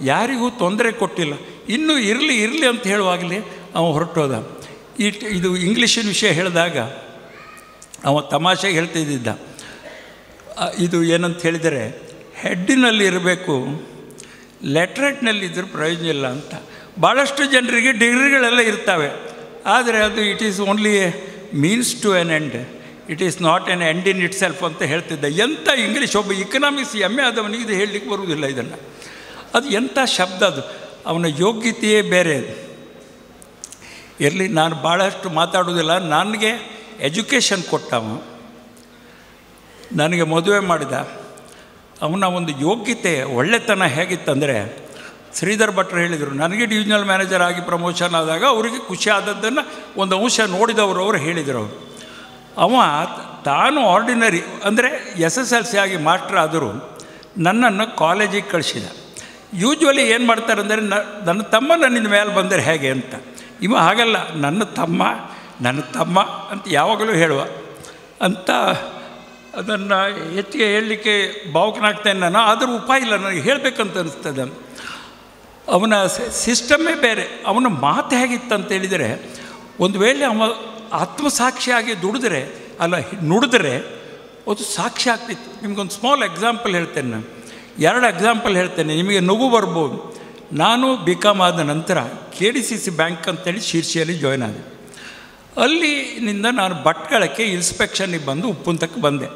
ಯಾರಿಗೂ ತೊಂದರೆ ಕೊಟ್ಟಿಲ್ಲ. ಇನ್ನೂ ಇರಲಿ ಅಂತ ಹೇಳುವಾಗಲೇ ಅವ ಹೊರಟೋದ. ಇದು ಇಂಗ್ಲೀಷಿನ ವಿಷಯ ಹೇಳಿದಾಗ ಅವ ತಮಾಷೆಗೆ ಹೇಳ್ತಿದ್ದ, ಇದು ಏನಂತ ಹೇಳಿದರೆ, ಹೆಡ್ಡಿನಲ್ಲಿ ಇರಬೇಕು, ಲೆಟ್ರೇಟ್ನಲ್ಲಿದ್ದರೆ ಪ್ರಯೋಜನ ಇಲ್ಲ ಅಂತ. ಭಾಳಷ್ಟು ಜನರಿಗೆ ಡಿಗ್ರಿಗಳೆಲ್ಲ ಇರ್ತವೆ, ಆದರೆ ಅದು it is only a means to an end, it is not an end in itself ಅಂತ ಹೇಳ್ತಿದ್ದ. ಎಂಥ ಇಂಗ್ಲೀಷ್! ಒಬ್ಬ ಇಕನಾಮಿಕ್ಸ್ MA ಆದವನಿಗೆ ಇದು ಹೇಳಲಿಕ್ಕೆ ಬರುವುದಿಲ್ಲ ಇದನ್ನು. ಅದು ಎಂಥ ಶಬ್ದ ಅದು! ಅವನ ಯೋಗ್ಯತೆಯೇ ಬೇರೆ ಅದು. ಇರಲಿ, ನಾನು ಭಾಳಷ್ಟು ಮಾತಾಡೋದಿಲ್ಲ. ನನಗೆ ಎಜುಕೇಷನ್ ಕೊಟ್ಟವ, ನನಗೆ ಮದುವೆ ಮಾಡಿದ. ಅವನ ಒಂದು ಯೋಗ್ಯತೆ, ಒಳ್ಳೆತನ ಹೇಗಿತ್ತಂದರೆ, ಶ್ರೀಧರ್ ಭಟ್ರು ಹೇಳಿದರು, ನನಗೆ ಡಿವಿಷನಲ್ ಮ್ಯಾನೇಜರ್ ಆಗಿ ಪ್ರಮೋಷನ್ ಆದಾಗ ಅವರಿಗೆ ಖುಷಿ ಆದದ್ದನ್ನು ಒಂದು ಅಂಶ ನೋಡಿದವರು ಅವರು ಹೇಳಿದರು. ಅವ ತಾನು ಆರ್ಡಿನರಿ ಅಂದರೆ SSLC ಆಗಿ ಮಾಸ್ಟರ್ ಆದರೂ ನನ್ನನ್ನು ಕಾಲೇಜಿಗೆ ಕಳಿಸಿದ. ಯೂಶ್ವಲಿ ಏನು ಮಾಡ್ತಾರೆ ಅಂದರೆ, ನನ್ನ ತಮ್ಮ ನನ್ನಿಂದ ಮೇಲೆ ಬಂದರೆ ಹೇಗೆ ಅಂತ. ಇವ ಹಾಗಲ್ಲ, ನನ್ನ ತಮ್ಮ ಅಂತ ಯಾವಾಗಲೂ ಹೇಳುವ ಅಂತ. ಅದನ್ನು ಹೆಚ್ಚಿಗೆ ಹೇಳಲಿಕ್ಕೆ ಭಾವುಕನಾಗ್ತೇನೆ ನಾನು, ಆದರೂ ಉಪಾಯ ಇಲ್ಲ, ನನಗೆ ಹೇಳಬೇಕಂತ ಅನಿಸ್ತದೆ. ಅವನ ಸಿಸ್ಟಮ್ಮೇ ಬೇರೆ. ಅವನ ಮಾತು ಹೇಗಿತ್ತಂತ ಹೇಳಿದರೆ, ಒಂದು ವೇಳೆ ಅವ ಆತ್ಮಸಾಕ್ಷಿಯಾಗಿ ನುಡಿದ್ರೆ ಅದು ಸಾಕ್ಷಿ ಆಗ್ತಿತ್ತು. ನಿಮಗೊಂದು ಸ್ಮಾಲ್ ಎಕ್ಸಾಂಪಲ್ ಹೇಳ್ತೇನೆ ನಾನು, 2 ಎಕ್ಸಾಂಪಲ್ ಹೇಳ್ತೇನೆ, ನಿಮಗೆ ನಗು ಬರ್ಬೋದು. ನಾನು BCom ಆದ ನಂತರ KDCC ಬ್ಯಾಂಕ್ ಅಂತೇಳಿ ಶಿರ್ಸಿಯಲ್ಲಿ ಜಾಯ್ನ್ ಆದೆ. ಅಲ್ಲಿನಿಂದ ನಾನು ಭಟ್ಕಳಕ್ಕೆ ಇನ್ಸ್ಪೆಕ್ಷನ್ನಿಗೆ ಬಂದು ಉಪ್ಪುಂತಕ್ಕೆ ಬಂದೆ.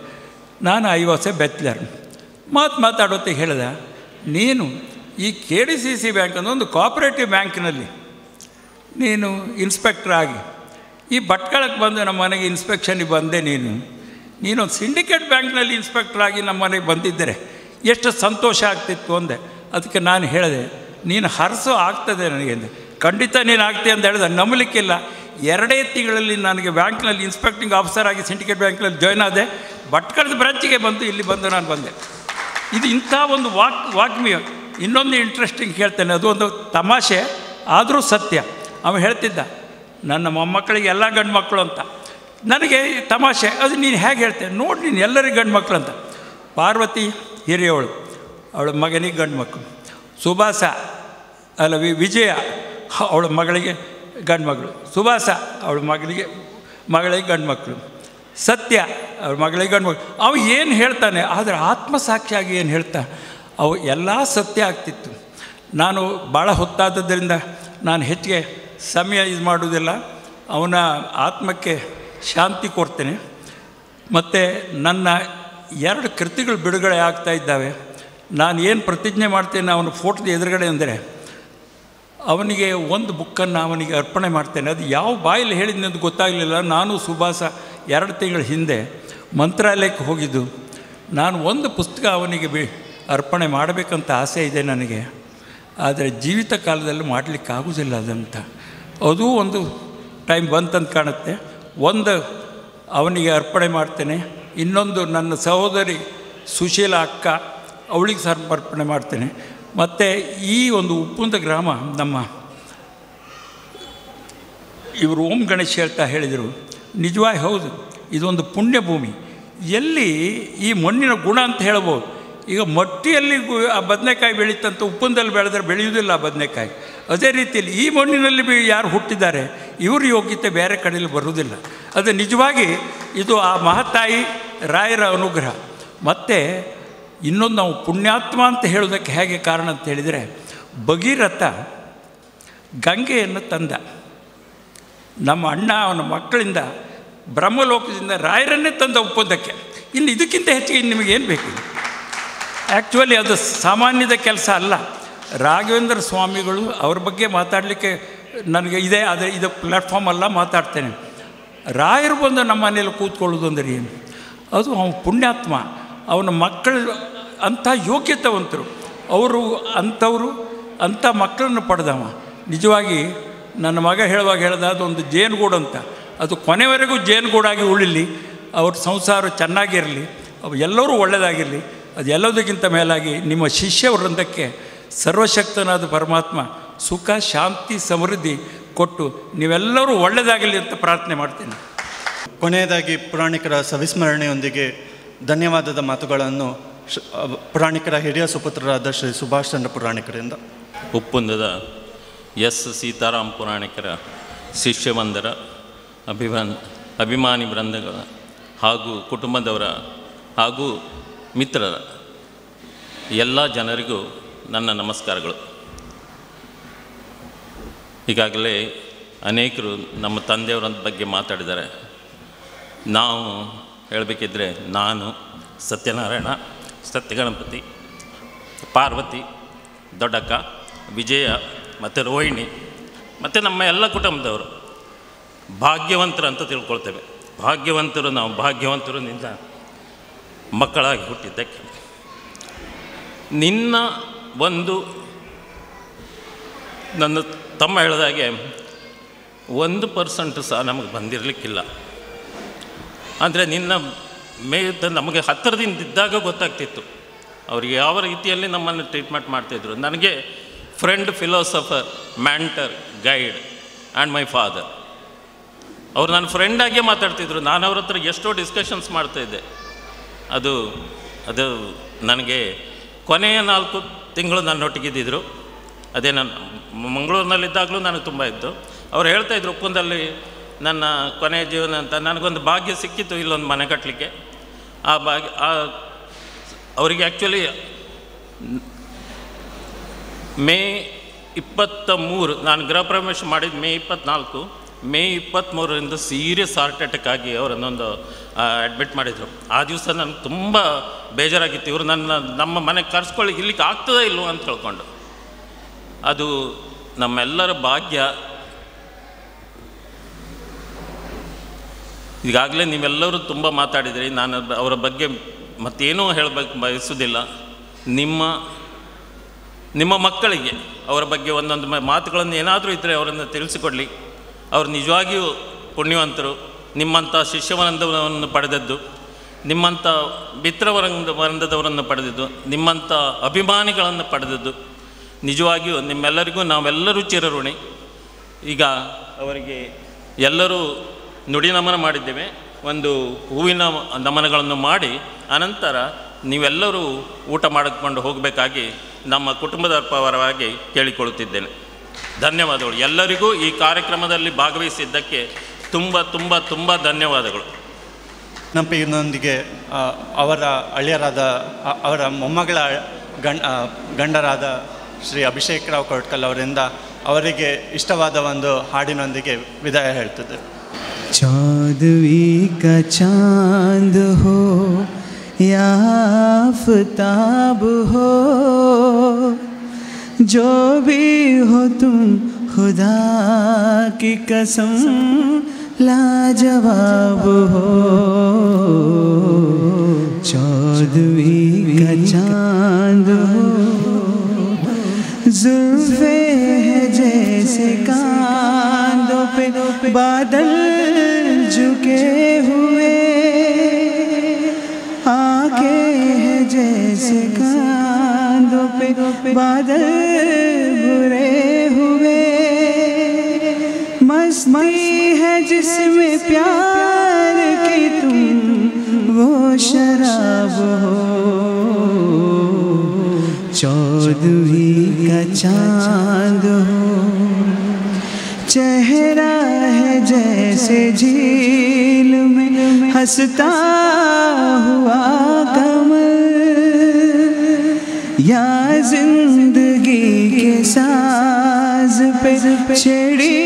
ನಾನು ಐ ವಾಸ್ ಎ ಬ್ಯಾಚುಲರ್. ಮಾತಾಡೋತ್ತಿಗೆ ಹೇಳಿದೆ, ನೀನು ಈ KDCC ಬ್ಯಾಂಕ್ ಅನ್ನೋ ಒಂದು ಕೋಆಪರೇಟಿವ್ ಬ್ಯಾಂಕ್ನಲ್ಲಿ ನೀನು ಇನ್ಸ್ಪೆಕ್ಟರ್ ಆಗಿ ಈ ಭಟ್ಕಳಕ್ಕೆ ಬಂದು ನಮ್ಮ ಮನೆಗೆ ಇನ್ಸ್ಪೆಕ್ಷನ್ನಿಗೆ ಬಂದೆ. ನೀನೊಂದು ಸಿಂಡಿಕೇಟ್ ಬ್ಯಾಂಕ್ನಲ್ಲಿ ಇನ್ಸ್ಪೆಕ್ಟರ್ ಆಗಿ ನಮ್ಮ ಮನೆಗೆ ಬಂದಿದ್ದರೆ ಎಷ್ಟು ಸಂತೋಷ ಆಗ್ತಿತ್ತು ಅಂದೆ. ಅದಕ್ಕೆ ನಾನು ಹೇಳಿದೆ, ನೀನು ಹರಸೋ ಆಗ್ತದೆ ನನಗೆ ಅಂದೆ. ಖಂಡಿತ ನೀನು ಆಗ್ತೀಯ ಅಂತ ಹೇಳಿದೆ. ನಂಬಲಿಕ್ಕಿಲ್ಲ. 2 ತಿಂಗಳಲ್ಲಿ ನನಗೆ ಬ್ಯಾಂಕ್ನಲ್ಲಿ ಇನ್ಸ್ಪೆಕ್ಟಿಂಗ್ ಆಫೀಸರ್ ಆಗಿ ಸಿಂಡಿಕೇಟ್ ಬ್ಯಾಂಕ್ನಲ್ಲಿ ಜಾಯ್ನ್ ಆದೆ. ಭಟ್ಕಳದ ಬ್ರಾಂಚಿಗೆ ಇಲ್ಲಿ ನಾನು ಬಂದೆ. ಇದು ಇಂಥ ಒಂದು ವಾಗ್ಮಿ. ಇನ್ನೊಂದು ಇಂಟ್ರೆಸ್ಟಿಂಗ್ ಹೇಳ್ತೇನೆ, ಅದು ಒಂದು ತಮಾಷೆ ಆದರೂ ಸತ್ಯ. ಅವನು ಹೇಳ್ತಿದ್ದ, ನನ್ನ ಮೊಮ್ಮಕ್ಕಳಿಗೆ ಎಲ್ಲ ಗಂಡು ಮಕ್ಕಳು ಅಂತ. ನನಗೆ ತಮಾಷೆ, ಅದು ನೀನು ಹೇಗೆ ಹೇಳ್ತೇನೆ ನೋಡಿ, ನೀನು ಎಲ್ಲರಿಗೂ ಗಂಡು ಮಕ್ಕಳು ಅಂತ. ಪಾರ್ವತಿ ಹಿರಿಯವಳು, ಅವಳ ಮಗನಿಗೆ ಗಂಡು ಮಕ್ಕಳು. ಸುಭಾಸ ವಿಜಯ ಅವಳ ಮಗಳಿಗೆ ಗಂಡು ಮಗಳು. ಸುಭಾಸ ಅವಳ ಮಗಳಿಗೆ ಗಂಡು ಮಕ್ಕಳು. ಸತ್ಯ ಅವ್ರ ಮಗಳಿಗೆ ಗಂಡು ಮಗ ಅವ ಏನು ಹೇಳ್ತಾನೆ, ಆದರೆ ಆತ್ಮಸಾಕ್ಷಿಯಾಗಿ ಏನು ಹೇಳ್ತಾ ಅವು ಎಲ್ಲ ಸತ್ಯ ಆಗ್ತಿತ್ತು. ನಾನು ಭಾಳ ಹೊತ್ತಾದದ್ದರಿಂದ ನಾನು ಹೆಚ್ಚಿಗೆ ಸಮಯ ಇದು ಮಾಡುವುದಿಲ್ಲ. ಅವನ ಆತ್ಮಕ್ಕೆ ಶಾಂತಿ ಕೊಡ್ತೇನೆ. ಮತ್ತು ನನ್ನ 2 ಕೃತಿಗಳು ಬಿಡುಗಡೆ ಆಗ್ತಾ ಇದ್ದಾವೆ. ನಾನು ಏನು ಪ್ರತಿಜ್ಞೆ ಮಾಡ್ತೇನೆ ಅವನ ಫೋಟೋದ ಎದುರುಗಡೆ ಅಂದರೆ, ಅವನಿಗೆ ಒಂದು ಬುಕ್ಕನ್ನು ಅವನಿಗೆ ಅರ್ಪಣೆ ಮಾಡ್ತೇನೆ. ಅದು ಯಾವ ಬಾಯಲ್ಲಿ ಹೇಳಿದ್ನಿ ಅಂತ ಗೊತ್ತಾಗಲಿಲ್ಲ. ನಾನು ಸುಭಾಸ 2 ತಿಂಗಳ ಹಿಂದೆ ಮಂತ್ರಾಲಯಕ್ಕೆ ಹೋಗಿದ್ದು. ನಾನು ಒಂದು ಪುಸ್ತಕ ಅವನಿಗೆ ಅರ್ಪಣೆ ಮಾಡಬೇಕಂತ ಆಸೆ ಇದೆ ನನಗೆ, ಆದರೆ ಜೀವಿತ ಕಾಲದಲ್ಲಿ ಮಾಡಲಿಕ್ಕಾಗೋದಿಲ್ಲ ಅದಂತ. ಅದು ಒಂದು ಟೈಮ್ ಬಂತಂತ ಕಾಣುತ್ತೆ. ಒಂದು ಅವನಿಗೆ ಅರ್ಪಣೆ ಮಾಡ್ತೇನೆ, ಇನ್ನೊಂದು ನನ್ನ ಸಹೋದರಿ ಸುಶೀಲ ಅಕ್ಕ ಅವಳಿಗೆ ಸಮರ್ಪಣೆ ಮಾಡ್ತೇನೆ. ಮತ್ತು ಈ ಒಂದು ಉಪ್ಪುಂದ ಗ್ರಾಮ ನಮ್ಮ ಇವರು ಓಂ ಗಣೇಶ್ ಹೇಳ್ತಾ ಹೇಳಿದರು, ನಿಜವಾಗಿ ಹೌದು, ಇದೊಂದು ಪುಣ್ಯ ಭೂಮಿ. ಎಲ್ಲಿ ಈ ಮಣ್ಣಿನ ಗುಣ ಅಂತ ಹೇಳ್ಬೋದು. ಈಗ ಮಟ್ಟಿಯಲ್ಲಿ ಆ ಬದನೆಕಾಯಿ ಬೆಳೀತಂತ ಉಪ್ಪುಂದಲ್ಲಿ ಬೆಳೆದ್ರೆ ಬೆಳೆಯುವುದಿಲ್ಲ ಆ ಬದನೆಕಾಯಿ. ಅದೇ ರೀತಿಯಲ್ಲಿ ಈ ಮಣ್ಣಿನಲ್ಲಿ ಯಾರು ಹುಟ್ಟಿದ್ದಾರೆ ಇವ್ರ ಯೋಗ್ಯತೆ ಬೇರೆ ಕಡೆಯಲ್ಲಿ ಬರುವುದಿಲ್ಲ. ಅದು ನಿಜವಾಗಿ ಇದು ಆ ಮಹತಾಯಿ ರಾಯರ ಅನುಗ್ರಹ. ಮತ್ತು ಇನ್ನೊಂದು ನಾವು ಪುಣ್ಯಾತ್ಮ ಅಂತ ಹೇಳೋದಕ್ಕೆ ಹೇಗೆ ಕಾರಣ ಅಂತ ಹೇಳಿದರೆ, ಭಗೀರಥ ಗಂಗೆಯನ್ನು ತಂದ. ನಮ್ಮ ಅಣ್ಣ ಅವನ ಮಕ್ಕಳಿಂದ ಬ್ರಹ್ಮಲೋಕದಿಂದ ರಾಯರನ್ನೇ ತಂದ ಒಪ್ಪೋದಕ್ಕೆ. ಇನ್ನು ಇದಕ್ಕಿಂತ ಹೆಚ್ಚಿಗೆ ನಿಮಗೇನು ಬೇಕು? ಆ್ಯಕ್ಚುಲಿ ಅದು ಸಾಮಾನ್ಯದ ಕೆಲಸ ಅಲ್ಲ. ರಾಘವೇಂದ್ರ ಸ್ವಾಮಿಗಳು ಅವ್ರ ಬಗ್ಗೆ ಮಾತಾಡಲಿಕ್ಕೆ ನನಗೆ ಇದೆ, ಆದರೆ ಇದು ಪ್ಲ್ಯಾಟ್ಫಾರ್ಮ್ ಅಲ್ಲ, ಮಾತಾಡ್ತೇನೆ. ರಾಯರು ಬಂದು ನಮ್ಮ ಮನೇಲಿ ಕೂತ್ಕೊಳ್ಳೋದು ಅಂದರೆ ಏನು? ಅದು ಅವನು ಪುಣ್ಯಾತ್ಮ. ಅವನ ಮಕ್ಕಳು ಅಂಥ ಯೋಗ್ಯತವಂತರು, ಅವರು ಅಂಥ ಮಕ್ಕಳನ್ನು ಪಡೆದವ. ನಿಜವಾಗಿ ನನ್ನ ಮಗ ಹೇಳುವಾಗ ಹೇಳ್ದ, ಅದೊಂದು ಜೇನುಗೂಡು ಅಂತ. ಅದು ಕೊನೆವರೆಗೂ ಜೇನುಗೂಡಾಗಿ ಉಳಿಲಿ, ಅವ್ರ ಸಂಸಾರ ಚೆನ್ನಾಗಿರಲಿ, ಅವು ಎಲ್ಲರೂ ಒಳ್ಳೆಯದಾಗಿರಲಿ. ಅದು ಎಲ್ಲದಕ್ಕಿಂತ ಮೇಲಾಗಿ ನಿಮ್ಮ ಶಿಷ್ಯ ವೃಂದಕ್ಕೆ ಸರ್ವಶಕ್ತನಾದ ಪರಮಾತ್ಮ ಸುಖ, ಶಾಂತಿ, ಸಮೃದ್ಧಿ ಕೊಟ್ಟು ನೀವೆಲ್ಲರೂ ಒಳ್ಳೆಯದಾಗಲಿ ಅಂತ ಪ್ರಾರ್ಥನೆ ಮಾಡ್ತೀನಿ. ಕೊನೆಯದಾಗಿ ಪುರಾಣಿಕರ ಸವಿಸ್ಮರಣೆಯೊಂದಿಗೆ ಧನ್ಯವಾದದ ಮಾತುಗಳನ್ನು ಪುರಾಣಿಕರ ಹಿರಿಯ ಸುಪುತ್ರರಾದ ಶ್ರೀ ಸುಭಾಷ್ ಚಂದ್ರ ಪುರಾಣಿಕರಿಂದ. ಉಪ್ಪುಂದದ ಎಸ್ ಸೀತಾರಾಮ್ ಪುರಾಣಿಕರ ಶಿಷ್ಯವೃಂದರ ಅಭಿಮಾನಿ ವೃಂದಗಳ ಹಾಗೂ ಕುಟುಂಬದವರ ಹಾಗೂ ಮಿತ್ರರ ಎಲ್ಲ ಜನರಿಗೂ ನನ್ನ ನಮಸ್ಕಾರಗಳು. ಈಗಾಗಲೇ ಅನೇಕರು ನಮ್ಮ ತಂದೆಯವರ ಬಗ್ಗೆ ಮಾತಾಡಿದ್ದಾರೆ. ನಾವು ಹೇಳಬೇಕಿದ್ರೆ, ನಾನು ಸತ್ಯನಾರಾಯಣ, ಸತ್ಯಗಣಪತಿ, ಪಾರ್ವತಿ, ದೊಡ್ಡಕ್ಕ, ವಿಜಯ ಮತ್ತು ರೋಹಿಣಿ ಮತ್ತು ನಮ್ಮ ಎಲ್ಲ ಕುಟುಂಬದವರು ಭಾಗ್ಯವಂತರು ಅಂತ ತಿಳ್ಕೊಳ್ತೇವೆ. ಭಾಗ್ಯವಂತರು, ನಾವು ಭಾಗ್ಯವಂತರು ನಿನ್ನ ಮಕ್ಕಳಾಗಿ ಹುಟ್ಟಿದ್ದಕ್ಕೆ. ನಿನ್ನ ಒಂದು ನನ್ನ ತಮ್ಮ ಹೇಳಿದಾಗೆ 1% ಸಹ ನಮಗೆ ಬಂದಿರಲಿಕ್ಕಿಲ್ಲ. ಅಂದರೆ ನಿನ್ನ ನಮಗೆ ಹತ್ತಿರದಿಂದ ಇದ್ದಾಗ ಗೊತ್ತಾಗ್ತಿತ್ತು ಅವರಿಗೆ ಯಾವ ರೀತಿಯಲ್ಲಿ ನಮ್ಮನ್ನು ಟ್ರೀಟ್ಮೆಂಟ್ ಮಾಡ್ತಾಯಿದ್ರು. ನನಗೆ friend, philosopher, mentor, guide and my father. ಅವರು ನನ್ನ ಫ್ರೆಂಡಾಗಿಯೇ ಮಾತಾಡ್ತಿದ್ರು. ನಾನು ಅವ್ರ ಹತ್ರ ಎಷ್ಟೋ ಡಿಸ್ಕಷನ್ಸ್ ಮಾಡ್ತಾಯಿದ್ದೆ. ಅದು ನನಗೆ ಕೊನೆಯ 4 ತಿಂಗಳು ನನ್ನೊಟ್ಟಿಗಿದ್ದಿದ್ರು. ಅದೇ ನಾನು ಮಂಗಳೂರಿನಲ್ಲಿದ್ದಾಗಲೂ ನನಗೆ ತುಂಬ ಇತ್ತು. ಅವ್ರು ಹೇಳ್ತಾಯಿದ್ರು, ಉಪ್ಪುಂದಲ್ಲಿ ನನ್ನ ಕೊನೆಯ ಜೀವನ ಅಂತ. ನನಗೊಂದು ಭಾಗ್ಯ ಸಿಕ್ಕಿತ್ತು ಇಲ್ಲೊಂದು ಮನೆ ಕಟ್ಟಲಿಕ್ಕೆ. ಆ ಭಾಗ್ಯ ಅವರಿಗೆ ಆ್ಯಕ್ಚುಲಿ ಮೇ 23 ನಾನು ಗೃಹ ಪ್ರವೇಶ ಮಾಡಿದ ಮೇ 24, ಮೇ 23ರಿಂದ ಸೀರಿಯಸ್ ಹಾರ್ಟ್ ಅಟ್ಯಾಕ್ ಆಗಿ ಅವರನ್ನೊಂದು ಅಡ್ಮಿಟ್ ಮಾಡಿದರು. ಆ ದಿವಸ ನನಗೆ ತುಂಬ ಬೇಜಾರಾಗಿತ್ತು. ಇವರು ನಮ್ಮ ಮನೆಗೆ ಕರೆಸ್ಕೊಳ್ಳಿ ಇಲ್ಲಿಗೆ ಆಗ್ತದೋ ಇಲ್ವೋ ಅಂತ ಹೇಳ್ಕೊಂಡು. ಅದು ನಮ್ಮೆಲ್ಲರ ಭಾಗ್ಯ. ಈಗಾಗಲೇ ನೀವೆಲ್ಲರೂ ತುಂಬ ಮಾತಾಡಿದಿರಿ. ನಾನು ಅವರ ಬಗ್ಗೆ ಮತ್ತೇನೂ ಹೇಳಬೇಕು ಬಯಸೋದಿಲ್ಲ. ನಿಮ್ಮ ಮಕ್ಕಳಿಗೆ ಅವರ ಬಗ್ಗೆ ಒಂದೊಂದು ಮಾತುಗಳನ್ನು ಏನಾದರೂ ಇದ್ದರೆ ಅವರನ್ನು ತಿಳಿಸಿಕೊಡಲಿ. ಅವರು ನಿಜವಾಗಿಯೂ ಪುಣ್ಯವಂತರು. ನಿಮ್ಮಂಥ ಶಿಷ್ಯವೃಂದವನ್ನು ಪಡೆದದ್ದು, ನಿಮ್ಮಂಥ ಮಿತ್ರವೃಂದದವರನ್ನು ಪಡೆದದ್ದು, ನಿಮ್ಮಂಥ ಅಭಿಮಾನಿಗಳನ್ನು ಪಡೆದದ್ದು ನಿಜವಾಗಿಯೂ ನಿಮ್ಮೆಲ್ಲರಿಗೂ ನಾವೆಲ್ಲರೂ ಚಿರಋಣಿ. ಈಗ ಅವರಿಗೆ ಎಲ್ಲರೂ ನುಡಿ ನಮನ ಮಾಡಿದ್ದೇವೆ. ಒಂದು ಹೂವಿನ ನಮನಗಳನ್ನು ಮಾಡಿ ಅನಂತರ ನೀವೆಲ್ಲರೂ ಊಟ ಮಾಡಿಕೊಂಡು ಹೋಗಬೇಕಾಗಿ ನಮ್ಮ ಕುಟುಂಬದ ಪರವಾಗಿ ಕೇಳಿಕೊಳ್ಳುತ್ತಿದ್ದೇನೆ. ಧನ್ಯವಾದಗಳು. ಎಲ್ಲರಿಗೂ ಈ ಕಾರ್ಯಕ್ರಮದಲ್ಲಿ ಭಾಗವಹಿಸಿದ್ದಕ್ಕೆ ತುಂಬ ತುಂಬ ತುಂಬ ಧನ್ಯವಾದಗಳು. ನೆನಪಿನೊಂದಿಗೆ ಅವರ ಅಳಿಯರಾದ ಅವರ ಮೊಮ್ಮಗಳ ಗಂಡರಾದ ಶ್ರೀ ಅಭಿಷೇಕ್ ರಾವ್ ಕೊಟ್ಕಲ್ ಅವರಿಂದ ಅವರಿಗೆ ಇಷ್ಟವಾದ ಒಂದು ಹಾಡಿನೊಂದಿಗೆ ವಿದಾಯ ಹೇಳ್ತದೆ. चौदवी का चांद हो या आफताब हो, जो भी हो तुम खुदा की कसम लाजवाब हो. चौदवी का चांद हो, जुल्फे है जैसे कांधों पे बादल झुके हुए, आंखें है जैसे कांधों पे बादल भरे हुए, मस्ती है जिसमें प्यार की तुम वो शराब हो. चौदवी का चांद हो, चेहरा है जैसे झील में हंसता हुआ कमल, या जिंदगी के साज पे छेड़ी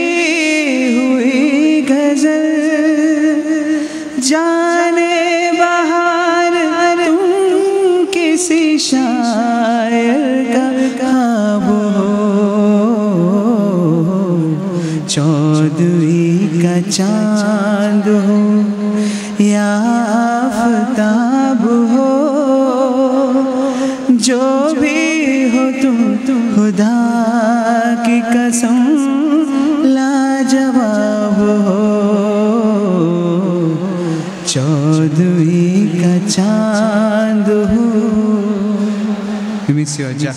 हुई गजल. जाने बहार तुम किसी शायर का ख्वाब हो. चौदवी का चांद हो या आफताब हो, जो भी हो तुम खुदा की कसम लाजवाब हो. चौदवी का चांद हो. मिस यू जा.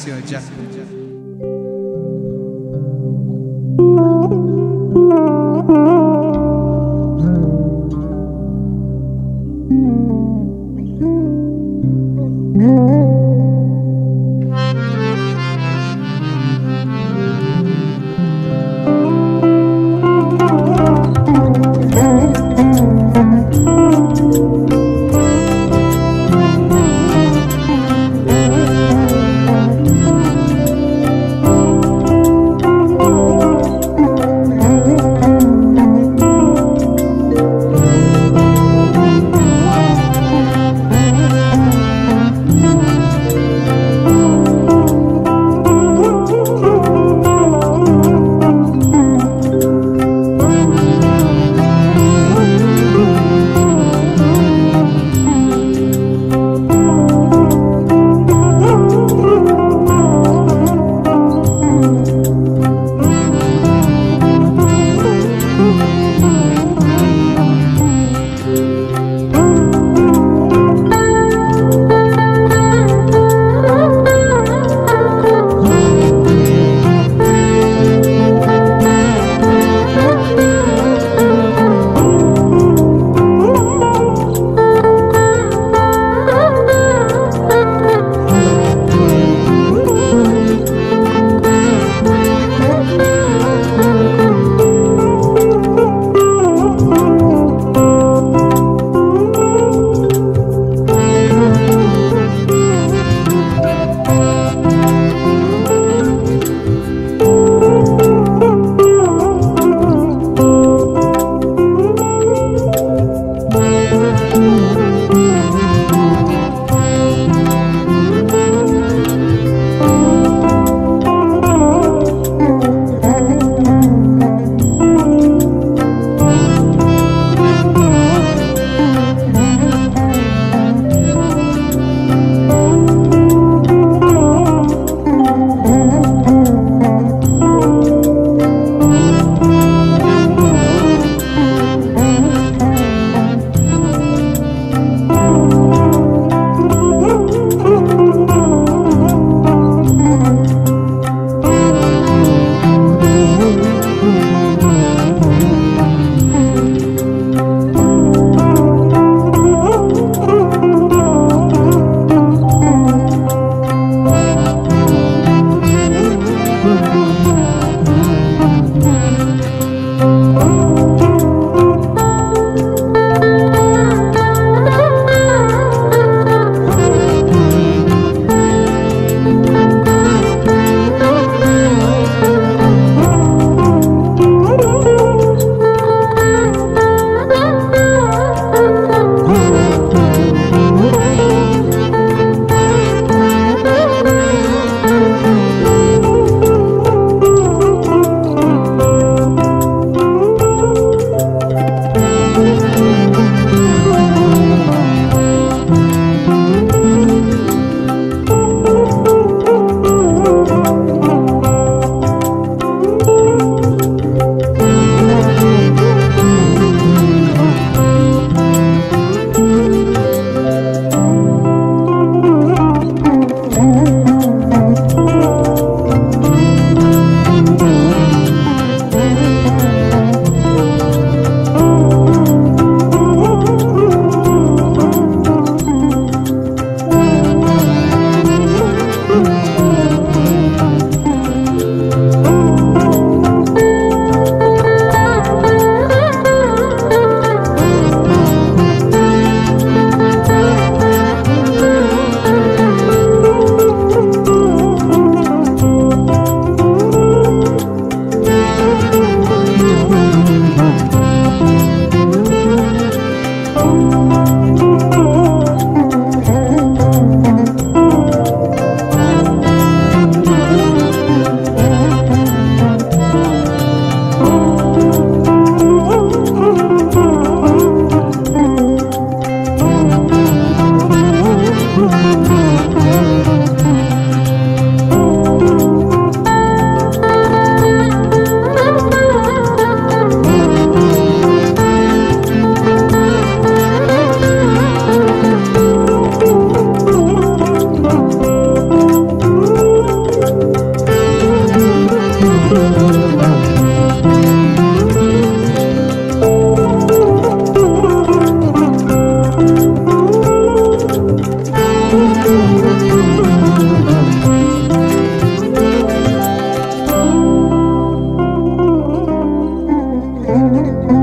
ಿ